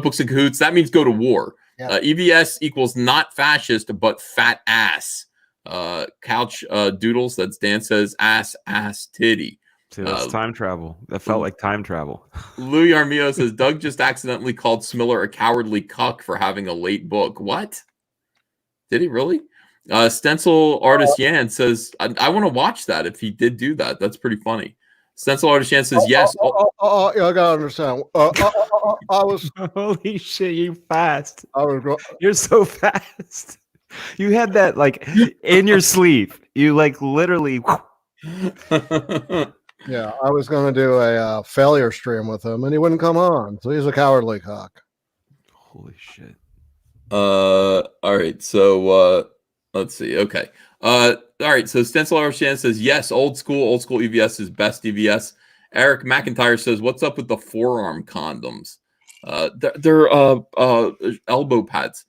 Books and Cahoots, that means go to war. Yeah. EBS equals not fascist, but fat ass. Couch Doodles, that's Dan says, ass titty. See, that's time travel. That felt like time travel. Louis Armio says, Doug just accidentally called Smiller a cowardly cuck for having a late book. What? Did he really? Stencil Artist Yan says, I want to watch that if he did do that. That's pretty funny. Stencil Artist Yan says, yes. Yeah, I gotta understand. I was Holy shit, you fast. I was You're so fast. You had that like in your sleeve. You like literally. Yeah, I was going to do a failure stream with him, and he wouldn't come on. So he's a cowardly cock. Holy shit. All right. So let's see. Okay. All right. So Stencil Arshan says, yes, old school EVS is best EVS. Eric McIntyre says, what's up with the forearm condoms? They're elbow pads.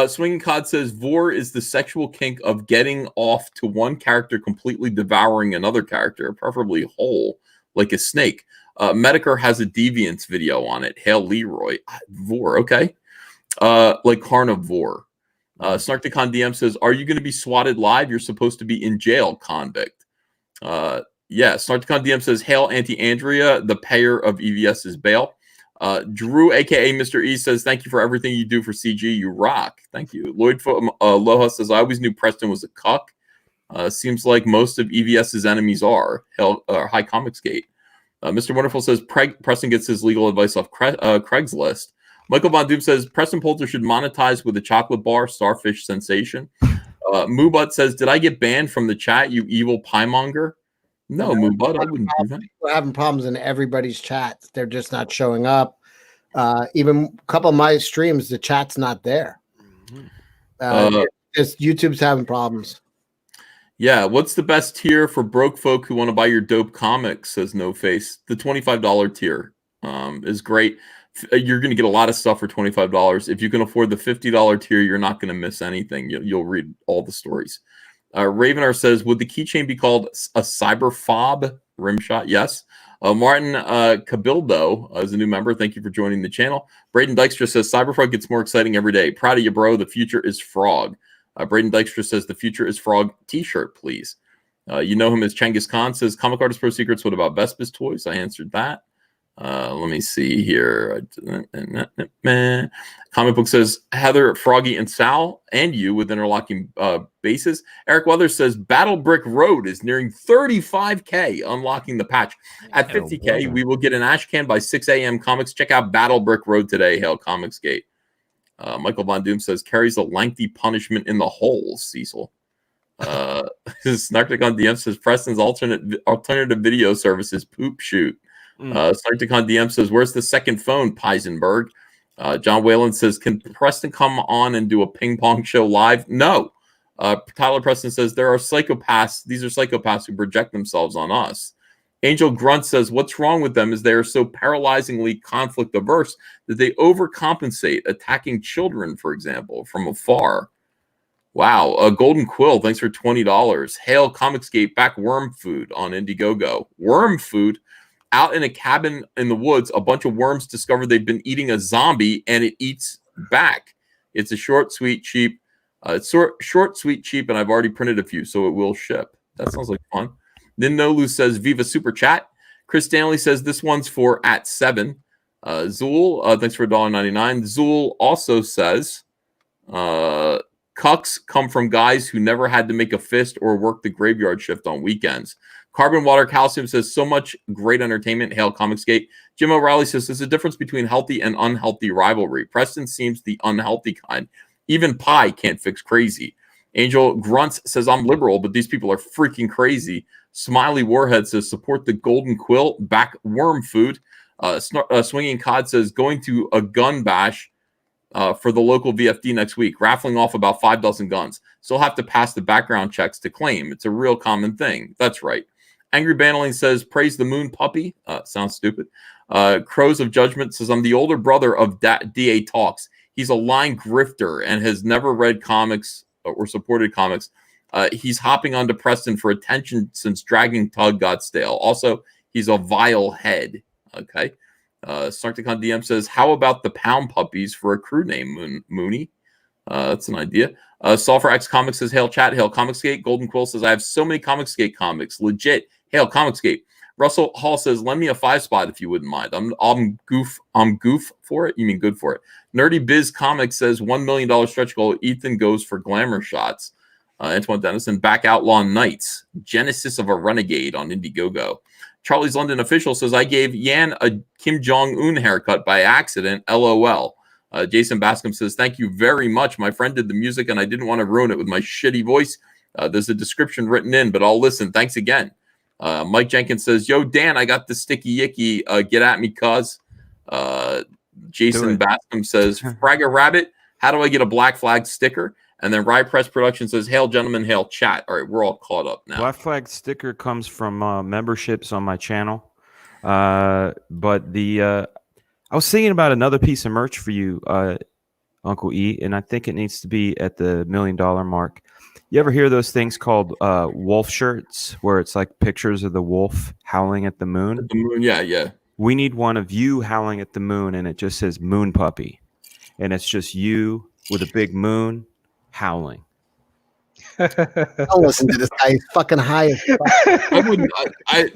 Swinging Cod says, Vor is the sexual kink of getting off to one character completely devouring another character, preferably whole, like a snake. Medicare has a deviance video on it. Hail Leroy. Vor, okay. Like Carnivore. Snarkticon DM says, are you going to be swatted live? You're supposed to be in jail, convict. Yeah, Snarkticon DM says, hail Auntie-Andrea, the payer of EVS's bail. Drew, aka Mr. E, says, thank you for everything you do for CG. You rock. Thank you. Lloyd Loha says, I always knew Preston was a cuck. Seems like most of EVS's enemies are. High Comicsgate. Mr. Wonderful says, Preston gets his legal advice off Craigslist. Michael Von Doom says, Preston Poulter should monetize with a chocolate bar, starfish sensation. Moobut says, did I get banned from the chat, you evil pie monger? No, Moobut, I wouldn't do that. We're having problems in everybody's chat. They're just not showing up. Even a couple of my streams, the chat's not there. YouTube's having problems. Yeah, what's the best tier for broke folk who want to buy your dope comics, says No Face. The $25 tier is great. You're going to get a lot of stuff for $25. If you can afford the $50 tier, you're not going to miss anything. You'll read all the stories. Ravenar says, would the keychain be called a cyberfob rimshot? Yes. Martin Cabildo is a new member. Thank you for joining the channel. Braden Dykstra says, Cyberfrog gets more exciting every day. Proud of you, bro. The future is frog. Braden Dykstra says, the future is frog t-shirt, please. You know him as Chengiz Khan says, Comic Artist Pro Secrets, what about Vespa's toys? I answered that. Let me see here. Comic Book says, Heather, Froggy, and Sal, and you with interlocking bases. Eric Weathers says, Battle Brick Road is nearing 35K, unlocking the patch. At 50K, we will get an ash can by 6 a.m. Comics. Check out Battle Brick Road today. Hail Comicsgate. Michael Von Doom says, carries a lengthy punishment in the holes, Cecil. Snarkticon DM says, Preston's alternative video service is Poop Shoot. Snarkticon DM says, where's the second phone, Peisenberg? John Whalen says, can Preston come on and do a ping pong show live? No. Tyler Preston says, there are psychopaths. These are psychopaths who project themselves on us. Angel Grunt says, what's wrong with them is they are so paralyzingly conflict averse that they overcompensate, attacking children, for example, from afar. Wow. Golden Quill, thanks for $20. Hail Comicsgate, back worm food on Indiegogo. Worm food? Out in a cabin in the woods, a bunch of worms discover they've been eating a zombie, and it eats back. It's a short, sweet, cheap. It's short, sweet, cheap, and I've already printed a few, so it will ship. That sounds like fun. Then Nolu says, Viva Super Chat. Chris Stanley says, this one's for @7. Zool, thanks for $1.99. Zool also says, cucks come from guys who never had to make a fist or work the graveyard shift on weekends. Carbon Water Calcium says, so much great entertainment. Hail Comicsgate. Jim O'Reilly says, there's a difference between healthy and unhealthy rivalry. Preston seems the unhealthy kind. Even Pie can't fix crazy. Angel Grunts says, I'm liberal, but these people are freaking crazy. Smiley Warhead says, support the Golden Quill, back worm food. Swinging Cod says going to a gun bash for the local VFD next week, raffling off about 5 dozen guns. Still have to pass the background checks to claim. It's a real common thing. That's right. Angry Bandaling says, praise the moon puppy. Sounds stupid. Crows of Judgment says, I'm the older brother of DA Talks. He's a lying grifter and has never read comics or supported comics. He's hopping onto Preston for attention since Dragging Tug got stale. Also, he's a vile head. Okay. Sarcticon DM says, how about the Pound Puppies for a crew name, Mooney? That's an idea. Sulfur X Comics says, hail chat, hail Comicsgate. Golden Quill says, I have so many Comicsgate comics. Legit. Hail Comicsgate. Russell Hall says, lend me a 5 spot if you wouldn't mind. I'm goof for it. You mean good for it. Nerdy Biz Comics says $1 million stretch goal. Ethan goes for glamour shots. Antoine Dennison, Back Outlaw Knights. Genesis of a Renegade on Indiegogo. Charlie's London Official says, I gave Yan a Kim Jong-un haircut by accident. LOL. Jason Bascom says, thank you very much. My friend did the music and I didn't want to ruin it with my shitty voice. There's a description written in, but I'll listen. Thanks again. Mike Jenkins says, yo, Dan, I got the sticky yicky. Get at me, cuz. Jason Bascom says, Fragga Rabbit, how do I get a Black Flag sticker? And then Rye Press Production says, hail, gentlemen, hail, chat. All right, we're all caught up now. Black Flag sticker comes from memberships on my channel. But I was thinking about another piece of merch for you, Uncle E, and I think it needs to be at the $1 million mark. You ever hear those things called wolf shirts, where it's like pictures of the wolf howling at the moon? At the moon, yeah. We need one of you howling at the moon, and it just says Moon Puppy. And it's just you with a big moon howling. Don't listen to this guy. He's fucking high as fuck.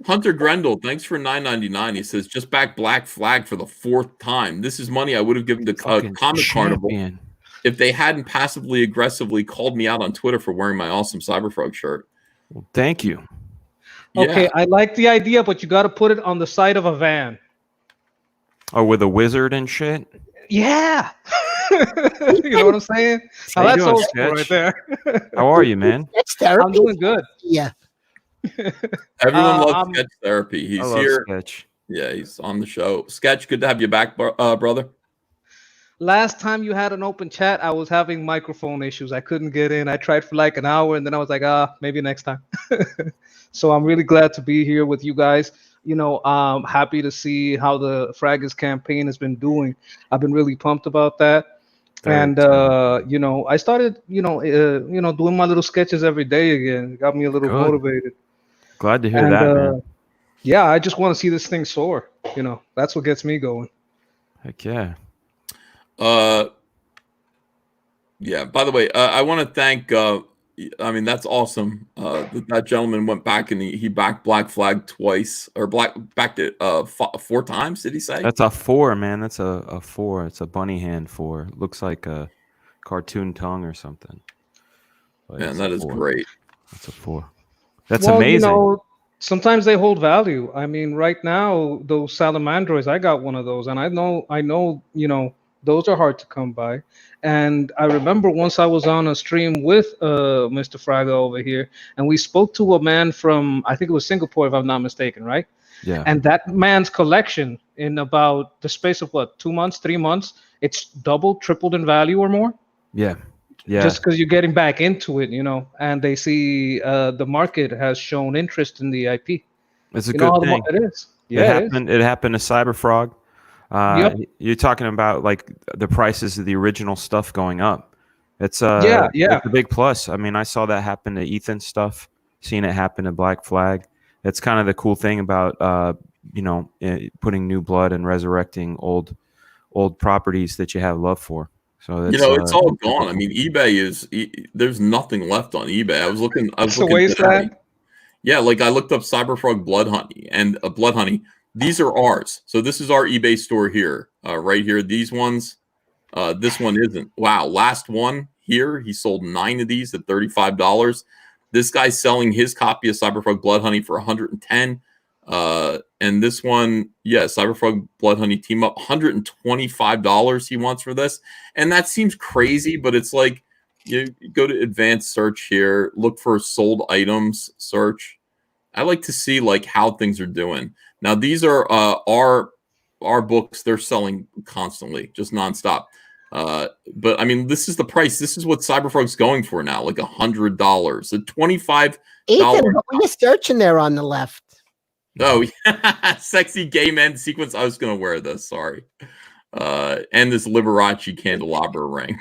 Hunter Grendel, thanks for $9.99. He says, just back Black Flag for the 4th time. This is money I would have given to Comic Carnival if they hadn't passively aggressively called me out on Twitter for wearing my awesome CyberFrog shirt. Well, thank you. Okay, I like the idea, but you got to put it on the side of a van. Oh, with a wizard and shit? Yeah. You know what I'm saying? How that's doing, old school right there. How are you, man? I'm doing good. Yeah. Everyone loves Sketch Therapy. He's here. Sketch. Yeah, he's on the show. Sketch, good to have you back, brother. Last time you had an open chat, I was having microphone issues. I couldn't get in. I tried for like an hour, and then I was like, maybe next time. So I'm really glad to be here with you guys. You know, I'm happy to see how the Fraggas campaign has been doing. I've been really pumped about that. And you know, I started, doing my little sketches every day again. It got me a little motivated. Glad to hear that, man. Yeah, I just want to see this thing soar. You know, that's what gets me going. Heck yeah. Yeah. By the way, I want to thank. I mean, that's awesome. That gentleman went back and he backed Black Flag twice, or backed it 4 times. Did he say? That's a 4, man. That's a 4. It's a bunny hand 4. Looks like a cartoon tongue or something. But man, that is great. That's a 4. That's amazing. You know, sometimes they hold value. I mean, right now, those salamandroids, I got one of those, and I know, you know, those are hard to come by. And I remember once I was on a stream with Mr. Fragga over here, and we spoke to a man from, I think it was Singapore, if I'm not mistaken, right? Yeah. And that man's collection, in about the space of what, 2 months, 3 months, it's doubled, tripled in value or more. Yeah. Yeah. Just because you're getting back into it, you know, and they see the market has shown interest in the IP. It's a good thing. It is. Yeah, it happened to CyberFrog. Yep. You're talking about like the prices of the original stuff going up. It's it's a big plus. I mean, I saw that happen to Ethan's stuff, seeing it happen to Black Flag. That's kind of the cool thing about putting new blood and resurrecting old properties that you have love for. So that's, it's all gone. I mean, eBay there's nothing left on eBay. I was looking. Yeah, like I looked up CyberFrog Blood Honey and Blood Honey. These are ours. So this is our eBay store here, right here. These ones, this one isn't. Wow, last one here, he sold 9 of these at $35. This guy's selling his copy of CyberFrog Blood Honey for $110. And this one, CyberFrog Blood Honey Team Up, $125 he wants for this. And that seems crazy, but it's like you go to advanced search here, look for sold items, search. I like to see like how things are doing. Now these are our books. They're selling constantly, just nonstop. But I mean, this is the price. This is what CyberFrog's going for now, like $100, a $25. Ethan, what were you searching there on the left? Oh, yeah. Sexy gay men sequence. I was gonna wear this. Sorry. And this Liberace candelabra ring.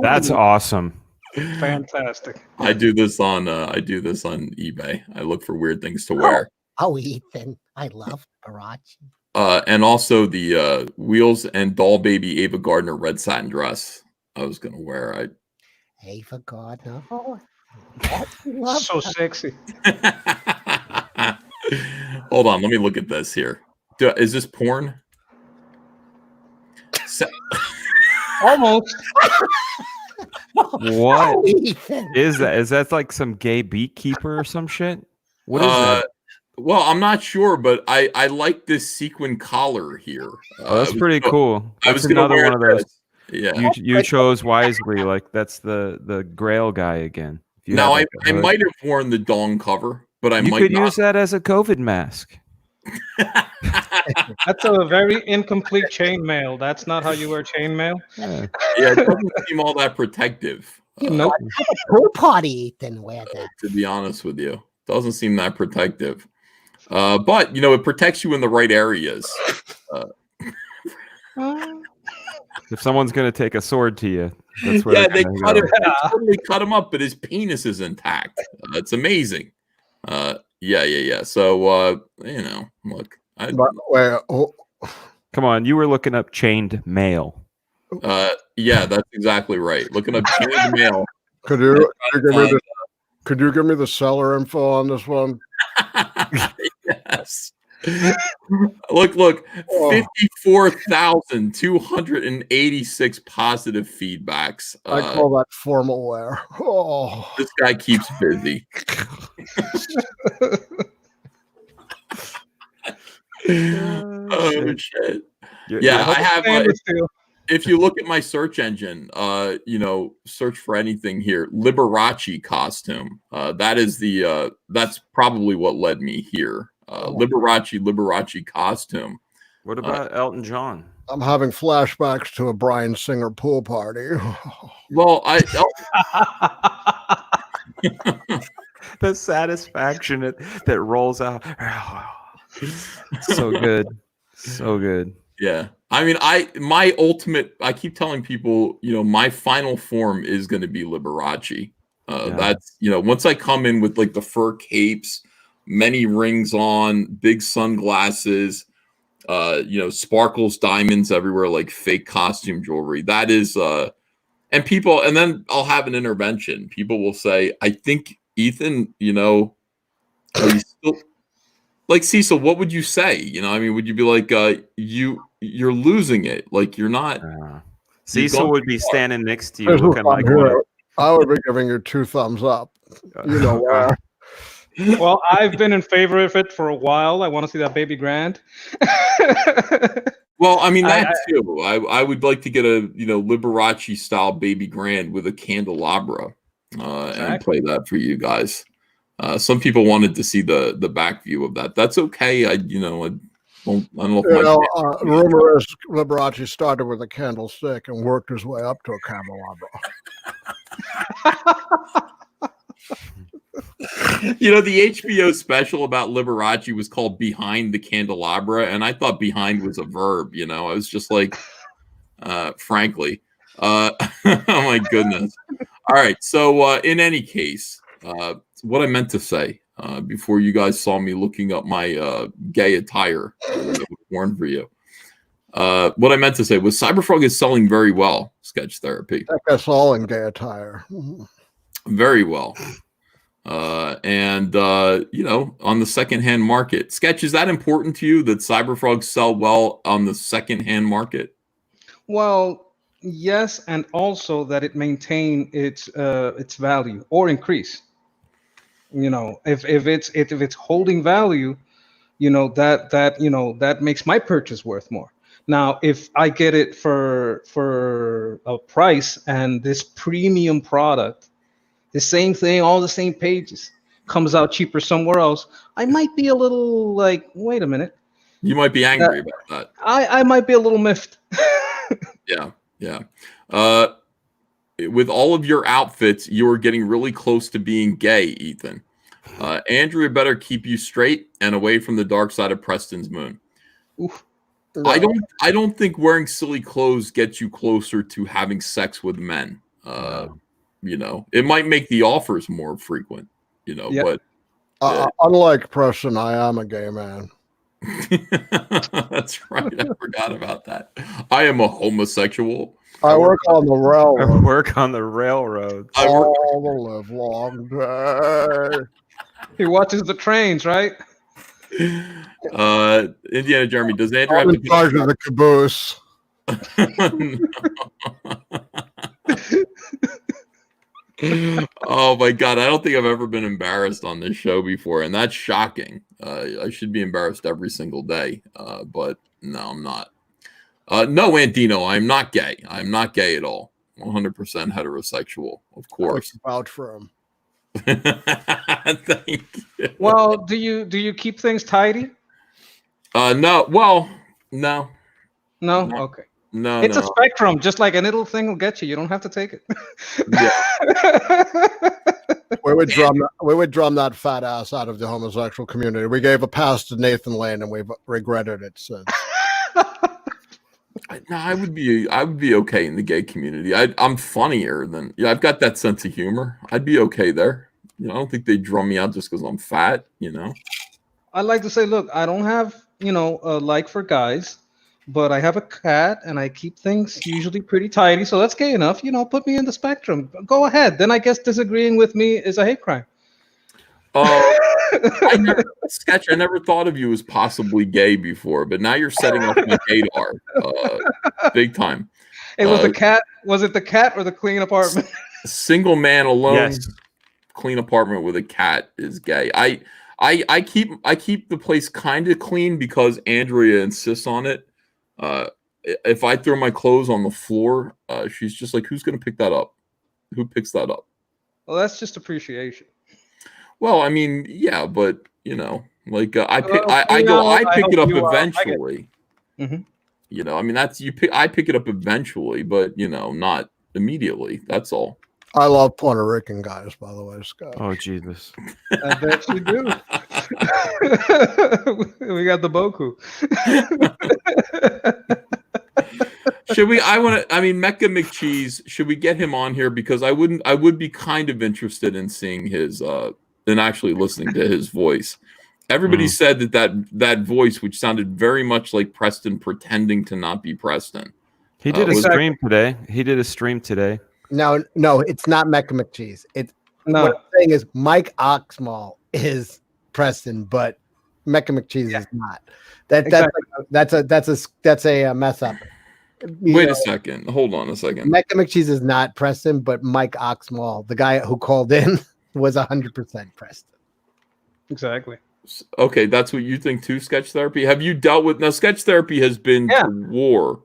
That's awesome. Fantastic. I do this on eBay. I look for weird things to wear. Oh, Ethan, I love Liberace. And also the Wheels and Doll Baby Ava Gardner red satin dress. I was gonna wear. Ava Gardner. Oh, So sexy. Hold on, let me look at this here. Is this porn? Almost. What Oh, Ethan. is that? Is that like some gay beekeeper or some shit? What is that? Well, I'm not sure, but I like this sequin collar here. Oh, that's pretty cool. I was That's gonna another wear one of those. this. Yeah. You chose wisely. Like that's the Grail guy again. If you Now have, I like, a hood. might have worn the dong cover, but I You might could not. use that as a COVID mask. That's a very incomplete chainmail. That's not how you wear chainmail. Yeah. Yeah, it doesn't seem all that protective. Nope. Have a pool party, Ethan. Wear that. To be honest with you, doesn't seem that protective. But it protects you in the right areas. If someone's gonna take a sword to you, that's where Yeah, they're they gonna go. totally cut him up, but his penis is intact. It's amazing. Yeah. So look, Come on, you were looking up chained mail. yeah, that's exactly right. Looking up chained mail. Could you give me the seller info on this one? Yes. Look, 54,286 positive feedbacks. I call that formal wear. Oh, This guy keeps busy. Oh shit. Yeah, I have. If you look at my search engine, search for anything here, Liberace costume. That's probably what led me here. Liberace costume. What about Elton John? I'm having flashbacks to a Bryan Singer pool party. Well, The satisfaction that rolls out. So good. So good. Yeah. I mean, I keep telling people, my final form is going to be Liberace. That's, once I come in with like the fur capes, many rings on, big sunglasses, sparkles, diamonds everywhere, like fake costume jewelry. That is, and then I'll have an intervention. People will say, I think, Ethan, are you still like Cecil? What would you say? Would you be like, you're losing it? Like you're not. Cecil would be standing next to you, looking like I would be giving you 2 thumbs up. Well, I've been in favor of it for a while. I want to see that baby grand. Well, I mean that too. I would like to get a Liberace style baby grand with a candelabra, and play that for you guys. Some people wanted to see the back view of that. That's okay. I don't know. Rumor is Liberace started with a candlestick and worked his way up to a candelabra. The HBO special about Liberace was called Behind the Candelabra, and I thought behind was a verb. I was just like, frankly, oh my goodness. All right. So in any case, what I meant to say before you guys saw me looking up my gay attire that was worn for you. What I meant to say was CyberFrog is selling very well, Sketch Therapy. That's all in gay attire. Very well. And on the secondhand market. Sketch, is that important to you that CyberFrog sell well on the secondhand market? Well, yes, and also that it maintain its value or increase. If it's holding value, that makes my purchase worth more. Now, if I get it for a price and this premium product, the same thing, all the same pages, comes out cheaper somewhere else, I might be a little like, wait a minute. You might be angry about that. I might be a little miffed. Yeah. With all of your outfits, you are getting really close to being gay, Ethan. Andrea better keep you straight and away from the dark side of Preston's moon. Oof. I don't think wearing silly clothes gets you closer to having sex with men. You know, it might make the offers more frequent, you know, Yeah. but Unlike Preston, I am a gay man. that's right. I forgot about that. I am a homosexual. I work on the railroad. Work on the railroad. All the live long day. He watches the trains, right? Indiana Jeremy, does Andrew have I'm to in charge of the caboose. Oh my god, I don't think I've ever been embarrassed on this show before, and that's shocking. I should be embarrassed every single day, but no, I'm not. No, Andino, I'm not gay. I'm not gay at all. 100% heterosexual, of course. Vouch for him. Thank you. Well, do you keep things tidy? No. Well, no. No? No. Okay. No, It's no. a spectrum, just like a little thing will get you. You don't have to take it. Yeah. We would drum that fat ass out of the homosexual community. We gave a pass to Nathan Lane, and we've regretted it since. No, I would be okay in the gay community. I'm funnier than I've got that sense of humor. I'd be okay there. You know, I don't think they drum me out just because I'm fat. You know. I like to say, look, I don't have a like for guys, but I have a cat and I keep things usually pretty tidy. So that's gay enough. Put me in the spectrum. Go ahead. Then I guess disagreeing with me is a hate crime. I never thought of you as possibly gay before, but now you're setting up my gaydar big time. It was the cat. Was it the cat or the clean apartment? Single man alone, Yes. clean apartment with a cat is gay. I keep the place kind of clean because Andrea insists on it. If I throw my clothes on the floor, she's just like, "Who's going to pick that up? Who picks that up?" Well, that's just appreciation. Well, I mean, yeah, but like I pick it up eventually. Mhm. I mean I pick it up eventually, but not immediately. That's all. I love Puerto Rican guys, by the way, Scott. Oh Jesus! I bet you do. We got the Boku. Should we? Mecca McCheese. Should we get him on here because I would be kind of interested in seeing his and actually listening to his voice. Everybody said that voice, which sounded very much like Preston pretending to not be Preston. He did a stream today. No, it's not Mecca McCheese. No. What I'm saying is Mike Oxmall is Preston, but Mecca McCheese is not. That's a mess up. Wait a second. Hold on a second. Mecca McCheese is not Preston, but Mike Oxmall, the guy who called in, was 100% Preston. Exactly. Okay, that's what you think too, Sketch Therapy? Have you dealt with... Now, Sketch Therapy has been to war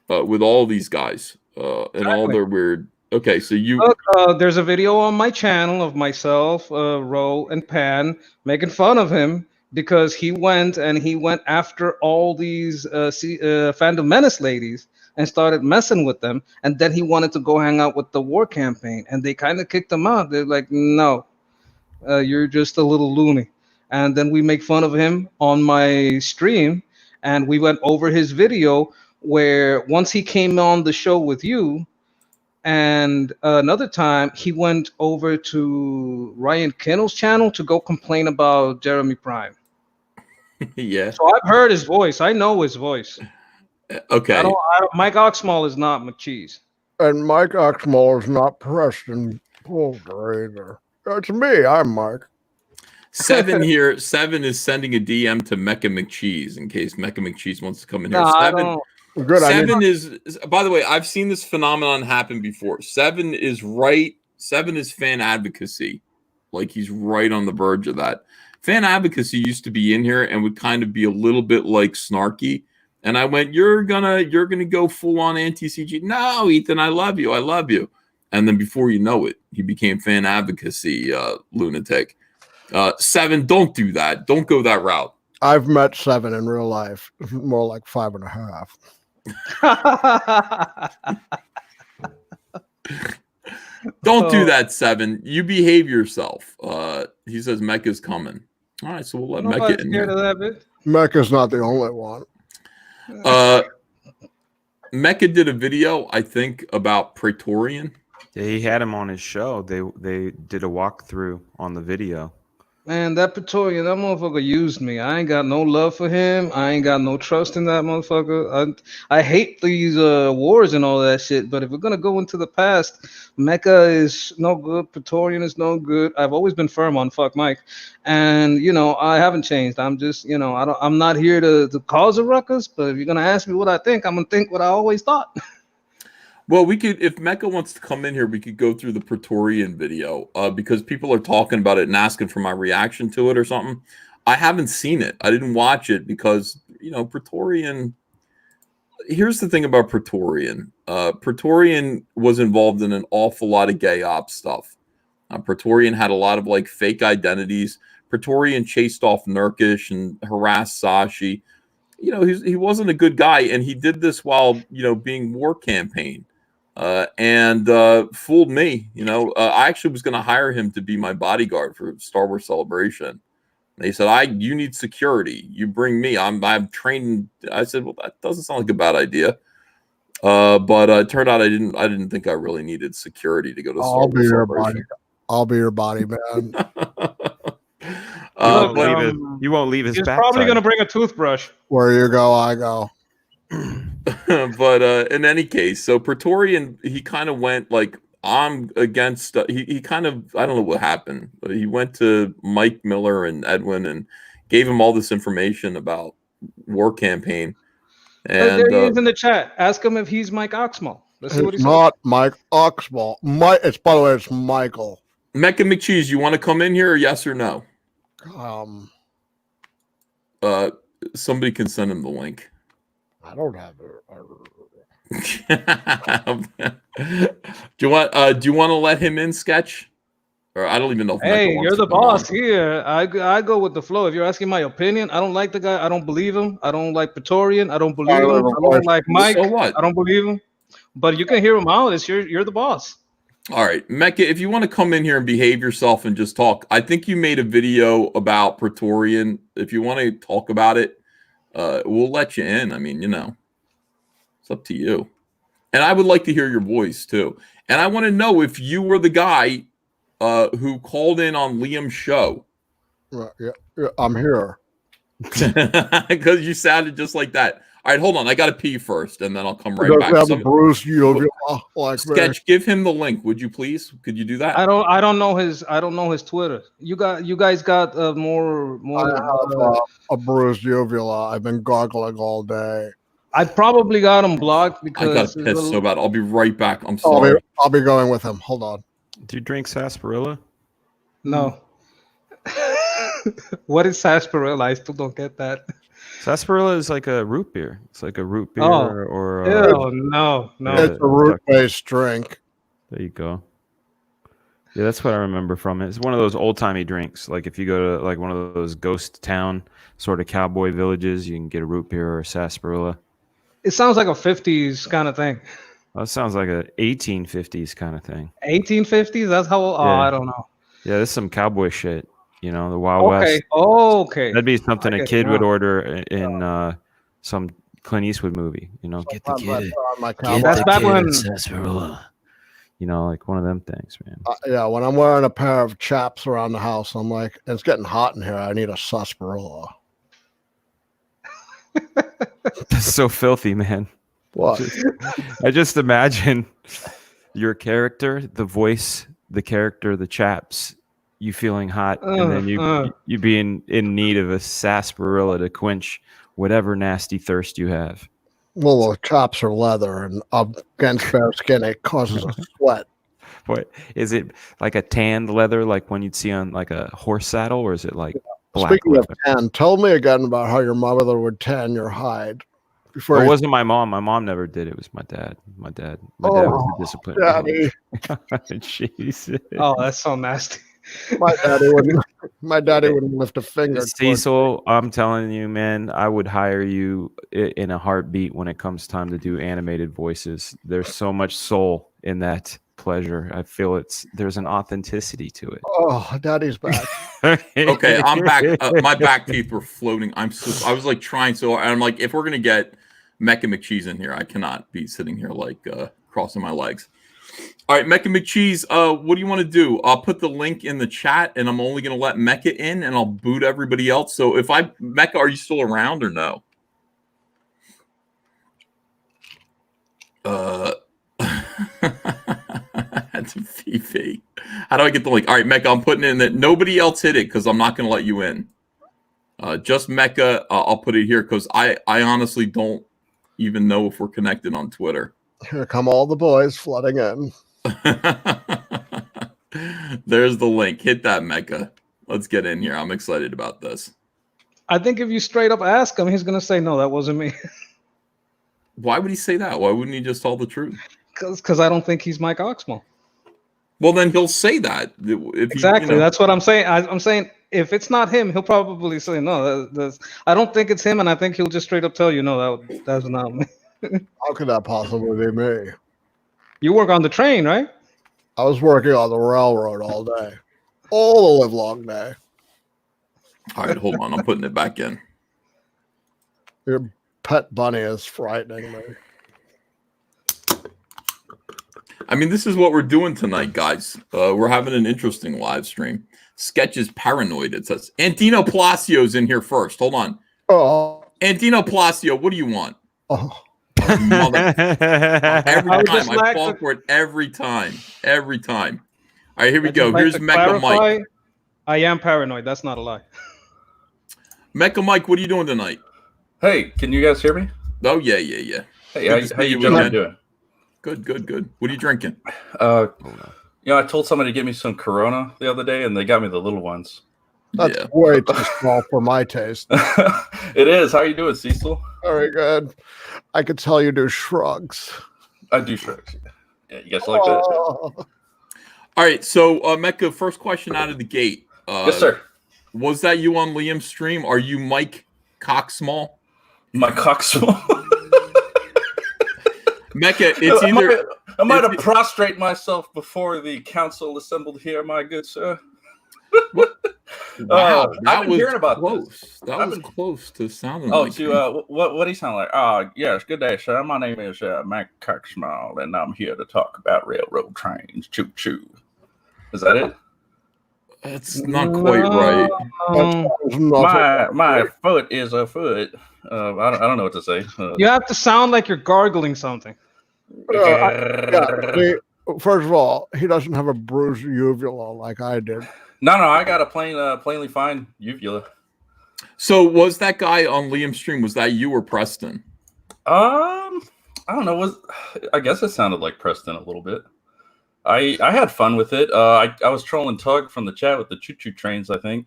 with all these guys and all their weird... Okay, so you... Look, there's a video on my channel of myself, Ro, and Pan making fun of him because he went after all these Phantom Menace ladies and started messing with them, and then he wanted to go hang out with the war campaign, and they kind of kicked him out. They're like, no, you're just a little loony. And then we make fun of him on my stream, and we went over his video where once he came on the show with you, and another time he went over to Ryan Kinnell's channel to go complain about Jeremy Prime. Yeah. So I've heard his voice. I know his voice. Okay. Mike Oxmall is not McCheese. And Mike Oxmall is not Preston Pulver either. That's me. I'm Mike. Seven is sending a DM to Mecca McCheese in case Mecca McCheese wants to come in here. Good. Seven is, by the way, I've seen this phenomenon happen before. Seven is fan advocacy. Like he's right on the verge of that. Fan advocacy used to be in here and would kind of be a little bit like snarky. And I went, you're gonna go full on anti-CG. No, Ethan, I love you. And then before you know it, he became fan advocacy lunatic. Seven, don't do that. Don't go that route. I've met 7 in real life. More like 5.5. Don't do that, Seven. You behave yourself. He says Mecca's coming. All right, so we'll let Mecca in Scared here. of that bit. Mecca's not the only one. Mecca did a video, I think, about Praetorian. Yeah, he had him on his show. They did a walkthrough on the video. Man, that Praetorian, that motherfucker used me. I ain't got no love for him. I ain't got no trust in that motherfucker. I hate these wars and all that shit. But if we're gonna go into the past, Mecca is no good. Praetorian is no good. I've always been firm on fuck Mike, and I haven't changed. I'm just I'm not here to cause a ruckus. But if you're gonna ask me what I think, I'm gonna think what I always thought. Well, we could, if Mecca wants to come in here, we could go through the Praetorian video because people are talking about it and asking for my reaction to it or something. I haven't seen it. I didn't watch it because, Praetorian. Here's the thing about Praetorian. Praetorian was involved in an awful lot of gay ops stuff. Praetorian had a lot of fake identities. Praetorian chased off Nurkish and harassed Sashi. He wasn't a good guy, and he did this while being war campaign. And fooled me. I actually was going to hire him to be my bodyguard for Star Wars Celebration. They said, you need security. You bring me. I'm trained. I said, well, that doesn't sound like a bad idea. But it turned out I didn't think I really needed security to go to Star Wars Celebration. I'll be your body man. You won't leave his He's backside. probably gonna bring a toothbrush. Where you go, I go. But in any case, so Praetorian, he kind of went I'm against. He kind of, I don't know what happened, but he went to Mike Miller and Edwin and gave him all this information about war campaign. And There he is in the chat. Ask him if he's Mike Oxmal. Let's see what he It's says. not Mike Oxball. By the way, it's Michael. Mecca McCheese, you want to come in here, or yes or no? Somebody can send him the link. I don't have it. Do you want to let him in, Sketch? Or I don't even know if Hey, Mecca wants you're to the come boss on. here. I go with the flow. If you're asking my opinion, I don't like the guy. I don't believe him. I don't like Praetorian. I don't believe him. I don't like Mike. So what? I don't believe him. But you can hear him out. It's you're the boss. All right, Mecca, if you want to come in here and behave yourself and just talk, I think you made a video about Praetorian. If you want to talk about it, we'll let you in. I mean, it's up to you. And I would like to hear your voice too. And I want to know if you were the guy who called in on Liam's show. Yeah, I'm here. Because you sounded just like that. All right, hold on. I got to pee first, and then I'll come right back. Have a Bruce uvula like Sketch, give him the link, would you please? Could you do that? I don't know his Twitter. You guys got more. I have a bruised uvula. I've been gargling all day. I probably got him blocked I because got to piss so bad. I'll be right back. I'm sorry. I'll be going with him. Hold on. Do you drink sarsaparilla? No. What is sarsaparilla? I still don't get that. Sarsaparilla is like a root beer. It's like a root beer or no. It's a root-based drink. There you go. Yeah, that's what I remember from it. It's one of those old-timey drinks. Like if you go to like one of those ghost town sort of cowboy villages, you can get a root beer or a sarsaparilla. It sounds like a 50s kind of thing. That sounds like a 1850s kind of thing. 1850s? That's how old? Oh, Yeah. I don't know. Yeah, this is some cowboy shit. The Wild West. Okay. That'd be something a kid would order in some Clint Eastwood movie. Get the kid. That's back when. Sarsaparilla. Like one of them things, man. Yeah, when I'm wearing a pair of chaps around the house, I'm like, it's getting hot in here. I need a sarsaparilla. That's so filthy, man. What? I just imagine your character, the voice, the character, the chaps, you feeling hot, and then you being in need of a sarsaparilla to quench whatever nasty thirst you have. Well, the chops are leather, and against bare skin, it causes a sweat. What is it, like a tanned leather, like one you'd see on like a horse saddle, or is it like black Speaking leather? of tan, tell me again about how your mother would tan your hide. It wasn't my mom. My mom never did. It was my dad. My dad was the disciplinarian. Daddy. Jesus. Oh, that's so nasty. My daddy wouldn't lift a finger. towards- Cecil, I'm telling you, man, I would hire you in a heartbeat when it comes time to do animated voices. There's so much soul in that pleasure. I feel there's an authenticity to it. Oh, daddy's back. Okay, I'm back. My back teeth were floating. I was like trying so hard. I'm like, if we're gonna get Mecha McCheese in here, I cannot be sitting here like crossing my legs. All right, Mecha McCheese, what do you want to do? I'll put the link in the chat, and I'm only gonna let Mecha in, and I'll boot everybody else. So if Mecha, are you still around or no? That's a Fifi. How do I get the link? All right, Mecha, I'm putting in that. Nobody else hit it because I'm not going to let you in. Just Mecha, I'll put it here because I honestly don't even know if we're connected on Twitter. Here come all the boys flooding in. There's the link. Hit that, Mecha. Let's get in here. I'm excited about this. I think if you straight up ask him, he's gonna say, "No, that wasn't me." Why would he say that? Why wouldn't he just tell the truth? Because I don't think he's Mike Oxmo. Well, then he'll say that. If Exactly. That's what I'm saying. I'm saying if it's not him, he'll probably say no. I don't think it's him, and I think he'll just straight up tell you, no, that's not me. How could that possibly be me? You work on the train, right? I was working on the railroad all day, all the live long day. All right, hold on. I'm putting it back in. Your pet bunny is frightening me. I mean, this is what we're doing tonight, guys. We're having an interesting live stream. Sketch is paranoid. It says Antino Palacio's in here first. Hold on. Oh, Antino Palacio, what do you want? oh. Mother. Every I would time. just I like fall to- for it every time. Every time. All right, here we I'd go. just like Here's to Mecha Mike. clarify, I am paranoid. That's not a lie. Mecha Mike, what are you doing tonight? Hey, can you guys hear me? Oh, yeah. Hey, Good how to you see you gentlemen again. doing? Good. What are you drinking? I told somebody to give me some Corona the other day, and they got me the little ones. That's Yeah. way too small for my taste. It is. How you doing, Cecil? Very good. I could tell you do shrugs. I do shrugs. Yeah, you guys like that? Oh. All right, so Mecha, first question out of the gate. Yes, sir. Was that you on Liam's stream? Are you Mike Cocksmall? My cock small. Mecha, it's either I might have prostrate myself before the council assembled here, my good sir. wow, I've that been was hearing about close. this. That I've was been- close to sounding Oh, like you. what do you sound like? Yes, good day, sir. My name is Mac Kirksmall, and I'm here to talk about railroad trains. Choo choo. Is that it? That's not quite right. My foot is a foot. I don't know what to say. You have to sound like you're gargling something. See, first of all, he doesn't have a bruised uvula like I did. No, I got a plainly fine uvula. So was that guy on Liam's stream? Was that you or Preston? I don't know. I guess it sounded like Preston a little bit. I had fun with it. I was trolling Tug from the chat with the choo-choo trains, I think,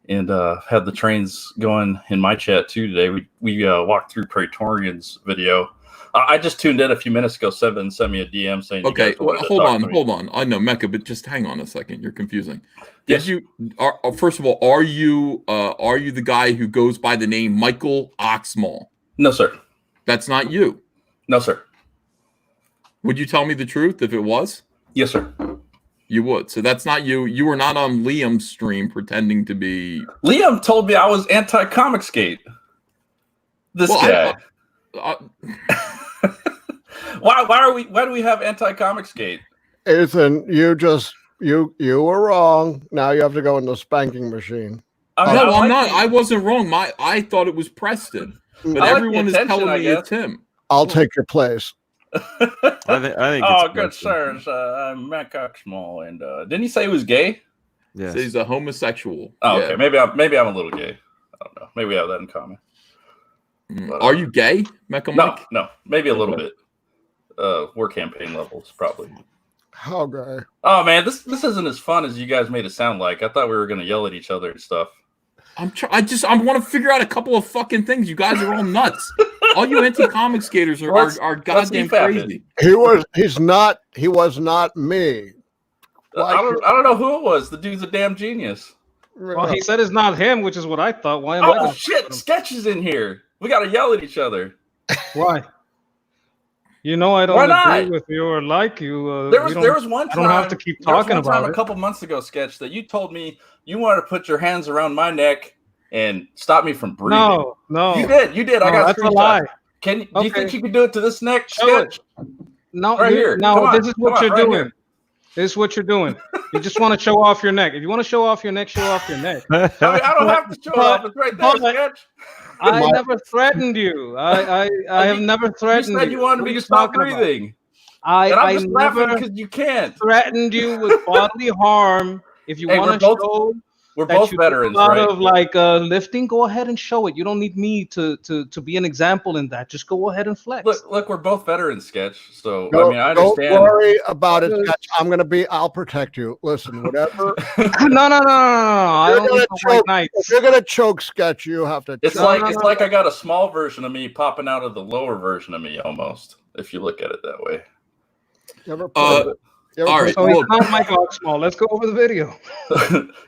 and had the trains going in my chat too today. We walked through Praetorian's video. I just tuned in a few minutes ago. Seven sent me a DM saying, Okay, you guys wanted to hold talk to me. on. I know Mecha, but just hang on a second. You're confusing. Yes. First of all, are you the guy who goes by the name Michael Oxmall? No, sir. That's not you. No, sir. Would you tell me the truth if it was? Yes, sir. You would. So that's not you. You were not on Liam's stream pretending to be. Liam told me I was anti-Comicsgate. This Well, guy. Why do we have anti-Comicsgate? Ethan, you were wrong. Now you have to go in the spanking machine. No, I'm not. I wasn't wrong. I thought it was Preston, but I like the everyone is attention, telling I me guess. it's him. I'll take your place. I think Oh, it's good Preston. sirs. I'm Matt Coxmall, and didn't he say he was gay? Yes. So he's a homosexual. Oh, Yeah. okay. Maybe I'm a little gay. I don't know. Maybe we have that in common. But, Are you gay, Mecha No, Mike? no. Maybe a little bit. War campaign levels, probably. How gay? Oh man, this isn't as fun as you guys made it sound like. I thought we were gonna yell at each other and stuff. I want to figure out a couple of fucking things. You guys are all nuts. All you anti-comic skaters are Let's goddamn keep at it. crazy. He was not me. I don't know who it was. The dude's a damn genius. Well, he said it's not him, which is what I thought. Why am I Oh gonna shit! Sketch is in here. We gotta yell at each other. Why? You know I don't Why agree not? with you or like you. There was one time. I don't have to keep there was talking one time about a it. couple months ago, Sketch, that you told me you wanted to put your hands around my neck and stop me from breathing. No. You did. I No, got that's a screenshots. lie. Do you think you could do it to this neck, Show Sketch? No, Right here. No, Come on. this is what Come on, you're right doing. here. This is what you're doing. You just want to show off your neck. If you want to show off your neck, show off your neck. I mean, I don't have to show it off. It's right there, Sketch. I never threatened you. I have never threatened you. You said you wanted What me are to you stop talking about? breathing. I And I'm just laughing never because you can't. threatened you with bodily harm. If you Hey, want to show we're that both you do veterans, a lot right? of like lifting, go ahead and show it. You don't need me to be an example in that. Just go ahead and flex. Look, we're both veterans, Sketch. So I Don't- mean, I understand. Don't worry about it, Sketch. I'll protect you. Listen, whatever. No. I don't need the white knights. If you're gonna choke, Sketch, you have to. It's choke. like I got a small version of me popping out of the lower version of me, almost. If you look at it that way. You ever all right. So he's not my dog small. Let's go over the video.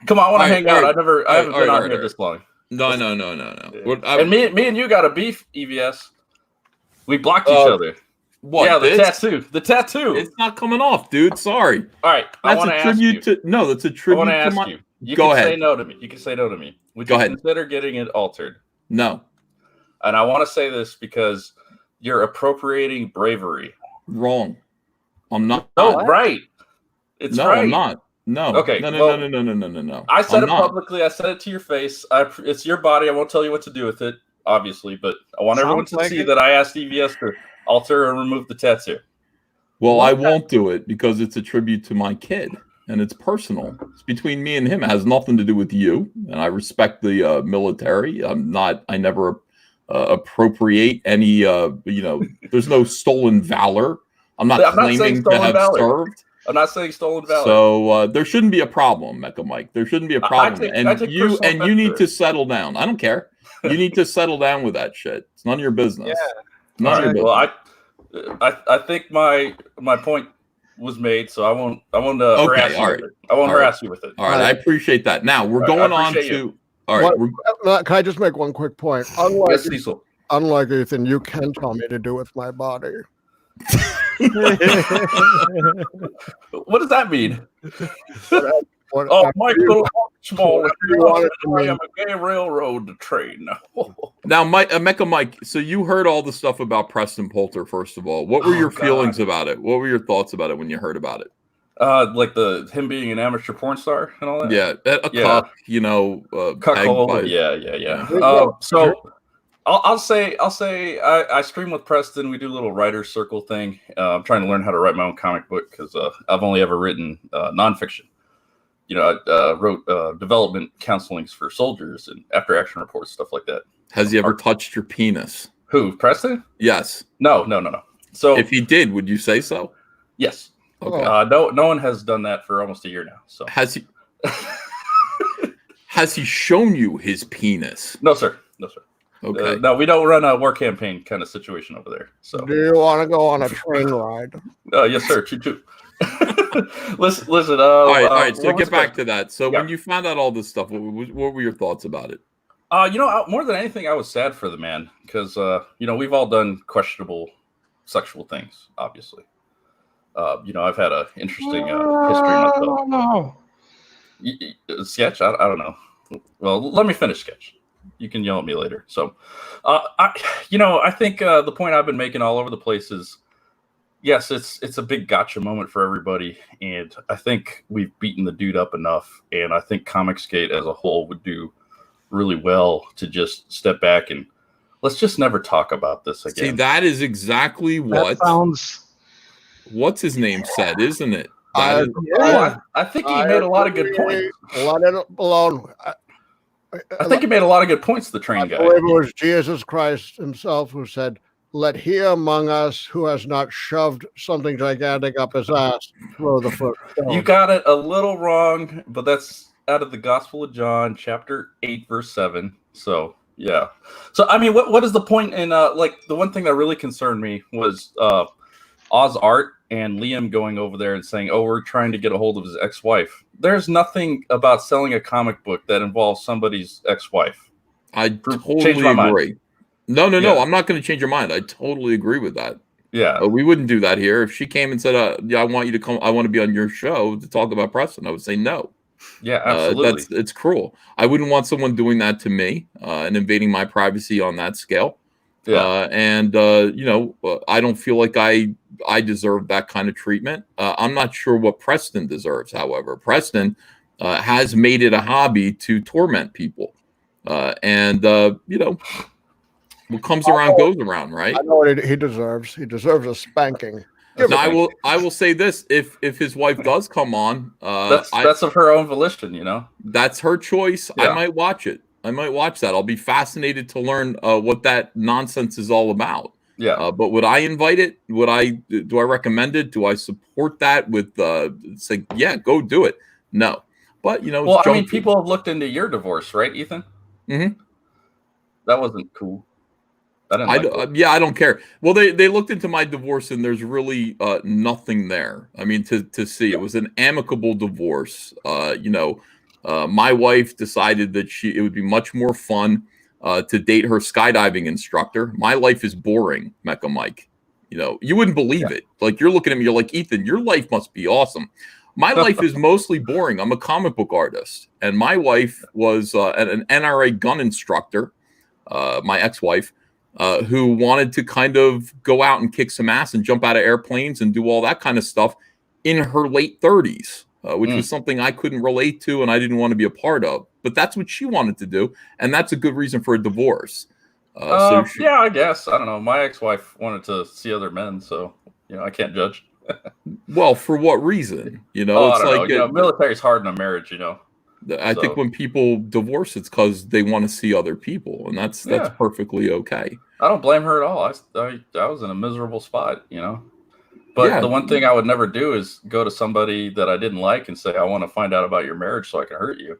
Come on, I want to All hang right, out. I haven't been on here right. this long. No. And me and you got a beef, EVS. We blocked each other. What? Yeah, the this? tattoo. The tattoo. It's not coming off, dude. Sorry. All right. I That's want to a ask you. tribute to. No, that's a I tribute want to to ask my. you. You Go can ahead. say no to me. You can say no to me. Would Go you ahead. consider getting it altered? No. And I want to say this because you're appropriating bravery. Wrong. I'm not. No, right. It's no, right. I'm not. No. Okay, No. well, No. I said I'm it not. publicly. I said it to your face. It's your body. I won't tell you what to do with it, obviously, but I want everyone to see that I asked EVS to alter or remove the tattoo. Well, I won't do it because it's a tribute to my kid and it's personal. It's between me and him. It has nothing to do with you. And I respect the military. I never appropriate any, there's no stolen valor. I'm not claiming to have served. I'm not saying stolen valor. So there shouldn't be a problem, Mecha Mike. There shouldn't be a problem. I take You need to settle down. I don't care. You need to settle down with that shit. It's none of your business. Yeah. None of your business. Well, I think my point was made, so I won't harass you with it. I won't harass you with it. All right, I appreciate that. Now we're going on to. All right, can I just make one quick point? Unlike Ethan, you can tell me to do with my body. What does that mean? Michael Small. I am a gay railroad train. Now, Mecha Mike. So you heard all the stuff about Preston Poulter. First of all, what were your feelings about it? What were your thoughts about it when you heard about it? Like him being an amateur porn star and all that. Yeah, cuck. Cuckold. Yeah. So I'll say I stream with Preston. We do a little writer circle thing. I'm trying to learn how to write my own comic book because I've only ever written nonfiction. I wrote development counselings for soldiers and after action reports, stuff like that. Has he ever touched your penis? Who, Preston? Yes. No. So if he did, would you say so? Yes. Okay. No one has done that for almost a year now. So has he? Has he shown you his penis? No, sir. Okay. No, we don't run a war campaign kind of situation over there. So do you want to go on a train ride? Yes, sir. Choo. listen. All right. So get back to that. So when you found out all this stuff, what were your thoughts about it? More than anything, I was sad for the man because we've all done questionable sexual things. Obviously, I've had an interesting history myself. Sketch. I don't know. Well, let me finish, Sketch. You can yell at me later. So, I think the point I've been making all over the place is, yes, it's a big gotcha moment for everybody, and I think we've beaten the dude up enough, and I think Comicsgate as a whole would do really well to just step back and let's just never talk about this again. See, that is exactly what what's his name said, isn't it? I think he made a lot of good points. Let it alone. I think he made a lot of good points, the train guy. I believe it was Jesus Christ himself who said, "Let he among us who has not shoved something gigantic up his ass throw the foot." You got it a little wrong, but that's out of the Gospel of John, chapter 8, verse 7. So, yeah. So, I mean, what is the point in, the one thing that really concerned me was Oz art and Liam going over there and saying, "Oh, we're trying to get a hold of his ex-wife." There's nothing about selling a comic book that involves somebody's ex-wife. I Change totally my mind. agree. No, Yeah. I'm not going to change your mind. I totally agree with that. Yeah. We wouldn't do that here. If she came and said, "Yeah, I want you to come. I want to be on your show to talk about Preston," I would say no. Yeah, absolutely. It's cruel. I wouldn't want someone doing that to me and invading my privacy on that scale. Yeah. I don't feel like I deserve that kind of treatment. I'm not sure what Preston deserves. However, Preston has made it a hobby to torment people, what comes around goes around, right? I know what he deserves. He deserves a spanking. Now, I will say this: if his wife does come on, that's of her own volition, That's her choice. Yeah. I might watch it. I might watch that. I'll be fascinated to learn what that nonsense is all about. Yeah. But would I invite it? Do I recommend it? Do I support that with say, yeah, go do it? No. But well, I mean, people have looked into your divorce, right, Ethan? Mm-hmm. That wasn't cool. I don't care. Well, they looked into my divorce, and there's really nothing there. I mean, to see, it was an amicable divorce. My wife decided that it would be much more fun to date her skydiving instructor. My life is boring, Mecha Mike. You wouldn't believe it. Like, you're looking at me, you're like, Ethan, your life must be awesome. My life is mostly boring. I'm a comic book artist, and my wife was an NRA gun instructor, my ex-wife, who wanted to kind of go out and kick some ass and jump out of airplanes and do all that kind of stuff in her late 30s. Which was something I couldn't relate to and I didn't want to be a part of. But that's what she wanted to do, and that's a good reason for a divorce. Yeah, I guess. I don't know. My ex-wife wanted to see other men, so I can't judge. Well, for what reason? I don't know. Military's hard in a marriage, I think when people divorce, it's because they want to see other people, and that's perfectly okay. I don't blame her at all. I was in a miserable spot, But the one thing I would never do is go to somebody that I didn't like and say, "I want to find out about your marriage so I can hurt you."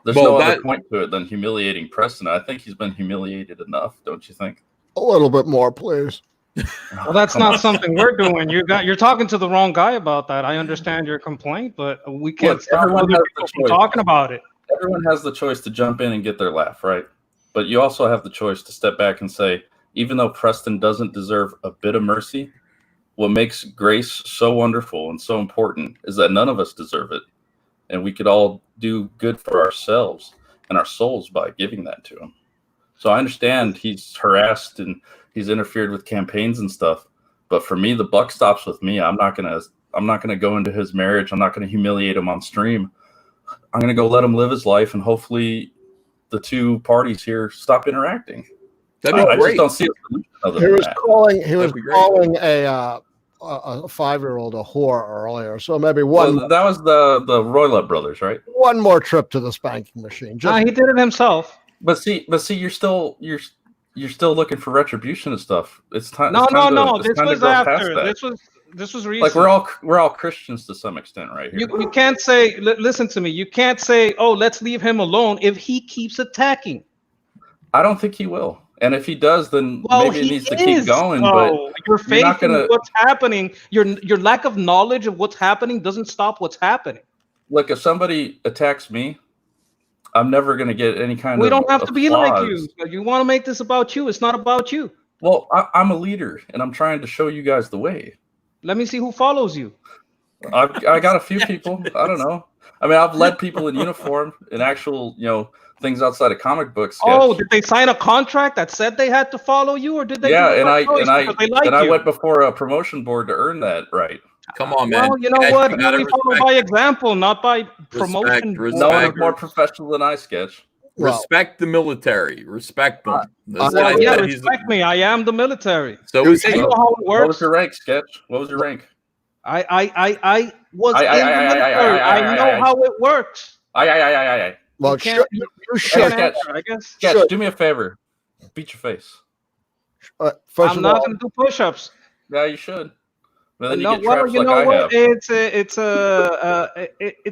There's no other point to it than humiliating Preston. I think he's been humiliated enough, don't you think? A little bit more, please. Well, that's not something we're doing. You're talking to the wrong guy about that. I understand your complaint, but we can't stop other people from talking about it. Everyone has the choice to jump in and get their laugh, right? But you also have the choice to step back and say, even though Preston doesn't deserve a bit of mercy, what makes grace so wonderful and so important is that none of us deserve it. And we could all do good for ourselves and our souls by giving that to him. So I understand he's harassed and he's interfered with campaigns and stuff. But for me, the buck stops with me. I'm not gonna go into his marriage. I'm not gonna humiliate him on stream. I'm gonna go let him live his life, and hopefully the two parties here stop interacting. That'd be great. I just don't see a solution other He than was that. calling a 5-year-old a whore earlier, so maybe that was the Roylett brothers, right? One more trip to the spanking machine. He did it himself. But see, you're still looking for retribution and stuff. It's time. No. This was after. This was recent. Like we're all Christians to some extent, right here. You can't say. Listen to me. You can't say, "Oh, let's leave him alone," if he keeps attacking. I don't think he will. And if he does, then maybe it needs to keep going. But your faith in what's happening, your lack of knowledge of what's happening doesn't stop what's happening. Look, if somebody attacks me, I'm never going to get any kind of. We don't have to be like you. You want to make this about you. It's not about you. Well, I'm a leader, and I'm trying to show you guys the way. Let me see who follows you. I got a few people. I don't know. I mean, I've led people in uniform in actual, things outside of comic books. Oh, did they sign a contract that said they had to follow you, or did they? Yeah, and I went before a promotion board to earn that right. Come on, man. Well, you know what? We follow by example, not by promotion. No one is more professional than I, Sketch. Respect the military. Respect them. Respect me. I am the military. So you know how it works. What was your rank, Sketch? What was your rank? I was in the military. I know how it works. Well, you should. I guess. Sketch, do me a favor. Beat your face. I'm not going to do push-ups. Yeah, you should. Well, then you get traps like I have. It's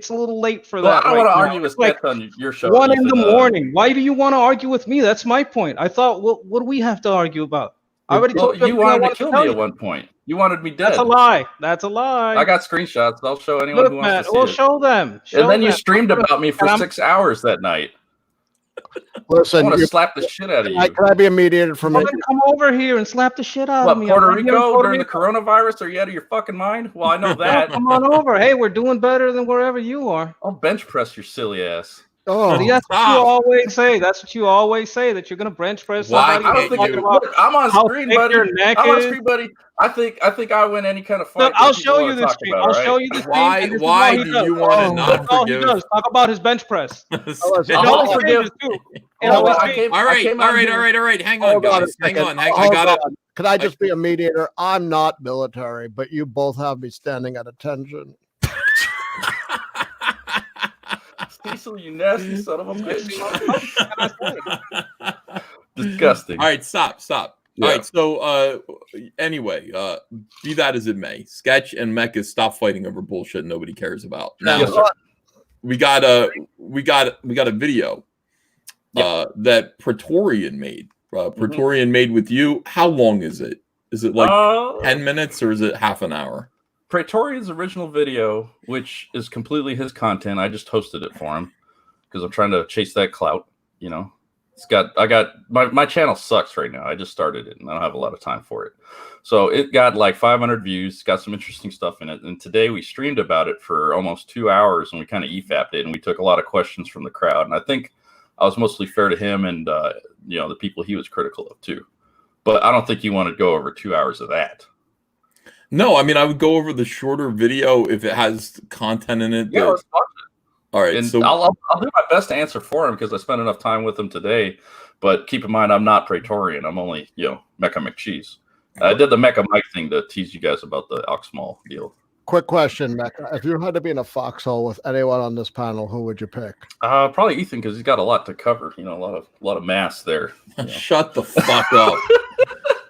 a little late for that. I don't want to argue with Sketch on your show. 1 in the morning. Why do you want to argue with me? That's my point. I thought, what do we have to argue about? I already told you wanted to kill me at one point. You wanted me dead. That's a lie. That's a lie. I got screenshots. I'll show anyone Look, who wants Matt, to see we'll it. show them. And then you them. streamed about me for And I'm- 6 hours that night. I Listen, want to slap the shit out of you. can I be a mediator for me? Come over here and slap the shit out of What, me. Puerto I'm right here in Rico Puerto during the Rico. coronavirus? Are you out of your fucking mind? Well, I know that. Come on over. Hey, we're doing better than wherever you are. I'll bench press your silly ass. Oh, See, that's what you always say. That's what you always say, that you're gonna bench press Why somebody. I don't think you- look, I'm on how screen, thick buddy. your neck I'm on is. screen, buddy. I think I win any kind of fight. Look, that I'll people show wanna you this talk stream. about, I'll all right? show you this Why- stream. and this is why all he do does. you wanna not That's all he forgive- does. Talk about his bench press. It I'll always forgive- changes, too. It Oh, always I changes. came- All I right, came all out right, here- all right, all right. Hang on, hold on a guys. Hang second. on. I Hold gotta. on. Can I just be a mediator? I'm not military, but you both have me standing at attention. Cecil, you nasty son of a bitch. Disgusting. All right, stop. Yeah. All right, so anyway, be that as it may, Sketch and Mecca stop fighting over bullshit nobody cares about. Now Yes, sir. we got a video that Praetorian made. Praetorian made with you. How long is it? Is it like 10 minutes or is it half an hour? Praetorian's original video, which is completely his content, I just hosted it for him because I'm trying to chase that clout. You know, my channel sucks right now. I just started it and I don't have a lot of time for it. So it got like 500 views, got some interesting stuff in it. And today we streamed about it for almost 2 hours and we kind of EFAP'd it and we took a lot of questions from the crowd. And I think I was mostly fair to him and, the people he was critical of too. But I don't think you want to go over 2 hours of that. No, I mean, I would go over the shorter video if it has content in it. Yeah, let's watch it. All right, And so I'll do my best to answer for him because I spent enough time with him today. But keep in mind, I'm not Praetorian. I'm only, Mecha McCheese. I did the Mecha Mike thing to tease you guys about the Oxmall deal. Quick question, Mecca. If you had to be in a foxhole with anyone on this panel, who would you pick? Probably Ethan because he's got a lot to cover. A lot of mass there. shut the fuck up.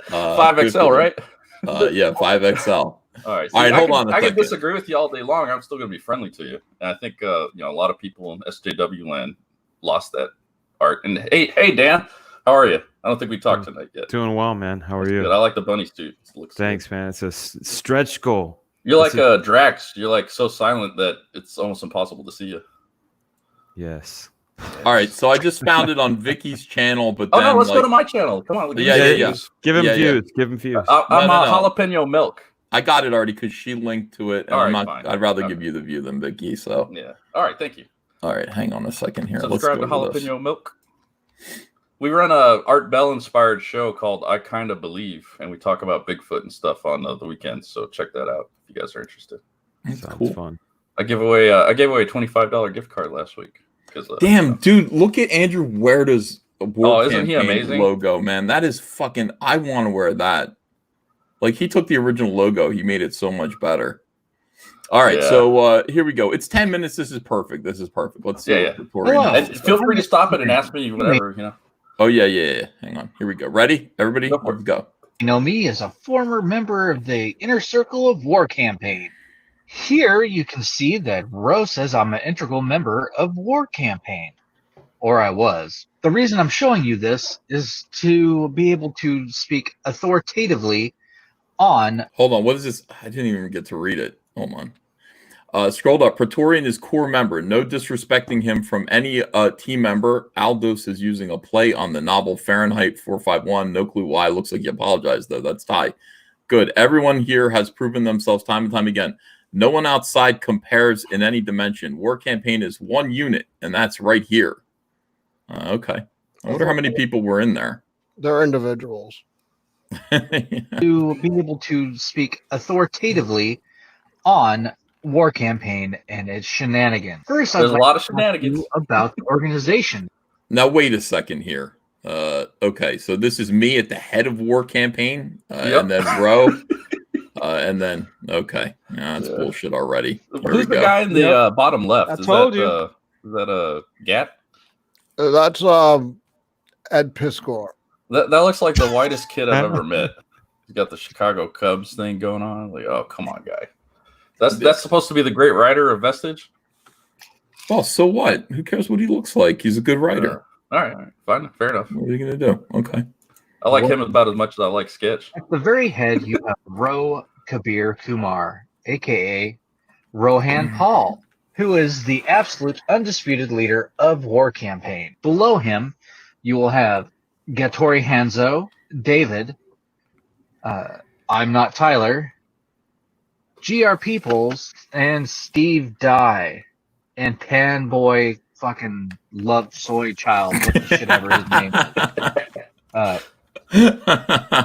5XL, right? Yeah, 5XL. All right. All right, hold on a I can second. disagree with you all day long. I'm still going to be friendly to you. And I think a lot of people in SJW land lost that art. And hey, Dan, how are you? I don't think we talked tonight yet. Doing well, man. How are That's you? good. I like the bunny suit. Thanks, man. It's a stretch goal. You're like Drax. You're like so silent that it's almost impossible to see you. Yes. All right, so I just found it on Vicky's channel, but Oh then no, let's go to my channel. Come on. Yeah. Give him Yeah, views. Give him views. I'm No. jalapeno milk. I got it already because she linked to it, and All I'm right, not. fine. I'd rather Okay. give you the view than Vicky. So Yeah. All right. Thank you. all right, hang on a second here. Subscribe to Let's go over this. jalapeno milk. We run a Art Bell inspired show called I Kinda Believe, and we talk about Bigfoot and stuff on the weekends. So check that out if you guys are interested. That's Sounds cool. fun. I gave away a $25 gift card last week. Damn, dude, look at Andrew Huerta's War isn't he Campaign amazing? logo, man. That is fucking. I want to wear that. Like he took the original logo, he made it so much better. All right, Yeah. so here we go. It's 10 minutes. This is perfect. Let's see. Yeah. what Victoria And knows. feel free to stop it and ask me whatever. Oh yeah. Hang on. Here we go. Ready, everybody? Let's go. You know me as a former member of the Inner Circle of War Campaign. Here you can see that Roe says I'm an integral member of War Campaign. Or I was. The reason I'm showing you this is to be able to speak authoritatively on... Hold on. What is this? I didn't even get to read it. Hold on. Scrolled up. Praetorian is core member. No disrespecting him from any team member. Aldos is using a play on the novel Fahrenheit 451. No clue why. Looks like he apologized, though. That's Ty. Good. Everyone here has proven themselves time and time again. No one outside compares in any dimension. War Campaign is one unit, and that's right here. Okay. I wonder how many people were in there. They're individuals. to be able to speak authoritatively on War Campaign and its shenanigans. First, There's I'd like a lot of to talk shenanigans to you about the organization. Now, wait a second here. Okay, so this is me at the head of War Campaign, and then Roe, and then, okay. That's bullshit already. Here Who's the guy in the bottom left? I Is told that, you. Is that a Gat? That's Ed Piskor. That looks like the whitest kid I've ever met. He's got the Chicago Cubs thing going on. Like, oh, come on, guy. That's supposed to be the great writer of Vestige? Well, so what? Who cares what he looks like? He's a good writer. All right. Fine. Fair enough. What are you going to do? Okay. I like him about as much as I like Sketch. At the very head, you have Ro Kabir Kumar, aka Rohan Paul, who is the absolute undisputed leader of War Campaign. Below him, you will have Gattori Hanzo, David, I'm Not Tyler, GR Peoples, and Steve Dye, and Panboy fucking Love Soy Child, what the shit ever his name is.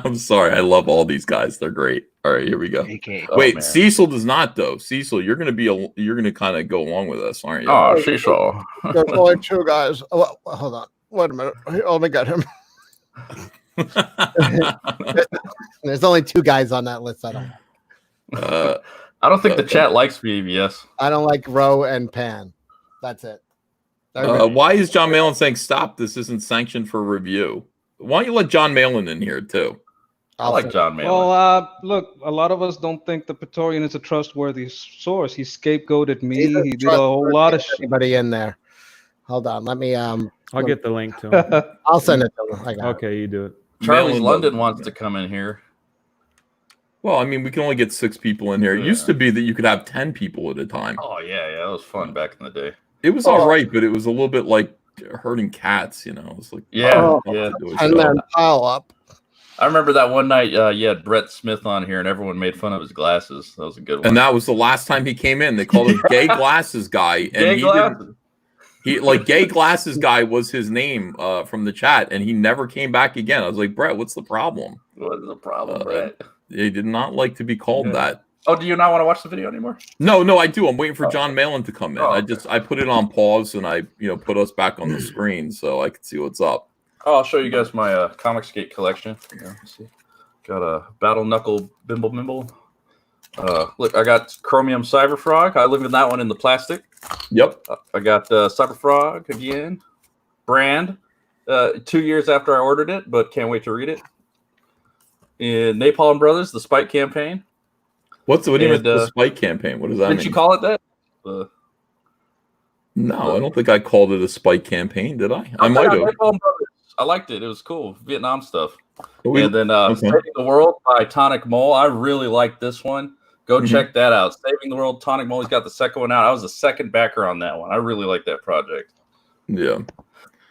I'm sorry. I love all these guys. They're great. All right, here we go. AKA. Wait, man. Cecil does not though. Cecil, you're gonna kind of go along with us, aren't you? Oh, Cecil. There's only two guys. Oh, hold on. Wait a minute. I only got him. There's only two guys on that list. I don't think the chat likes me, yes. I don't like Ro and Pan. That's it. Why is John Malin saying stop? This isn't sanctioned for review. Why don't you let John Malin in here too? I like John Malin. Well, look, a lot of us don't think the Praetorian is a trustworthy source. He scapegoated me. He did a whole lot of shit. Anybody in there? Hold on. Let me. I'll get the link to him. I'll send it to him. I got Okay, you do it. Charlie's Malin London wants to come in here. Well, I mean, we can only get 6 people in here. It used to be that you could have 10 people at a time. Oh yeah, that was fun back in the day. It was all right, but it was a little bit like herding cats, you know. It's like Yeah. And then pile up. I remember that one night you had Brett Smith on here and everyone made fun of his glasses. That was a good one. And that was the last time he came in. They called him Gay Glasses Guy. And Gay Glasses Guy was his name from the chat, and he never came back again. I was like, Brett, what's the problem? What is the problem, Brett? They did not like to be called that. Oh, do you not want to watch the video anymore? No, I do. I'm waiting for John Malin to come in. Oh, I put it on pause and I put us back on the screen so I could see what's up. Oh, I'll show you guys my Comicsgate collection. Let's see. Got a Battle Knuckle Bimble. Look, I got Chromium CYBERFROG. I lived in that one in the plastic. Yep. I got CYBERFROG again. Brand. 2 years after I ordered it, but can't wait to read it. And Napalm Brothers, the Spike campaign. What do you mean the Spike campaign? What does that mean? Didn't you call it that? No, I don't think I called it a Spike campaign, did I? I might have. Napalm Brothers. I liked it. It was cool. Vietnam stuff. And then Saving the World by Tonic Mole. I really liked this one. Go check that out. Saving the World, Tonic Mole. He's got the second one out. I was the second backer on that one. I really like that project. Yeah.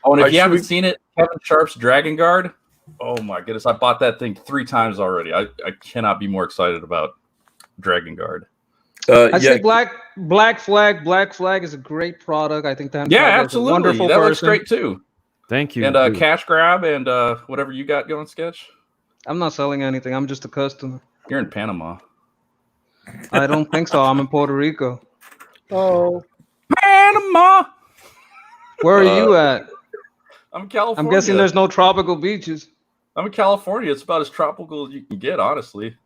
Oh, and if you haven't seen it, Kevin Sharp's Dragon Guard. Oh my goodness. I bought that thing 3 times already. I cannot be more excited about Dragon Guard. I say Black Flag. Black Flag is a great product. I think that absolutely. Wonderful that person. looks great too. Thank you. And Cash Grab and whatever you got going, Sketch. I'm not selling anything. I'm just a customer. You're in Panama. I don't think so. I'm in Puerto Rico. Oh, Panama. Where are you at? I'm in California. I'm guessing there's no tropical beaches. I'm in California. It's about as tropical as you can get, honestly.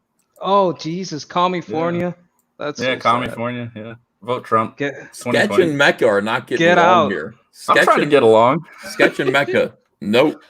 Oh Jesus, California. That's so California. Yeah. Vote Trump. Sketch and Mecca are not getting Get along out. here. I'm trying to get along. Sketch and Mecca. Nope.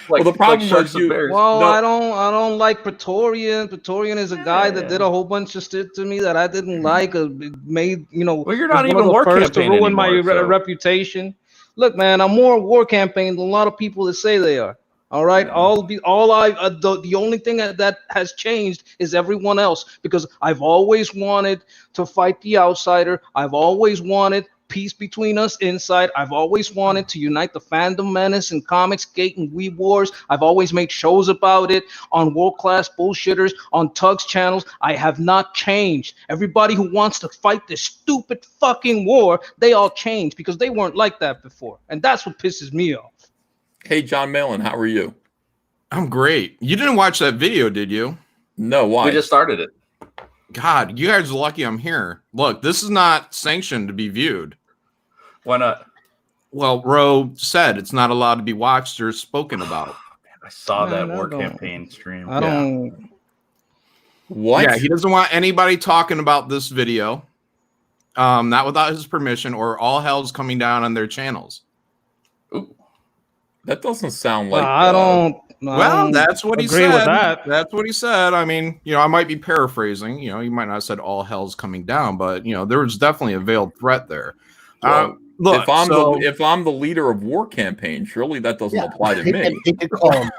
Well, the problem was you. Well, I don't like Praetorian. Praetorian is a guy that did a whole bunch of shit to me that I didn't like. Made Well, you're not was one even of the War first to Campaign ruin my anymore, so. reputation. Look, man, I'm more War Campaign than a lot of people that say they are. All right, the only thing that has changed is everyone else, because I've always wanted to fight the outsider. I've always wanted peace between us inside. I've always wanted to unite the fandom menace and Comicsgate and Weeb Wars. I've always made shows about it on World Class Bullshitters, on Tug's channels. I have not changed. Everybody who wants to fight this stupid fucking war, they all changed because they weren't like that before. And that's what pisses me off. Hey, John Malin, how are you? I'm great. You didn't watch that video, did you? No, why? We just started it. God, you guys are lucky I'm here. Look, this is not sanctioned to be viewed. Why not? Well, Ro said it's not allowed to be watched or spoken about. I saw that War Campaign stream. I don't. What? Yeah, he doesn't want anybody talking about this video, not without his permission, or all hell's coming down on their channels. That doesn't sound like. I don't. Well, that's what he agree said. with that. That's what he said. I mean, I might be paraphrasing. He might not have said all hell's coming down, but there was definitely a veiled threat there. Well, Look, if I'm the leader of war campaign, surely that doesn't apply to me. He could call him.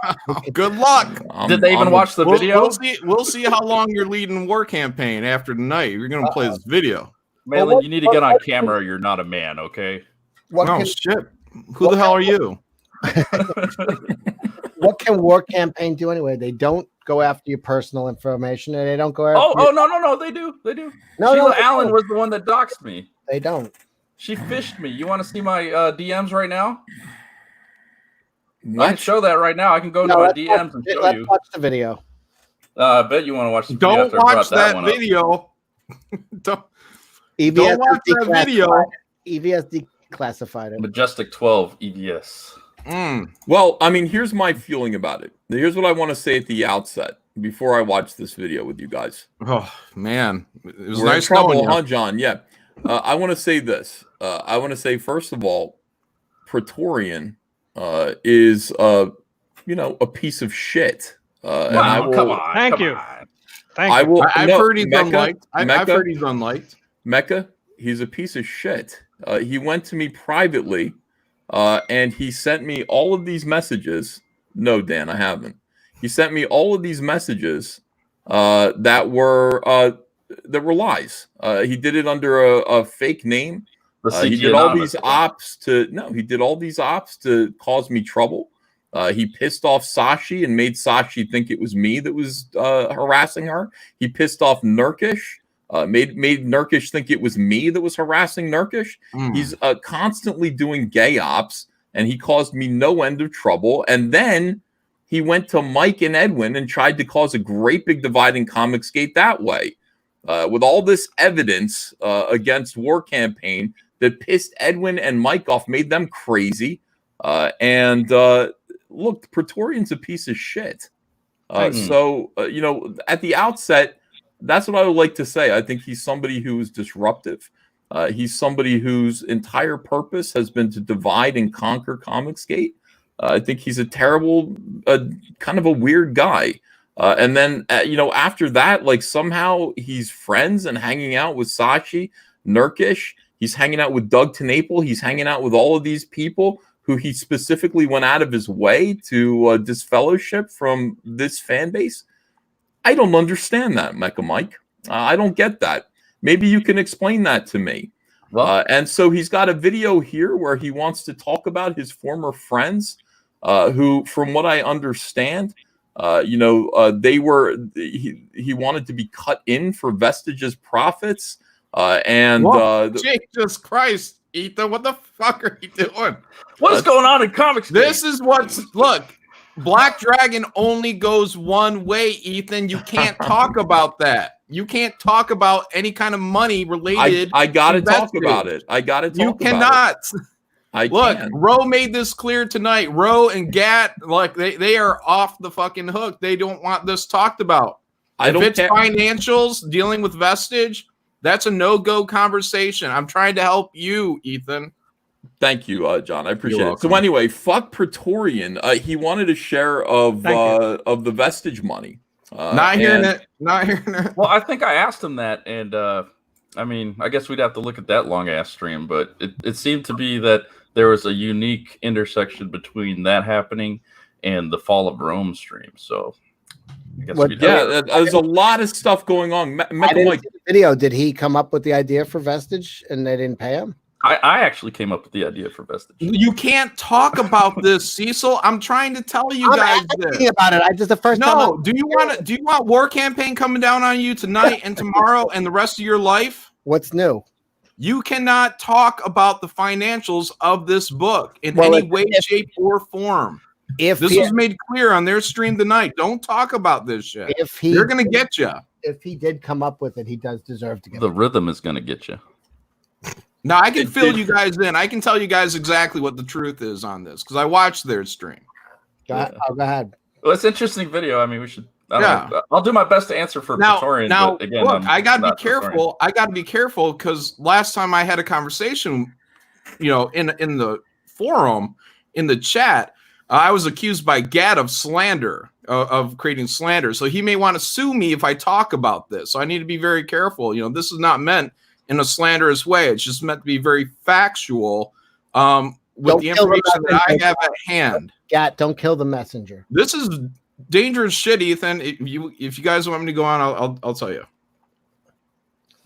good luck. Did they even watch the video? We'll see how long you're leading war campaign after tonight. You're gonna play this video. Malin, you need to get on camera. You're not a man, okay? Shit. Who the hell are you? What can war campaign do anyway? They don't go after your personal information, and they don't go after. No, they do. No, Sheila they Allen don't. was the one that doxed me. They don't. She fished me. You want to see my DMs right now? I What? can show that right now. I can go to my DMs and show Let's you. watch the video. I bet you want to watch the video. Don't after I brought watch that one up. video. Don't EVS watch that video. EVS declassified it. Majestic 12 EVS. Well, I mean, here's my feeling about it. Here's what I want to say at the outset before I watch this video with you guys. Oh man, it was We're in nice trouble, knowing you. huh, John? Yeah. I want to say this. I want to say, first of all, Praetorian is, a piece of shit. And I will, come on. Thank come you. on. Thank you. I've heard he's unliked. I've Mecca, heard he's unliked. Mecca, he's a piece of shit. He went to me privately, and he sent me all of these messages. No, Dan, I haven't. He sent me all of these messages that were lies. He did it under a fake name. He did all these ops to cause me trouble. He pissed off Sashi and made Sashi think it was me that was harassing her. He pissed off Nurkish, made Nurkish think it was me that was harassing Nurkish. He's constantly doing gay ops, and he caused me no end of trouble. And then he went to Mike and Edwin and tried to cause a great big divide in Comicsgate that way. With all this evidence against War Campaign that pissed Edwin and Mike off, made them crazy. Look, Praetorian's a piece of shit. So, at the outset, that's what I would like to say. I think he's somebody who is disruptive. He's somebody whose entire purpose has been to divide and conquer Comicsgate. I think he's a terrible, kind of a weird guy. And then, after that, like somehow he's friends and hanging out with Sashi, Nurkish. He's hanging out with Doug TenNapel. He's hanging out with all of these people who he specifically went out of his way to disfellowship from this fan base. I don't understand that, Mecha Mike. I don't get that. Maybe you can explain that to me. Well, and so he's got a video here where he wants to talk about his former friends who, from what I understand, he wanted to be cut in for Vestige's profits. Jesus Christ, Ethan, what the fuck are you doing? What is going on in Comicsgate? This is look, Black Dragon only goes one way, Ethan. You can't talk about that. You can't talk about any kind of money related. I gotta talk about it. I gotta talk about it. You cannot. Look, Ro made this clear tonight. Ro and Gat, like they are off the fucking hook. They don't want this talked about. If it's financials dealing with Vestige, that's a no-go conversation. I'm trying to help you, Ethan. Thank you, John. I appreciate it. So anyway, fuck Praetorian. He wanted a share of the Vestige money. Not hearing it. Well, I think I asked him that, and I mean, I guess we'd have to look at that long ass stream, but it seemed to be that there was a unique intersection between that happening and the Fall of Rome stream. So I guess there's a lot of stuff going on. I didn't see the video. Did he come up with the idea for Vestige and they didn't pay him? I actually came up with the idea for Vestige. You can't talk about this, Cecil. I'm trying to tell you guys this. About it. I just the first time. No, do you want War Campaign coming down on you tonight and tomorrow and the rest of your life? What's new? You cannot talk about the financials of this book in any way, shape, or form. If this was made clear on their stream tonight, don't talk about this shit. They're gonna get you. If he did come up with it, he does deserve to get the rhythm is gonna get you. Now I can fill you guys in. I can tell you guys exactly what the truth is on this because I watched their stream. Go ahead. Well, it's an interesting video. I mean, we should. I'll do my best to answer for Praetorian. Now, but again, look, I got to be careful. Praetorian. I got to be careful because last time I had a conversation, in the forum, in the chat, I was accused by Gad of slander, of creating slander. So he may want to sue me if I talk about this. So I need to be very careful. This is not meant in a slanderous way. It's just meant to be very factual with Don't the kill the information that I messenger. have at hand. Gat, don't kill the messenger. This is dangerous shit, Ethan. If you guys want me to go on, I'll tell you.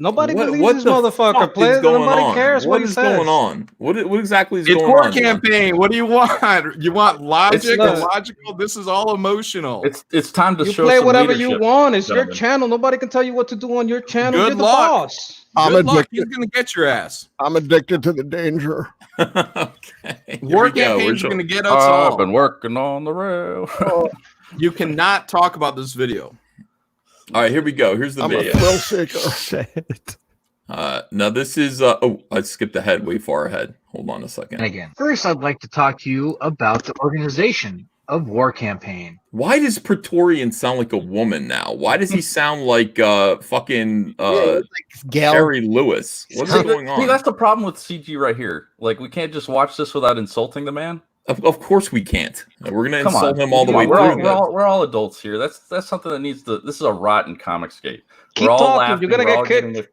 Nobody What believes this the motherfucker. fuck Play is it. going Nobody on? cares what he is says. going on? What exactly is It's going war on? campaign. What do you want? You want logic and Look. logical? This is all emotional. It's time to You show play some whatever leadership, you want. It's your gentlemen. channel. Nobody can tell you what to do on your channel. Good You're the luck. boss. Good luck. He's gonna get your ass. I'm addicted to the danger. Okay. War campaigns are gonna get us I've all. been working on the rail. You cannot talk about this video. All right, here we go. Here's the I'm a video. thrill seeker. Shit. Now this is I skipped ahead, way far ahead. Hold on a second. And again, first, I'd like to talk to you about the organization of War Campaign. Why does Praetorian sound like a woman now? Why does he sound like fucking Gail. Jerry Lewis? What's going See, on? that's the problem with CG right here. Like, we can't just watch this without insulting the man. Of course we can't. We're gonna Come insult on, him all the Come way on, we're through. we're all adults here. That's something that needs to. This is a rotten Comicsgate. Keep We're all talking. laughing. You're gonna we're get all kicked. getting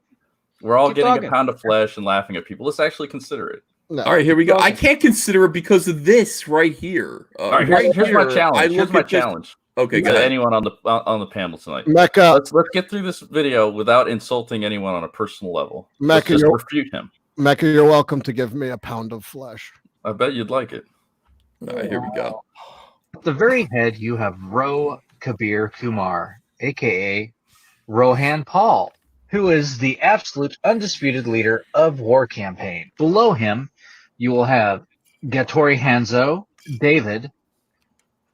we're all Keep getting talking. a pound of flesh and laughing at people. Let's actually consider it. No. All right, here we go. I can't consider it because of this right here. All right, here's my here, challenge. I Here's look my at this- challenge. Okay, go to ahead. anyone on the panel tonight. Mecca. Let's get through this video without insulting anyone on a personal level. Let's Mecca, just you're, refute him. Mecca, you're welcome to give me a pound of flesh. I bet you'd like it. All right, here we go. At the very head, you have Ro Kabir Kumar, aka Rohan Paul, who is the absolute undisputed leader of War Campaign. Below him, you will have Gattori Hanzo, David,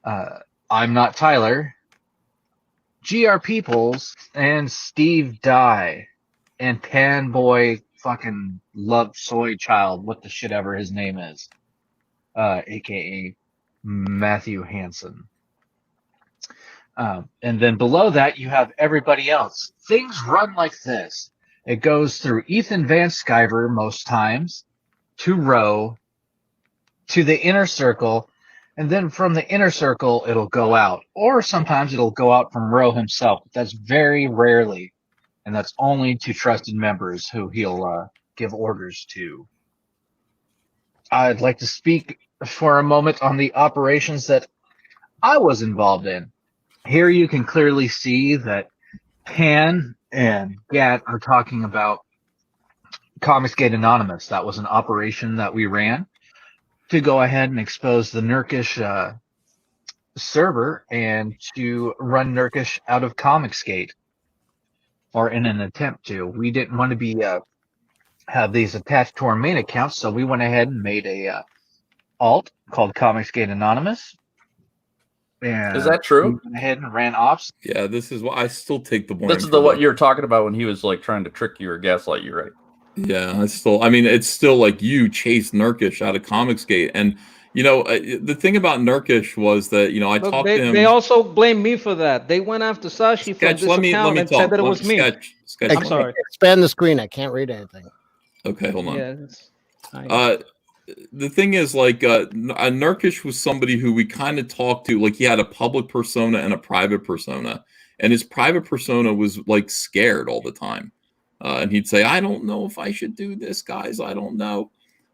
I'm Not Tyler, GR Peoples, and Steve Dye, and Panboy fucking Love Soy Child, what the shit ever his name is, aka Matthew Hansen. And then below that, you have everybody else. Things run like this. It goes through Ethan Van Sciver most times, to Ro, to the inner circle, and then from the inner circle, it'll go out. Or sometimes it'll go out from Ro himself. That's very rarely. And that's only to trusted members who he'll give orders to. I'd like to speak for a moment on the operations that I was involved in. Here you can clearly see that Pan and Gat are talking about Comicsgate Anonymous. That was an operation that we ran to go ahead and expose the Nurkish server and to run Nurkish out of Comicsgate, or in an attempt to. We didn't want to be have these attached to our main account, so we went ahead and made a alt called Comicsgate Anonymous. And Is that true? we went ahead and ran ops. Yeah, this is what I still take the blame. This is for what you were talking about when he was like trying to trick you or gaslight you, right? Yeah, I mean, it's still like you chased Nurkish out of Comicsgate. And, the thing about Nurkish was that, I Look, talked to him. they also blame me for that. They went after Sashi from Sketch, this let me account and talk. said that it was me. Sketch, I'm sorry. Expand the screen. I can't read anything. Okay, hold on. Yeah, it's tiny. The thing is, Nurkish was somebody who we kind of talked to, like he had a public persona and a private persona. And his private persona was like scared all the time. And he'd say, I don't know if I should do this, guys. I don't know.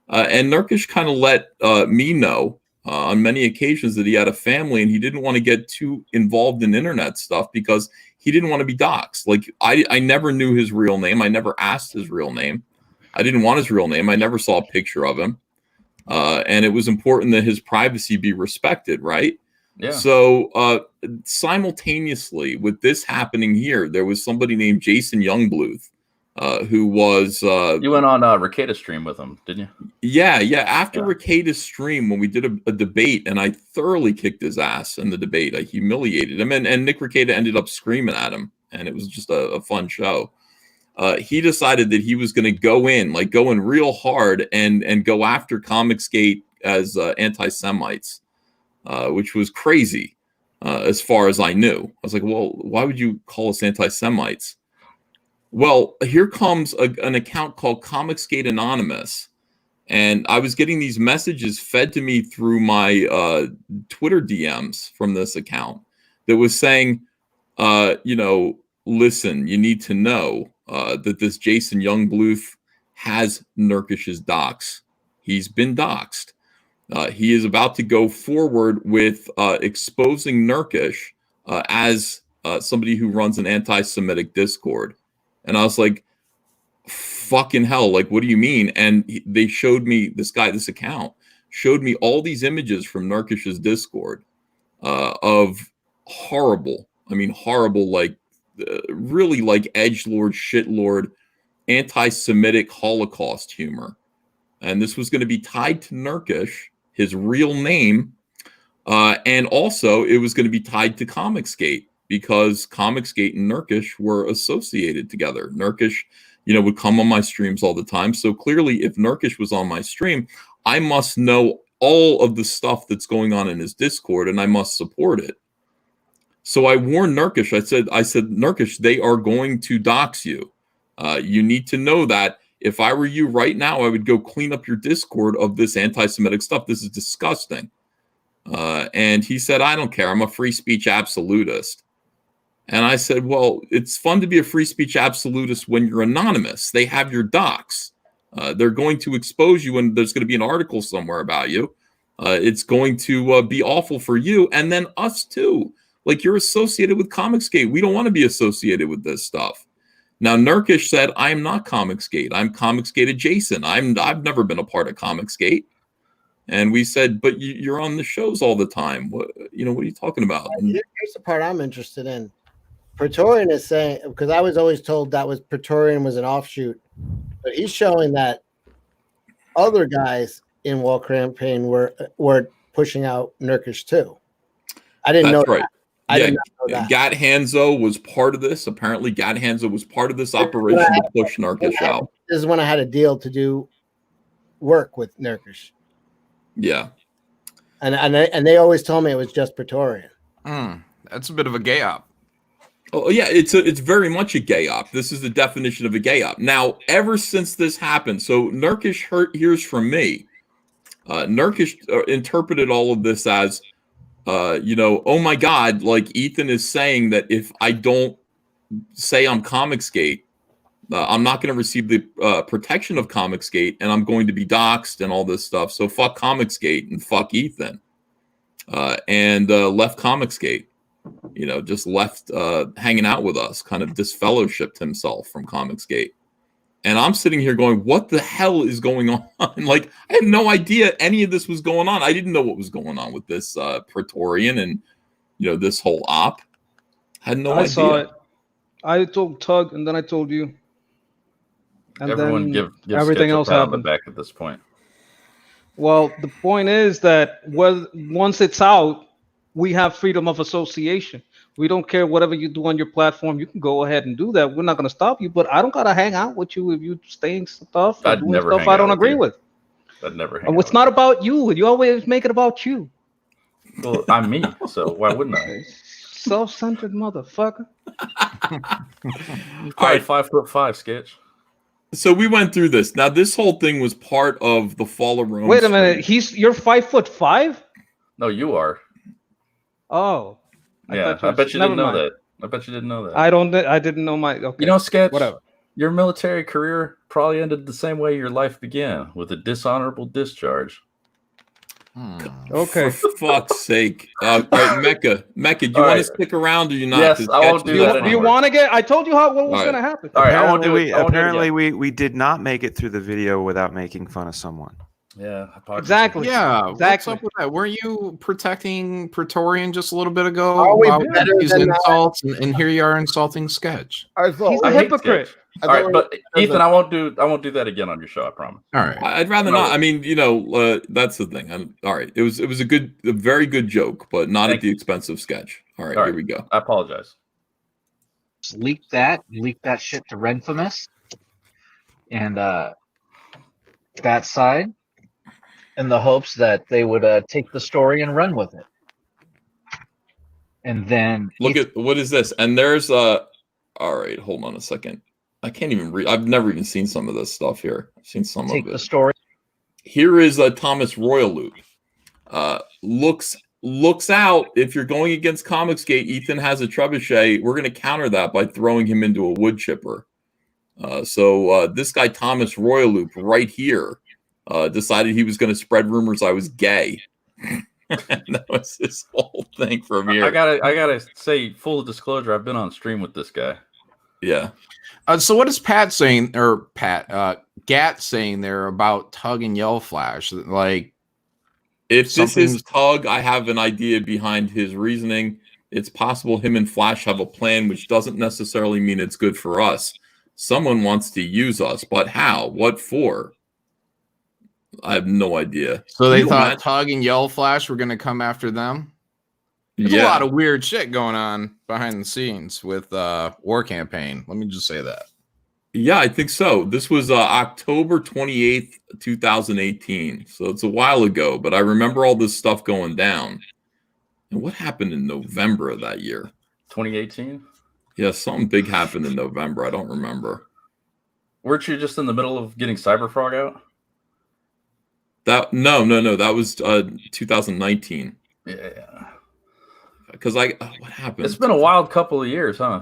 And Nurkish kind of let me know on many occasions that he had a family and he didn't want to get too involved in internet stuff because he didn't want to be doxxed. Like, I never knew his real name. I never asked his real name. I didn't want his real name. I never saw a picture of him. And it was important that his privacy be respected, right? Yeah. So simultaneously with this happening here, there was somebody named Jason Youngbluth, who was you went on Ricada stream with him, didn't you? Yeah. After Ricada's stream, when we did a debate, and I thoroughly kicked his ass in the debate, I humiliated him, and Nick Ricada ended up screaming at him, and it was just a fun show. He decided that he was going to go in real hard and go after Comicsgate as anti-Semites, which was crazy as far as I knew. I was like, well, why would you call us anti-Semites? Well, here comes an account called Comicsgate Anonymous, and I was getting these messages fed to me through my Twitter DMs from this account that was saying, listen, you need to know that this Jason Youngbluth has Nurkish's docs. He's been doxxed. He is about to go forward with exposing Nurkish as somebody who runs an anti-Semitic Discord. And I was like, fucking hell, like, what do you mean? And they showed me, this account showed me all these images from Nurkish's Discord of horrible, like really like edgelord, shitlord, anti-Semitic Holocaust humor. And this was going to be tied to Nurkish, his real name. And also it was going to be tied to Comicsgate, because Comicsgate and Nurkish were associated together. Nurkish, would come on my streams all the time. So clearly, if Nurkish was on my stream, I must know all of the stuff that's going on in his Discord, and I must support it. So I warned Nurkish. I said, Nurkish, they are going to dox you. You need to know that. If I were you right now, I would go clean up your Discord of this anti-Semitic stuff. This is disgusting. And he said, I don't care. I'm a free speech absolutist. And I said, well, it's fun to be a free speech absolutist when you're anonymous. They have your docs. They're going to expose you, and there's going to be an article somewhere about you. It's going to be awful for you, and then us too. Like, you're associated with Comicsgate. We don't want to be associated with this stuff. Now, Nurkish said, I am not Comicsgate. I'm Comicsgate adjacent. I've never been a part of Comicsgate. And we said, but you're on the shows all the time. What are you talking about? Here's the part I'm interested in. Praetorian is saying, because I was always told that was Praetorian was an offshoot, but he's showing that other guys in War Campaign were pushing out Nurkish too. I didn't know right. that. I did not know that. Gat Hanzo was part of this. Apparently, Gat Hanzo was part of this operation to push Nurkish out. This is when I had a deal to do work with Nurkish. Yeah. And they always told me it was just Praetorian. That's a bit of a gay op. Oh yeah, it's very much a gay op. This is the definition of a gay op. Now, ever since this happened, so Nurkish hears from me. Nurkish interpreted all of this as, oh my God, like Ethan is saying that if I don't say I'm Comicsgate, I'm not going to receive the protection of Comicsgate, and I'm going to be doxxed and all this stuff. So fuck Comicsgate and fuck Ethan, and left Comicsgate. Just left hanging out with us, kind of disfellowshipped himself from Comicsgate. And I'm sitting here going, what the hell is going on? Like, I had no idea any of this was going on. I didn't know what was going on with this Praetorian and, this whole op. Had no idea. I saw it. I told Tug, and then I told you. And everyone then give everything Sketch a else pat on the happened. back at this point. Well, the point is that once it's out, we have freedom of association. We don't care whatever you do on your platform. You can go ahead and do that. We're not going to stop you, but I don't got to hang out with you if you saying stuff or doing stuff I don't agree with. I'd never hang out. It's not about you. You always make it about you. Well, I'm me, so why wouldn't I? Self-centered motherfucker. All right, 5'5", Sketch. So we went through this. Now, this whole thing was part of the Fall of Rome. Wait a minute. You're 5'5"? No, you are. Oh. I bet you didn't know that. I bet you didn't know that. I didn't know my. Okay. Sketch. Whatever. Your military career probably ended the same way your life began, with a dishonorable discharge. Okay. For fuck's sake. All right, Mecca, do you want to stick around or do you not? Yes, I won't do that. Do you want to get? I told you what was going to happen. All right, I won't do it. Apparently, we did not make it through the video without making fun of someone. Yeah, exactly. Yeah, exactly. What's up with that? Weren't you protecting Praetorian just a little bit ago? Are we better these than insults, and here you are insulting Sketch. He's a hypocrite. All right, but Ethan, I won't do that again on your show. I promise. All right, I'd rather not. I mean, that's the thing. All right, it was a very good joke, but not at the expense of Sketch. All right, here we go. I apologize. Just leak that shit to Renfamous and that side, in the hopes that they would take the story and run with it. And then look at what is this? And there's all right, hold on a second. I can't even read. I've never even seen some of this stuff here. I've seen some of it. Take the story. Here is Thomas Royaloop. Looks out. If you're going against Comicsgate, Ethan has a trebuchet. We're going to counter that by throwing him into a wood chipper. So this guy, Thomas Royaloop, right here, decided he was going to spread rumors I was gay. And that was his whole thing from here. I gotta say, full disclosure, I've been on stream with this guy. Yeah. So what is Gat saying there about Tug and Yell Flash? Like, if this is Tug, I have an idea behind his reasoning. It's possible him and Flash have a plan, which doesn't necessarily mean it's good for us. Someone wants to use us, but how? What for? I have no idea. So they thought Tug and Yell Flash were going to come after them? There's a lot of weird shit going on behind the scenes with War Campaign. Let me just say that. Yeah, I think so. This was October 28th, 2018. So it's a while ago, but I remember all this stuff going down. And what happened in November of that year? 2018? Yeah, something big happened in November. I don't remember. Weren't you just in the middle of getting CyberFrog out? No. That was 2019. Yeah. Because what happened? It's been a wild couple of years, huh?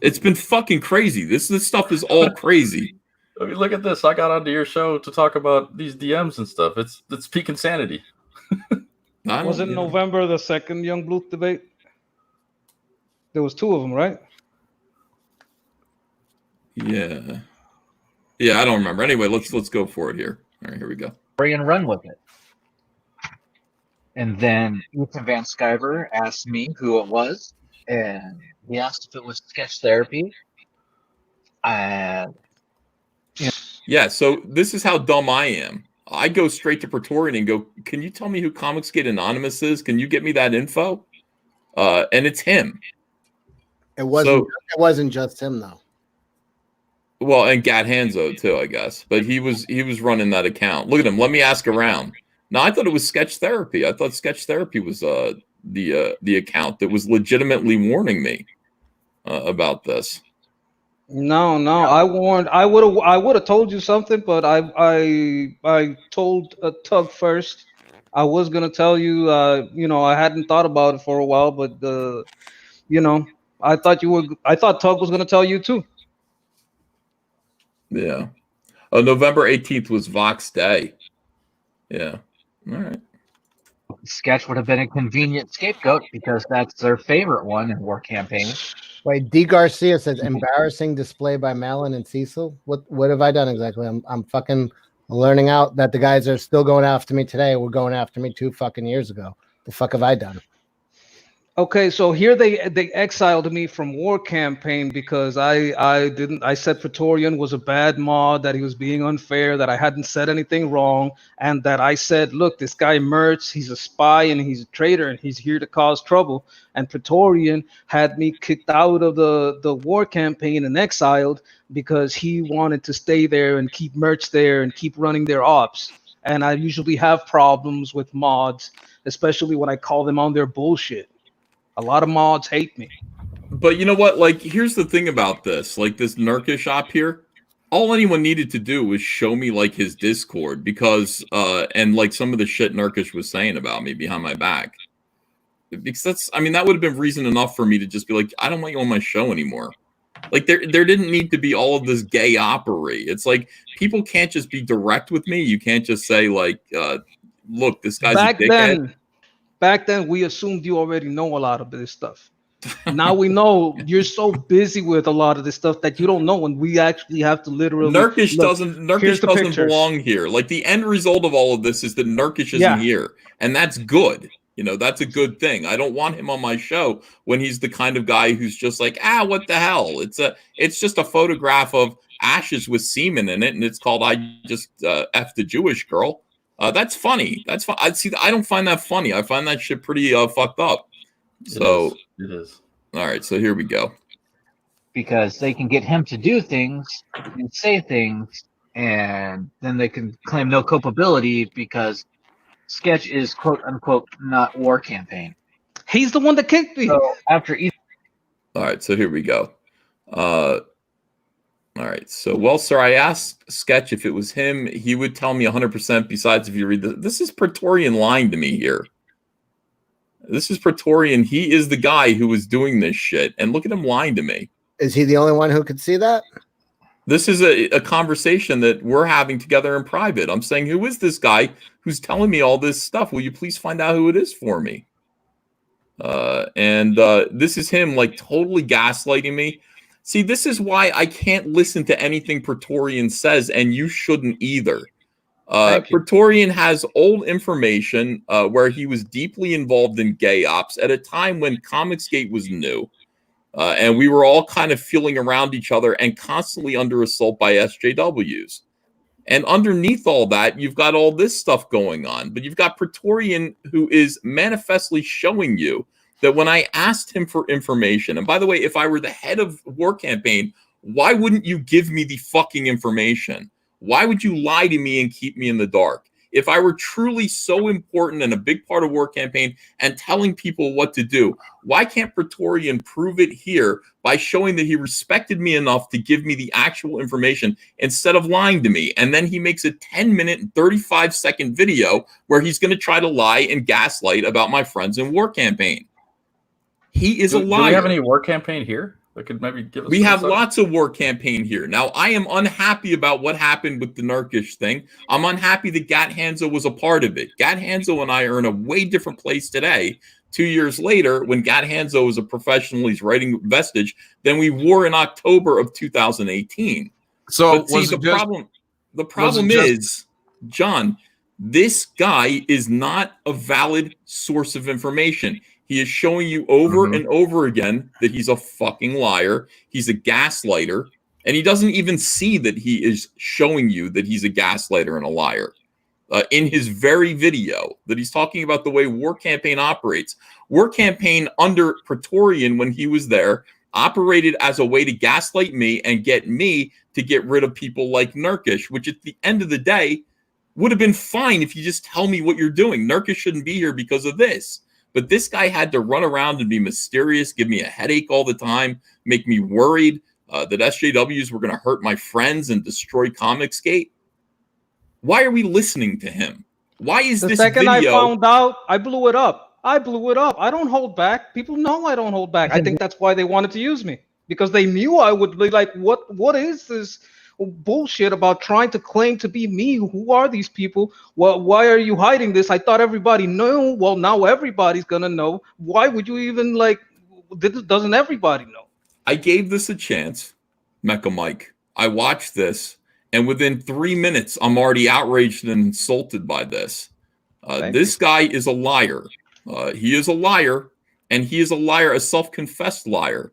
It's been fucking crazy. This stuff is all crazy. I mean, look at this. I got onto your show to talk about these DMs and stuff. It's peak insanity. Was it November the second Young Bluth debate? There was two of them, right? Yeah, I don't remember. Anyway, let's go for it here. All right, here we go. And run with it. And then Ethan Van Sciver asked me who it was, and he asked if it was Sketch Therapy. Yeah, so this is how dumb I am. I go straight to Praetorian and go, can you tell me who Comicsgate Anonymous is? Can you get me that info? And it's him. It wasn't just him though. Well, and Gat Hanzo too, I guess. But he was running that account. Look at him. Let me ask around. No, I thought it was Sketch Therapy. I thought Sketch Therapy was the account that was legitimately warning me about this. No. I would have told you something, but I told Tug first. I was gonna tell you. I hadn't thought about it for a while, but I thought Tug was gonna tell you too. Yeah. November 18th was Vox Day. Yeah. All right. Sketch would have been a convenient scapegoat because that's their favorite one in War Campaign. Wait, D. Garcia says embarrassing display by Malin and Cecil. What have I done exactly? I'm fucking learning out that the guys are still going after me today. Were going after me 2 fucking years ago. The fuck have I done? Okay, so here they exiled me from War Campaign because I said Praetorian was a bad mod, that he was being unfair, that I hadn't said anything wrong, and that I said, look, this guy Mertz, he's a spy and he's a traitor and he's here to cause trouble. And Praetorian had me kicked out of the War Campaign and exiled because he wanted to stay there and keep Mertz there and keep running their ops. And I usually have problems with mods, especially when I call them on their bullshit. A lot of mods hate me. But you know what? Like, here's the thing about this. Like, this Nurkish op here, all anyone needed to do was show me, like, his Discord because, and, like, some of the shit Nurkish was saying about me behind my back. Because that would have been reason enough for me to just be like, I don't want you on my show anymore. Like, there didn't need to be all of this gay opery. It's like, people can't just be direct with me. You can't just say, like, look, this guy's a dickhead. Back then, we assumed you already know a lot of this stuff. Now we know you're so busy with a lot of this stuff that you don't know, and we actually have to literally. Nurkish doesn't belong here. Like, the end result of all of this is that Nurkish isn't here, and that's good. You know, that's a good thing. I don't want him on my show when he's the kind of guy who's just like, what the hell? It's just a photograph of ashes with semen in it, and it's called "I just effed a Jewish girl." That's funny. That's fun. I don't find that funny. I find that shit pretty fucked up. So it is. All right. So here we go. Because they can get him to do things and say things, and then they can claim no culpability because Sketch is quote unquote not War Campaign. He's the one that kicked me. So after all right. So here we go. All right. So, well, sir, I asked Sketch if it was him. He would tell me 100%. Besides, if you read this is Praetorian lying to me here. This is Praetorian. He is the guy who was doing this shit. And look at him lying to me. Is he the only one who could see that? This is a conversation that we're having together in private. I'm saying, who is this guy who's telling me all this stuff? Will you please find out who it is for me? This is him like totally gaslighting me. See, this is why I can't listen to anything Praetorian says, and you shouldn't either. Praetorian has old information where he was deeply involved in gay ops at a time when Comicsgate was new. And we were all kind of feeling around each other and constantly under assault by SJWs. And underneath all that, you've got all this stuff going on. But you've got Praetorian, who is manifestly showing you that when I asked him for information, and by the way, if I were the head of War Campaign, why wouldn't you give me the fucking information? Why would you lie to me and keep me in the dark? If I were truly so important and a big part of War Campaign and telling people what to do, why can't Praetorian prove it here by showing that he respected me enough to give me the actual information instead of lying to me? And then he makes a 10-minute and 35-second video where he's going to try to lie and gaslight about my friends in War Campaign. He is a liar. Do we have any War Campaign here? That could maybe give us. We have lots of War Campaign here. Now, I am unhappy about what happened with the Nurkish thing. I'm unhappy that Gat Hanzo was a part of it. Gat Hanzo and I are in a way different place today, 2 years later, when Gat Hanzo was a professional, he's writing Vestige, than we were in October of 2018. So but see, the problem is, John, this guy is not a valid source of information. He is showing you over and over again that he's a fucking liar. He's a gaslighter. And he doesn't even see that he is showing you that he's a gaslighter and a liar. In his very video that he's talking about the way War Campaign operates. War Campaign under Praetorian, when he was there, operated as a way to gaslight me and get me to get rid of people like Nurkish, which at the end of the day would have been fine if you just tell me what you're doing. Nurkish shouldn't be here because of this. But this guy had to run around and be mysterious, give me a headache all the time, make me worried that SJWs were going to hurt my friends and destroy Comicsgate. Why are we listening to him? Why is this video... The second I found out, I blew it up. I don't hold back. People know I don't hold back. I think that's why they wanted to use me. Because they knew I would be like, what is this bullshit about trying to claim to be me? Who are these people? Well, why are you hiding this? I thought everybody knew. Well, now everybody's gonna know. Why would you even doesn't everybody know? I gave this a chance, Mecha Mike. I watched this, and within 3 minutes, I'm already outraged and insulted by this. This guy is a liar. He is a liar, and he is a liar, a self-confessed liar.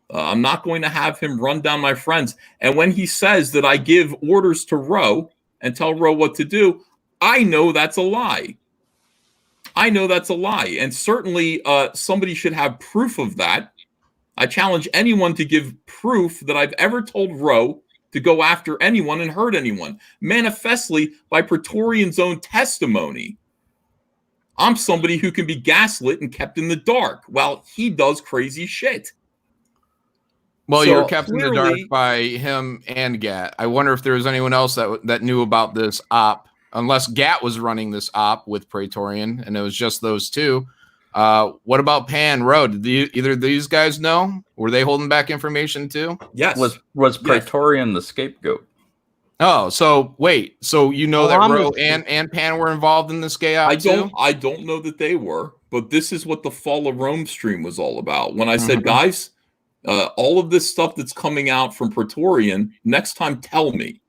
I'm not going to have him run down my friends. And when he says that I give orders to Ro and tell Ro what to do, I know that's a lie. I know that's a lie. And certainly somebody should have proof of that. I challenge anyone to give proof that I've ever told Ro to go after anyone and hurt anyone. Manifestly, by Praetorian's own testimony, I'm somebody who can be gaslit and kept in the dark while he does crazy shit. Well, So, you're kept in the dark clearly- by him and Gat. I wonder if there was anyone else that knew about this op, unless Gat was running this op with Praetorian, and it was just those two. What about Pan Road? Did either of these guys know? Were they holding back information too? Yes. Was Praetorian the scapegoat? Oh, so wait. So you know that I'm Ro the- and Pan were involved in this gay op too? I don't know that they were, but this is what the Fall of Rome stream was all about. When I said, guys, all of this stuff that's coming out from Praetorian, next time tell me.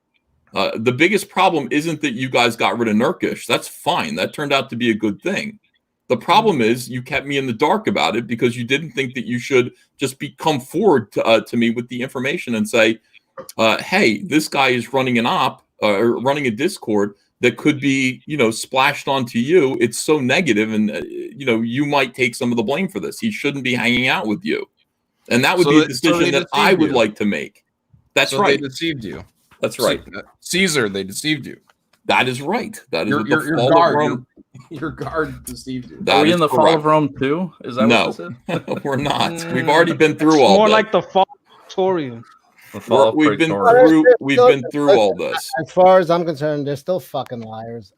The biggest problem isn't that you guys got rid of Nurkish. That's fine. That turned out to be a good thing. The problem is you kept me in the dark about it because you didn't think that you should just come forward to me with the information and say, hey, this guy is running an op or running a Discord that could be, splashed onto you. It's so negative, and you might take some of the blame for this. He shouldn't be hanging out with you, and that would be a decision that I would like to make. That's right. They deceived you. That's right. Caesar, they deceived you. That is right. That is Your what the Fall guard. of Rome. Your guard deceived you. Are we in the Fall of Rome too? Is that No, what this is? we're not. We've already been through all More that. like the Fall of Praetorian. We've been through all this. As far as I'm concerned, they're still fucking liars.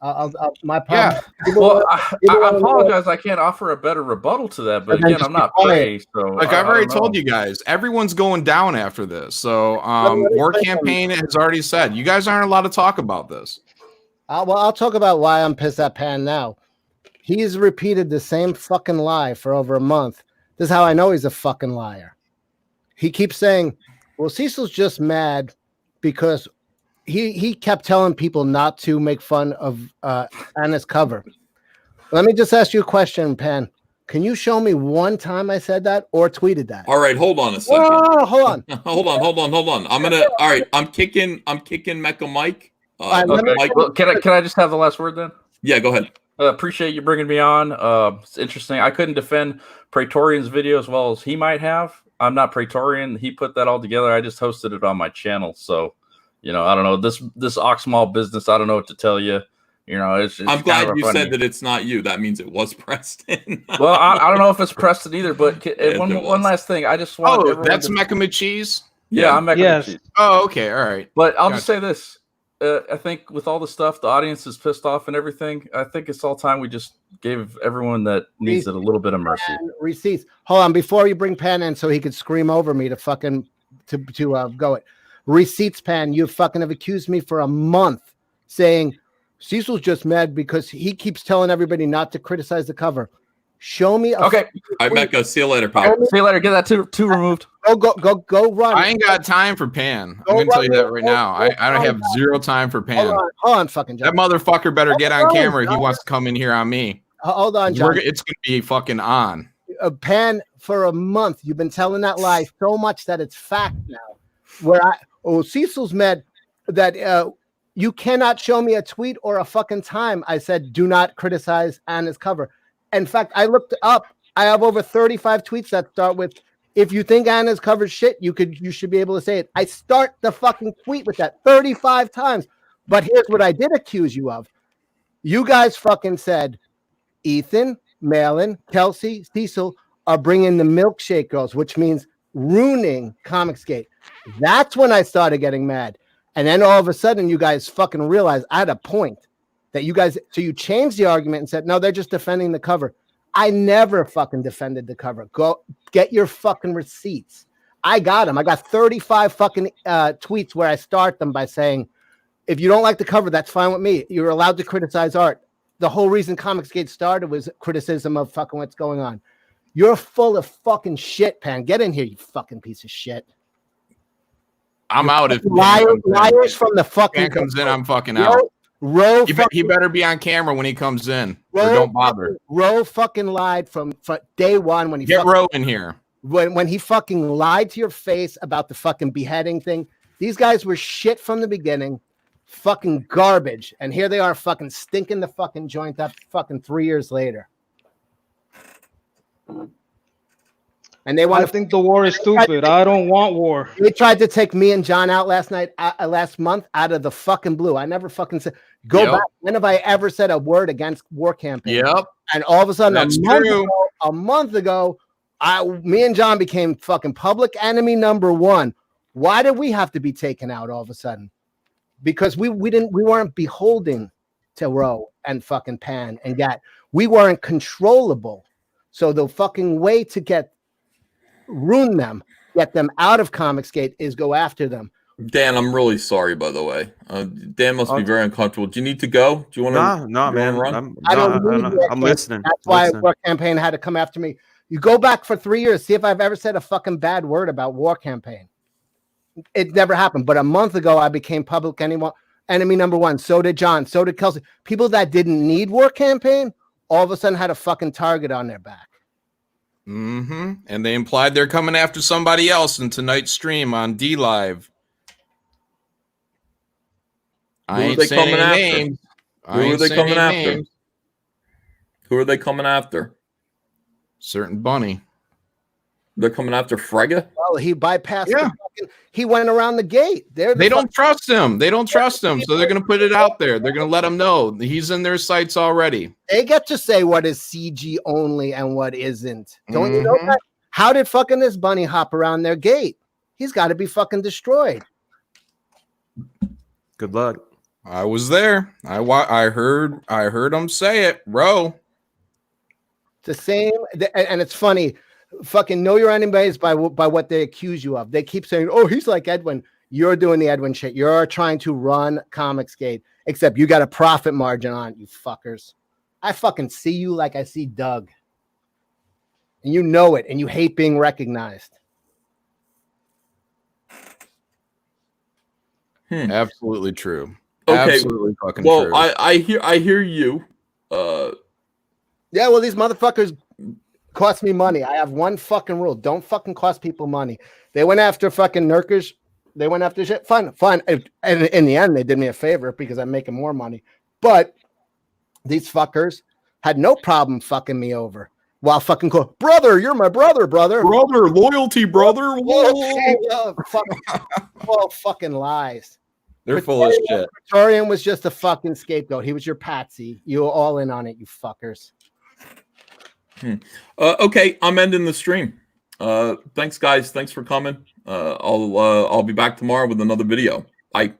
My problem. Yeah. Well, I apologize. I can't offer a better rebuttal to that. But again, I'm not Prey, so like I've already told you guys, everyone's going down after this. So War Campaign has already said you guys aren't allowed to talk about this. Well, I'll talk about why I'm pissed at Pan now. He's repeated the same fucking lie for over a month. This is how I know he's a fucking liar. He keeps saying, well, Cecil's just mad because he kept telling people not to make fun of Anna's cover. Let me just ask you a question, Pan. Can you show me one time I said that or tweeted that? All right, hold on a second. Whoa, hold on. hold on. All right, I'm kicking Mecha Mike. Okay. Mike. Well, can I just have the last word then? Yeah, go ahead. Appreciate you bringing me on. It's interesting. I couldn't defend Praetorian's video as well as he might have. I'm not Praetorian. He put that all together. I just hosted it on my channel. So, I don't know. This Oxmall business, I don't know what to tell you. It's I'm glad you said that it's not you. That means it was Preston. Well, I don't know if it's Preston either, but one last thing. I just want that's Mecha Cheese? Yeah, I'm Mecha Cheese. Oh, okay. All right. But I'll just say this. I think with all the stuff, the audience is pissed off and everything. I think it's all time we just gave everyone that needs it a little bit of mercy. Receipts. Hold on, before you bring Pan in, so he could scream over me to fucking to go it. Receipts, Pan. You fucking have accused me for a month saying Cecil's just mad because he keeps telling everybody not to criticize the cover. Show me. Okay. I Mecca. See you later, pal. See you later. Get that two removed. Go run. I ain't got time for Pan. I'm gonna tell you that right now. I don't have zero time for Pan. Hold on, fucking John. That motherfucker better get on camera if he wants to come in here on me. Hold on, John. It's gonna be fucking on. Pan, for a month, you've been telling that lie so much that it's fact now. Cecil's mad that you cannot show me a tweet or a fucking time I said do not criticize Anna's cover. In fact, I looked up. I have over 35 tweets that start with, if you think Anna's cover shit, you should be able to say it. I start the fucking tweet with that 35 times. But here's what I did accuse you of. You guys fucking said Ethan, Malin, Kelsey, Cecil are bringing the milkshake girls, which means ruining Comicsgate. That's when I started getting mad. And then all of a sudden, you guys fucking realized I had a point. That you guys, so you changed the argument and said, no, they're just defending the cover. I never fucking defended the cover. Go get your fucking receipts. I got them. I got 35 fucking tweets where I start them by saying, if you don't like the cover, that's fine with me. You're allowed to criticize art. The whole reason Comicsgate started was criticism of fucking what's going on. You're full of fucking shit, Pan. Get in here, you fucking piece of shit. I'm out. If liars from the fucking Pan comes in, I'm fucking out. He better be on camera when he comes in. Or don't bother. Ro fucking lied from day one when he get Ro in here. When he fucking lied to your face about the fucking beheading thing. These guys were shit from the beginning, fucking garbage, and here they are fucking stinking the fucking joint up fucking 3 years later. And they want to think the war is stupid. I don't want war. They tried to take me and John out last month out of the fucking blue. I never fucking said back. When have I ever said a word against War Campaign? Yep. And all of a sudden, a month ago, me and John became fucking public enemy number one. Why did we have to be taken out all of a sudden? Because we weren't beholden to Ro and fucking Pan and Gat. We weren't controllable. So the fucking way to ruin them, get them out of Comicsgate is go after them. Dan, I'm really sorry, by the way. Dan must be very uncomfortable. Do you need to go? Do you want to? No, man. Run? I'm listening. That's why War Campaign had to come after me. You go back for 3 years, see if I've ever said a fucking bad word about War Campaign. It never happened. But a month ago, I became public enemy number one. So did John. So did Kelsey. People that didn't need War Campaign all of a sudden had a fucking target on their back. Mm-hmm. And they implied they're coming after somebody else in tonight's stream on D Live. I ain't saying any names. Who are they coming after? Who are they coming after? Certain Bunny. They're coming after Frege? Well, he bypassed he went around the gate. They don't trust him. They don't trust him. So they're going to put it out there. They're going to let him know he's in their sights already. They get to say what is CG only and what isn't. Don't you know that? How did fucking this bunny hop around their gate? he's got to be fucking destroyed. Good luck. I was there. I heard him say it, bro. The same, and it's funny. Fucking know your enemies by what they accuse you of. They keep saying, "Oh, he's like Edwin." You're doing the Edwin shit. You're trying to run Comicsgate, except you got a profit margin on it, you fuckers. I fucking see you like I see Doug, and you know it, and you hate being recognized. Absolutely true. Okay. Absolutely fucking well, true. I hear you. Yeah, well, these motherfuckers cost me money. I have one fucking rule: don't fucking cost people money. They went after fucking Nurkers. They went after shit. Fine. And in the end, they did me a favor because I'm making more money. But these fuckers had no problem fucking me over while fucking cool. Brother, you're my brother. Brother, loyalty, brother. Well, fucking lies. They're full of shit. Praetorian was just a fucking scapegoat. He was your patsy. You were all in on it, you fuckers. Okay, I'm ending the stream. Thanks, guys. Thanks for coming. I'll be back tomorrow with another video. Bye.